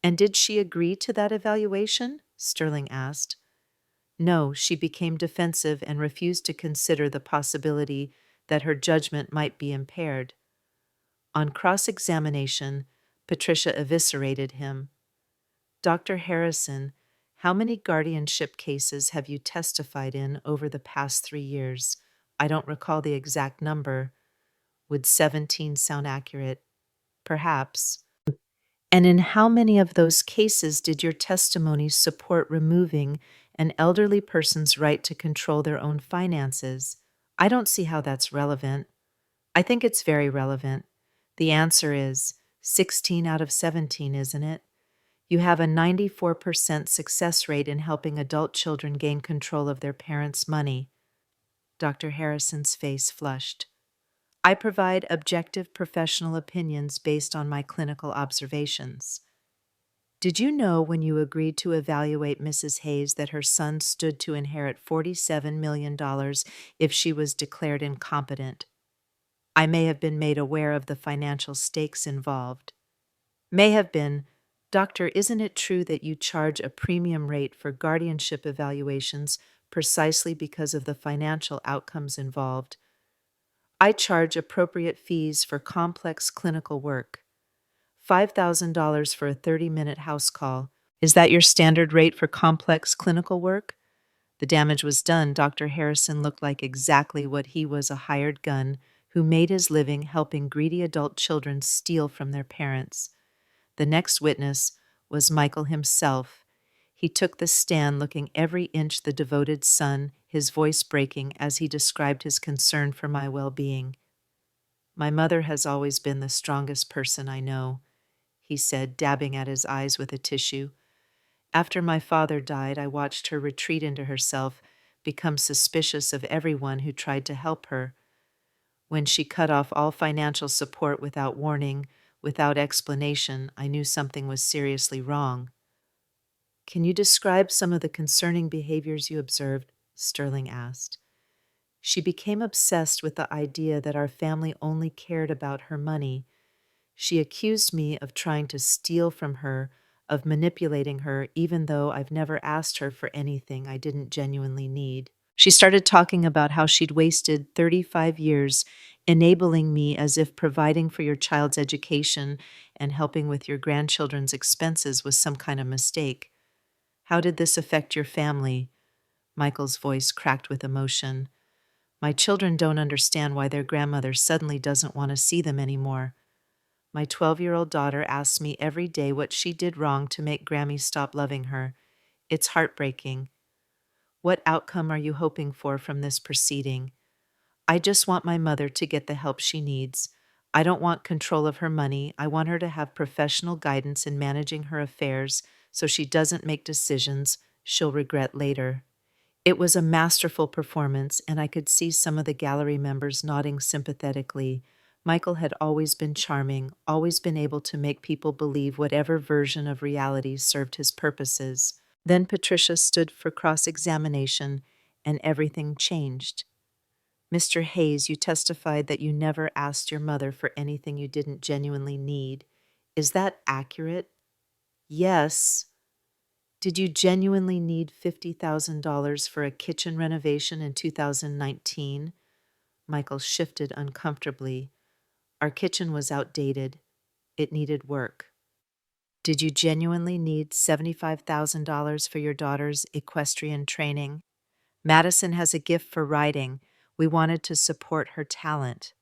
And did she agree to that evaluation? Sterling asked. No, she became defensive and refused to consider the possibility that her judgment might be impaired. On cross-examination, Patricia eviscerated him. Dr. Harrison, how many guardianship cases have you testified in over the past 3 years? I don't recall the exact number. Would 17 sound accurate? Perhaps. And in how many of those cases did your testimony support removing an elderly person's right to control their own finances? I don't see how that's relevant. I think it's very relevant. The answer is 16 out of 17, isn't it? You have a 94% success rate in helping adult children gain control of their parents' money. Dr. Harrison's face flushed. I provide objective professional opinions based on my clinical observations. Did you know when you agreed to evaluate Mrs. Hayes that her son stood to inherit $47 million if she was declared incompetent? I may have been made aware of the financial stakes involved. May have been, Doctor, isn't it true that you charge a premium rate for guardianship evaluations precisely because of the financial outcomes involved? I charge appropriate fees for complex clinical work. $5,000 for a 30-minute house call. Is that your standard rate for complex clinical work? The damage was done. Dr. Harrison looked like exactly what he was, a hired gun who made his living helping greedy adult children steal from their parents. The next witness was Michael himself. He took the stand looking every inch the devoted son, his voice breaking as he described his concern for my well-being. My mother has always been the strongest person I know, he said, dabbing at his eyes with a tissue. After my father died, I watched her retreat into herself, become suspicious of everyone who tried to help her. When she cut off all financial support without warning, without explanation, I knew something was seriously wrong. Can you describe some of the concerning behaviors you observed? Sterling asked. She became obsessed with the idea that our family only cared about her money. She accused me of trying to steal from her, of manipulating her, even though I've never asked her for anything I didn't genuinely need. She started talking about how she'd wasted 35 years enabling me as if providing for your child's education and helping with your grandchildren's expenses was some kind of mistake. How did this affect your family? Michael's voice cracked with emotion. My children don't understand why their grandmother suddenly doesn't want to see them anymore. My 12-year-old daughter asks me every day what she did wrong to make Grammy stop loving her. It's heartbreaking. What outcome are you hoping for from this proceeding? I just want my mother to get the help she needs. I don't want control of her money. I want her to have professional guidance in managing her affairs so she doesn't make decisions she'll regret later. It was a masterful performance, and I could see some of the gallery members nodding sympathetically. Michael had always been charming, always been able to make people believe whatever version of reality served his purposes. Then Patricia stood for cross-examination, and everything changed. Mr. Hayes, you testified that you never asked your mother for anything you didn't genuinely need. Is that accurate? Yes. Did you genuinely need $50,000 for a kitchen renovation in 2019? Michael shifted uncomfortably. Our kitchen was outdated. It needed work. Did you genuinely need $75,000 for your daughter's equestrian training? Madison has a gift for riding. We wanted to support her talent.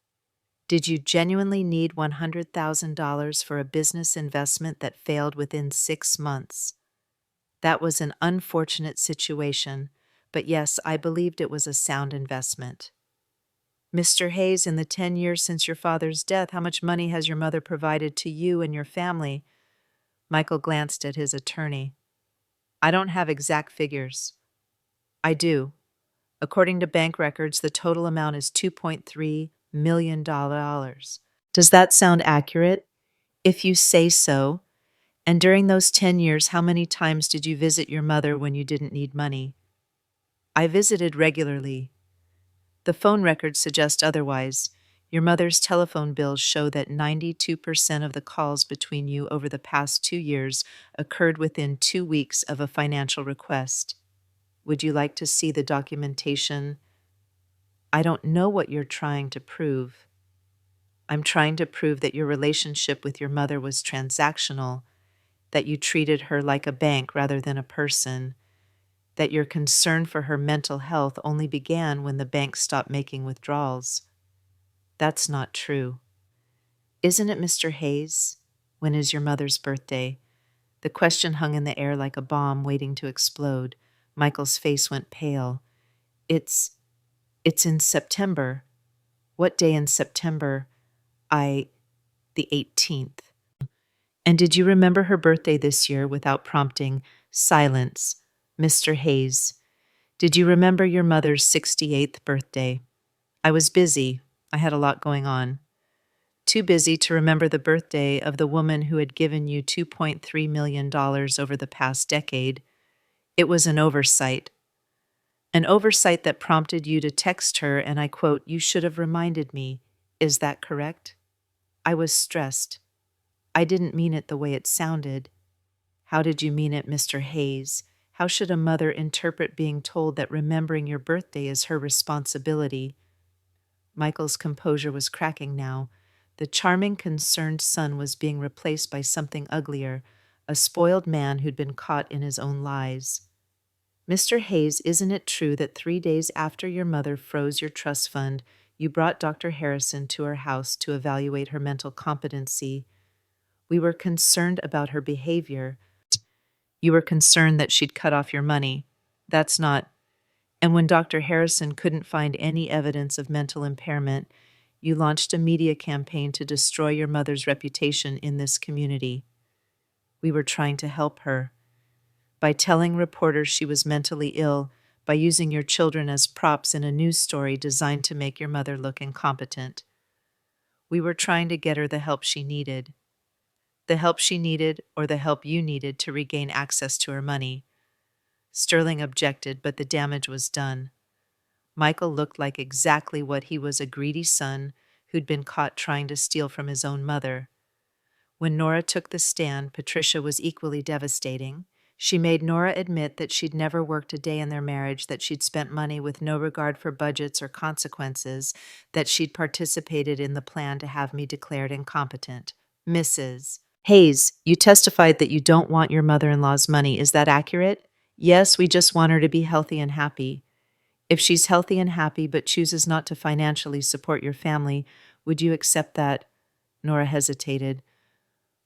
Did you genuinely need $100,000 for a business investment that failed within 6 months? That was an unfortunate situation, but yes, I believed it was a sound investment. Mr. Hayes, in the 10 years since your father's death, how much money has your mother provided to you and your family? Michael glanced at his attorney. I don't have exact figures. I do. According to bank records, the total amount is $2.3 million. Does that sound accurate? If you say so. And during those 10 years, how many times did you visit your mother when you didn't need money? I visited regularly. The phone records suggest otherwise. Your mother's telephone bills show that 92% of the calls between you over the past 2 years occurred within 2 weeks of a financial request. Would you like to see the documentation? I don't know what you're trying to prove. I'm trying to prove that your relationship with your mother was transactional, that you treated her like a bank rather than a person, that your concern for her mental health only began when the bank stopped making withdrawals. That's not true. Isn't it, Mr. Hayes? When is your mother's birthday? The question hung in the air like a bomb waiting to explode. Michael's face went pale. It's in September. What day in September? The 18th. And did you remember her birthday this year without prompting? Silence. Mr. Hayes. Did you remember your mother's 68th birthday? I was busy. I had a lot going on. Too busy to remember the birthday of the woman who had given you $2.3 million over the past decade. It was an oversight. An oversight that prompted you to text her, and I quote, "You should have reminded me." Is that correct? I was stressed. I didn't mean it the way it sounded. How did you mean it, Mr. Hayes? How should a mother interpret being told that remembering your birthday is her responsibility? Michael's composure was cracking now. The charming, concerned son was being replaced by something uglier, a spoiled man who'd been caught in his own lies. Mr. Hayes, isn't it true that 3 days after your mother froze your trust fund, you brought Dr. Harrison to her house to evaluate her mental competency? We were concerned about her behavior. You were concerned that she'd cut off your money. That's not. And when Dr. Harrison couldn't find any evidence of mental impairment, you launched a media campaign to destroy your mother's reputation in this community. We were trying to help her. By telling reporters she was mentally ill, by using your children as props in a news story designed to make your mother look incompetent. We were trying to get her the help she needed. The help she needed, or the help you needed to regain access to her money. Sterling objected, but the damage was done. Michael looked like exactly what he was, a greedy son who'd been caught trying to steal from his own mother. When Nora took the stand, Patricia was equally devastating. She made Nora admit that she'd never worked a day in their marriage, that she'd spent money with no regard for budgets or consequences, that she'd participated in the plan to have me declared incompetent. Mrs. Hayes, you testified that you don't want your mother-in-law's money. Is that accurate? Yes, we just want her to be healthy and happy. If she's healthy and happy but chooses not to financially support your family, would you accept that? Nora hesitated.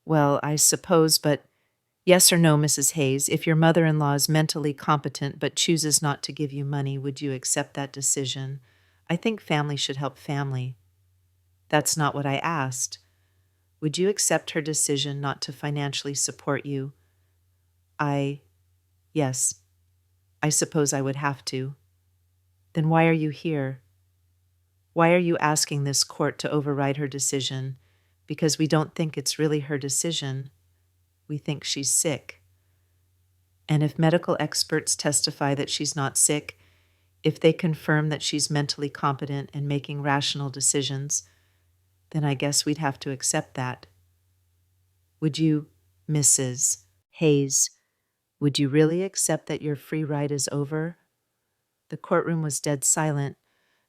Well, I suppose, but yes or no, Mrs. Hayes, if your mother-in-law is mentally competent but chooses not to give you money, would you accept that decision? I think family should help family. That's not what I asked. Would you accept her decision not to financially support you? Yes, I suppose I would have to. Then why are you here? Why are you asking this court to override her decision? Because we don't think it's really her decision. We think she's sick. And if medical experts testify that she's not sick, if they confirm that she's mentally competent and making rational decisions, then I guess we'd have to accept that. Would you, Mrs. Hayes, would you really accept that your free ride is over? The courtroom was dead silent.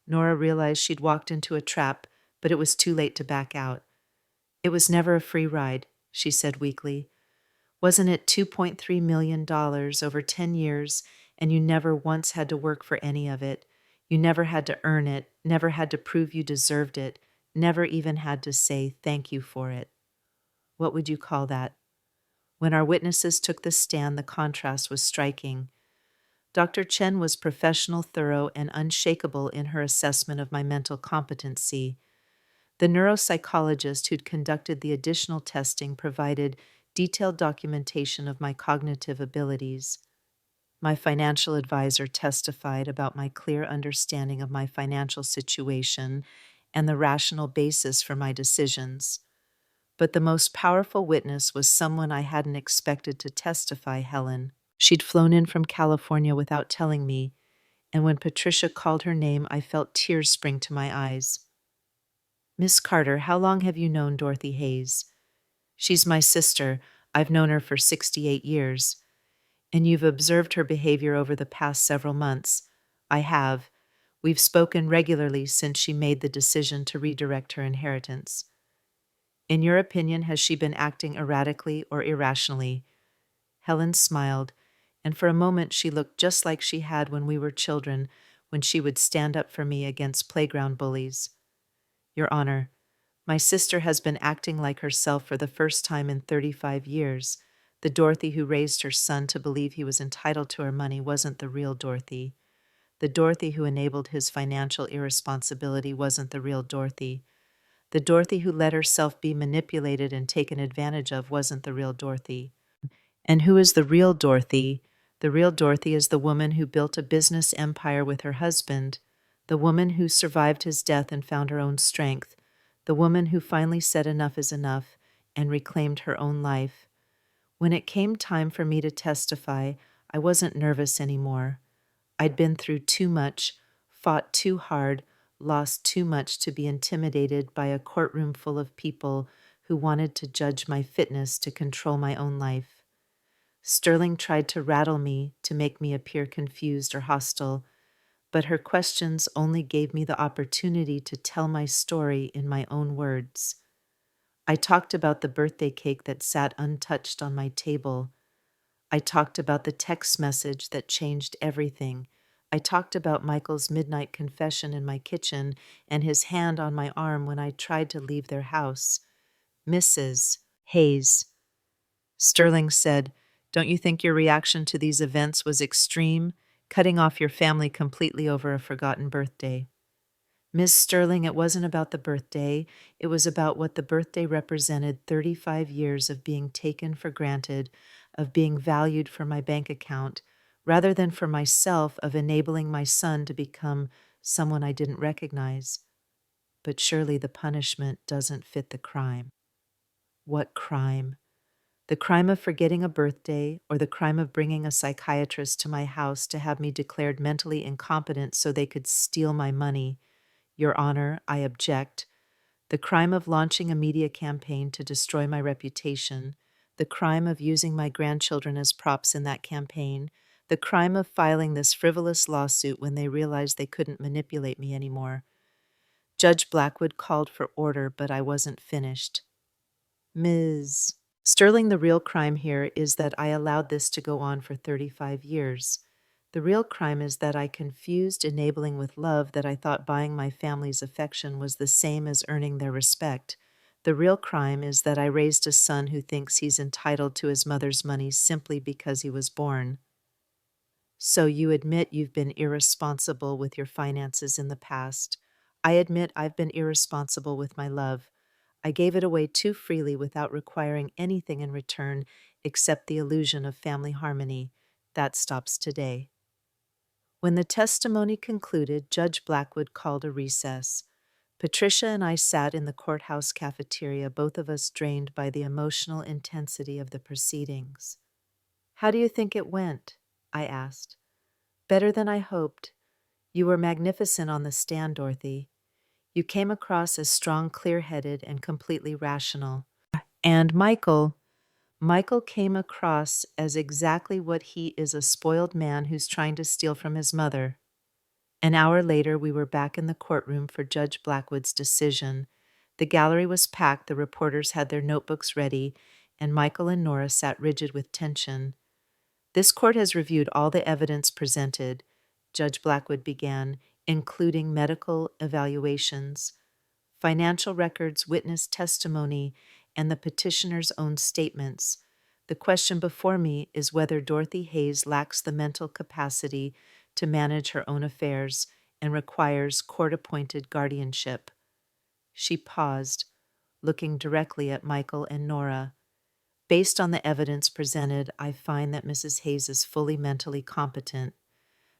Nora realized she'd walked into a trap, but it was too late to back out. It was never a free ride, she said weakly. Wasn't it $2.3 million over 10 years, and you never once had to work for any of it? You never had to earn it, never had to prove you deserved it, never even had to say thank you for it. What would you call that? When our witnesses took the stand, the contrast was striking. Dr. Chen was professional, thorough, and unshakable in her assessment of my mental competency. The neuropsychologist who'd conducted the additional testing provided detailed documentation of my cognitive abilities. My financial advisor testified about my clear understanding of my financial situation and the rational basis for my decisions. But the most powerful witness was someone I hadn't expected to testify, Helen. She'd flown in from California without telling me, and when Patricia called her name, I felt tears spring to my eyes. Miss Carter, how long have you known Dorothy Hayes? She's my sister. I've known her for 68 years. And you've observed her behavior over the past several months. I have. We've spoken regularly since she made the decision to redirect her inheritance. In your opinion, has she been acting erratically or irrationally? Helen smiled, and for a moment she looked just like she had when we were children, when she would stand up for me against playground bullies. Your Honor, my sister has been acting like herself for the first time in 35 years. The Dorothy who raised her son to believe he was entitled to her money wasn't the real Dorothy. The Dorothy who enabled his financial irresponsibility wasn't the real Dorothy. The Dorothy who let herself be manipulated and taken advantage of wasn't the real Dorothy. And who is the real Dorothy? The real Dorothy is the woman who built a business empire with her husband, the woman who survived his death and found her own strength, the woman who finally said enough is enough and reclaimed her own life. When it came time for me to testify, I wasn't nervous anymore. I'd been through too much, fought too hard, lost too much to be intimidated by a courtroom full of people who wanted to judge my fitness to control my own life. Sterling tried to rattle me to make me appear confused or hostile, but her questions only gave me the opportunity to tell my story in my own words. I talked about the birthday cake that sat untouched on my table. I talked about the text message that changed everything. I talked about Michael's midnight confession in my kitchen and his hand on my arm when I tried to leave their house. Mrs. Hayes. Sterling said, "Don't you think your reaction to these events was extreme, cutting off your family completely over a forgotten birthday?" "Miss Sterling, it wasn't about the birthday. It was about what the birthday represented 35 years of being taken for granted, of being valued for my bank account, rather than for myself, of enabling my son to become someone I didn't recognize. But surely the punishment doesn't fit the crime." "What crime?" "The crime of forgetting a birthday, or the crime of bringing a psychiatrist to my house to have me declared mentally incompetent so they could steal my money. Your Honor, I object. The crime of launching a media campaign to destroy my reputation, the crime of using my grandchildren as props in that campaign, the crime of filing this frivolous lawsuit when they realized they couldn't manipulate me anymore." Judge Blackwood called for order, but I wasn't finished. "Ms. Sterling, the real crime here is that I allowed this to go on for 35 years. The real crime is that I confused enabling with love, that I thought buying my family's affection was the same as earning their respect. The real crime is that I raised a son who thinks he's entitled to his mother's money simply because he was born." "So you admit you've been irresponsible with your finances in the past. I admit I've been irresponsible with my love. I gave it away too freely without requiring anything in return except the illusion of family harmony. That stops today." When the testimony concluded, Judge Blackwood called a recess. Patricia and I sat in the courthouse cafeteria, both of us drained by the emotional intensity of the proceedings. "How do you think it went?" I asked. "Better than I hoped. You were magnificent on the stand, Dorothy. You came across as strong, clear-headed, and completely rational. And Michael came across as exactly what he is, a spoiled man who's trying to steal from his mother." An hour later, we were back in the courtroom for Judge Blackwood's decision. The gallery was packed, the reporters had their notebooks ready, and Michael and Nora sat rigid with tension. "This court has reviewed all the evidence presented," Judge Blackwood began, "including medical evaluations, financial records, witness testimony, and the petitioner's own statements. The question before me is whether Dorothy Hayes lacks the mental capacity to manage her own affairs and requires court-appointed guardianship." She paused, looking directly at Michael and Nora. "Based on the evidence presented, I find that Mrs. Hayes is fully mentally competent.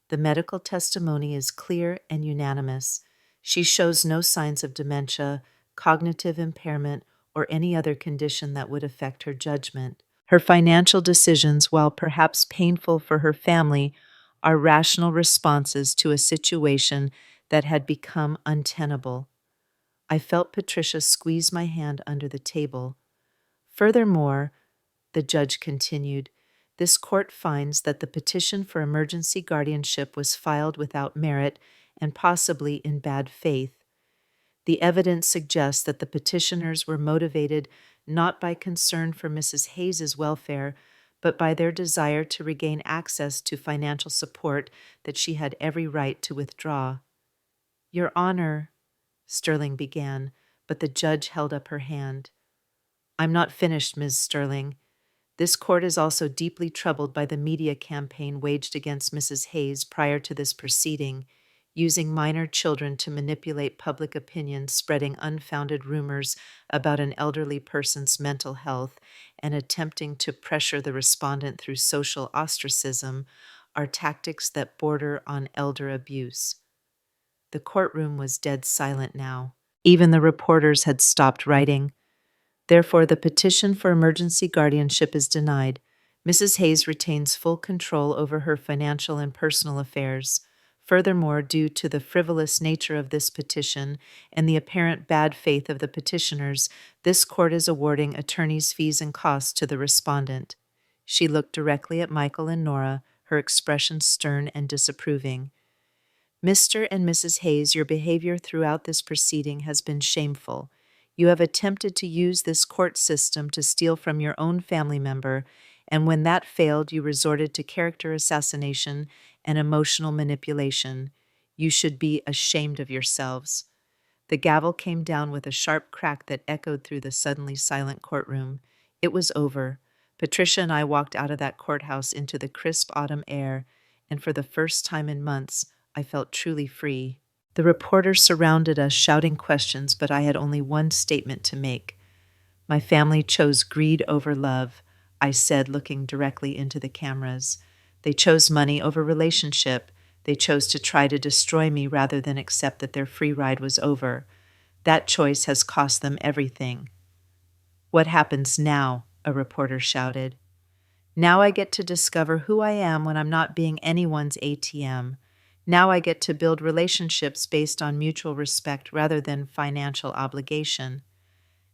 The medical testimony is clear and unanimous. She shows no signs of dementia, cognitive impairment, or any other condition that would affect her judgment. Her financial decisions, while perhaps painful for her family, are rational responses to a situation that had become untenable." I felt Patricia squeeze my hand under the table. "Furthermore," the judge continued, "this court finds that the petition for emergency guardianship was filed without merit and possibly in bad faith. The evidence suggests that the petitioners were motivated not by concern for Mrs. Hayes's welfare, but by their desire to regain access to financial support that she had every right to withdraw." "Your Honor," Sterling began, but the judge held up her hand. "I'm not finished, Ms. Sterling. This court is also deeply troubled by the media campaign waged against Mrs. Hayes prior to this proceeding, using minor children to manipulate public opinion, spreading unfounded rumors about an elderly person's mental health, and attempting to pressure the respondent through social ostracism are tactics that border on elder abuse." The courtroom was dead silent now. Even the reporters had stopped writing. "Therefore, the petition for emergency guardianship is denied. Mrs. Hayes retains full control over her financial and personal affairs. Furthermore, due to the frivolous nature of this petition and the apparent bad faith of the petitioners, this court is awarding attorney's fees and costs to the respondent." She looked directly at Michael and Nora, her expression stern and disapproving. "Mr. and Mrs. Hayes, your behavior throughout this proceeding has been shameful. You have attempted to use this court system to steal from your own family member, and when that failed, you resorted to character assassination and emotional manipulation. You should be ashamed of yourselves." The gavel came down with a sharp crack that echoed through the suddenly silent courtroom. It was over. Patricia and I walked out of that courthouse into the crisp autumn air, and for the first time in months, I felt truly free. The reporters surrounded us, shouting questions, but I had only one statement to make. "My family chose greed over love," I said, looking directly into the cameras. "They chose money over relationship. They chose to try to destroy me rather than accept that their free ride was over. That choice has cost them everything." "What happens now?" a reporter shouted. "Now I get to discover who I am when I'm not being anyone's ATM. Now I get to build relationships based on mutual respect rather than financial obligation.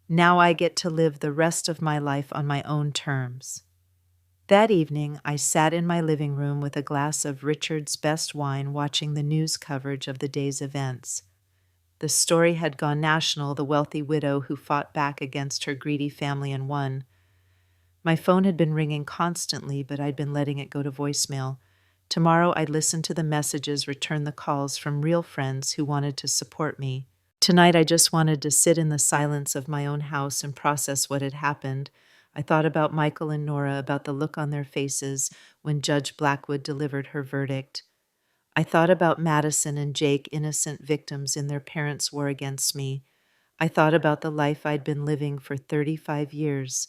Now I get to live the rest of my life on my own terms." That evening, I sat in my living room with a glass of Richard's best wine, watching the news coverage of the day's events. The story had gone national, the wealthy widow who fought back against her greedy family and won. My phone had been ringing constantly, but I'd been letting it go to voicemail. Tomorrow I'd listen to the messages, return the calls from real friends who wanted to support me. Tonight I just wanted to sit in the silence of my own house and process what had happened. I thought about Michael and Nora, about the look on their faces when Judge Blackwood delivered her verdict. I thought about Madison and Jake, innocent victims in their parents' war against me. I thought about the life I'd been living for 35 years,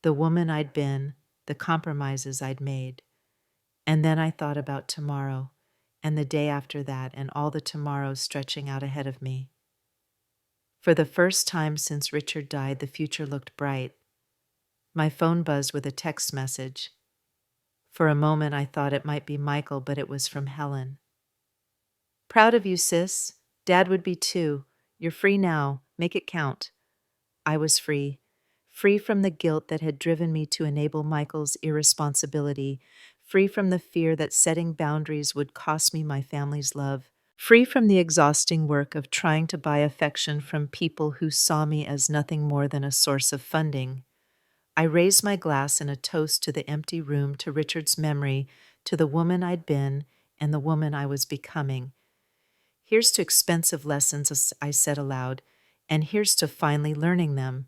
the woman I'd been, the compromises I'd made. And then I thought about tomorrow, and the day after that, and all the tomorrows stretching out ahead of me. For the first time since Richard died, the future looked bright. My phone buzzed with a text message. For a moment I thought it might be Michael, but it was from Helen. "Proud of you, sis. Dad would be too. You're free now. Make it count." I was free. Free from the guilt that had driven me to enable Michael's irresponsibility. Free from the fear that setting boundaries would cost me my family's love. Free from the exhausting work of trying to buy affection from people who saw me as nothing more than a source of funding. I raised my glass in a toast to the empty room, to Richard's memory, to the woman I'd been and the woman I was becoming. "Here's to expensive lessons," I said aloud, "and here's to finally learning them."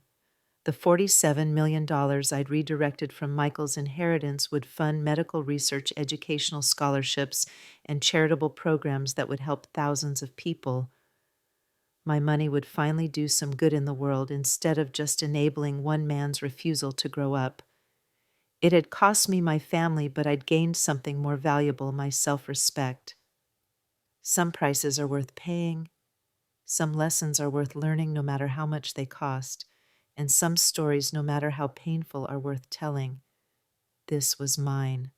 The $47 million I'd redirected from Michael's inheritance would fund medical research, educational scholarships, and charitable programs that would help thousands of people. My money would finally do some good in the world instead of just enabling one man's refusal to grow up. It had cost me my family, but I'd gained something more valuable, my self-respect. Some prices are worth paying. Some lessons are worth learning no matter how much they cost. And some stories, no matter how painful, are worth telling. This was mine.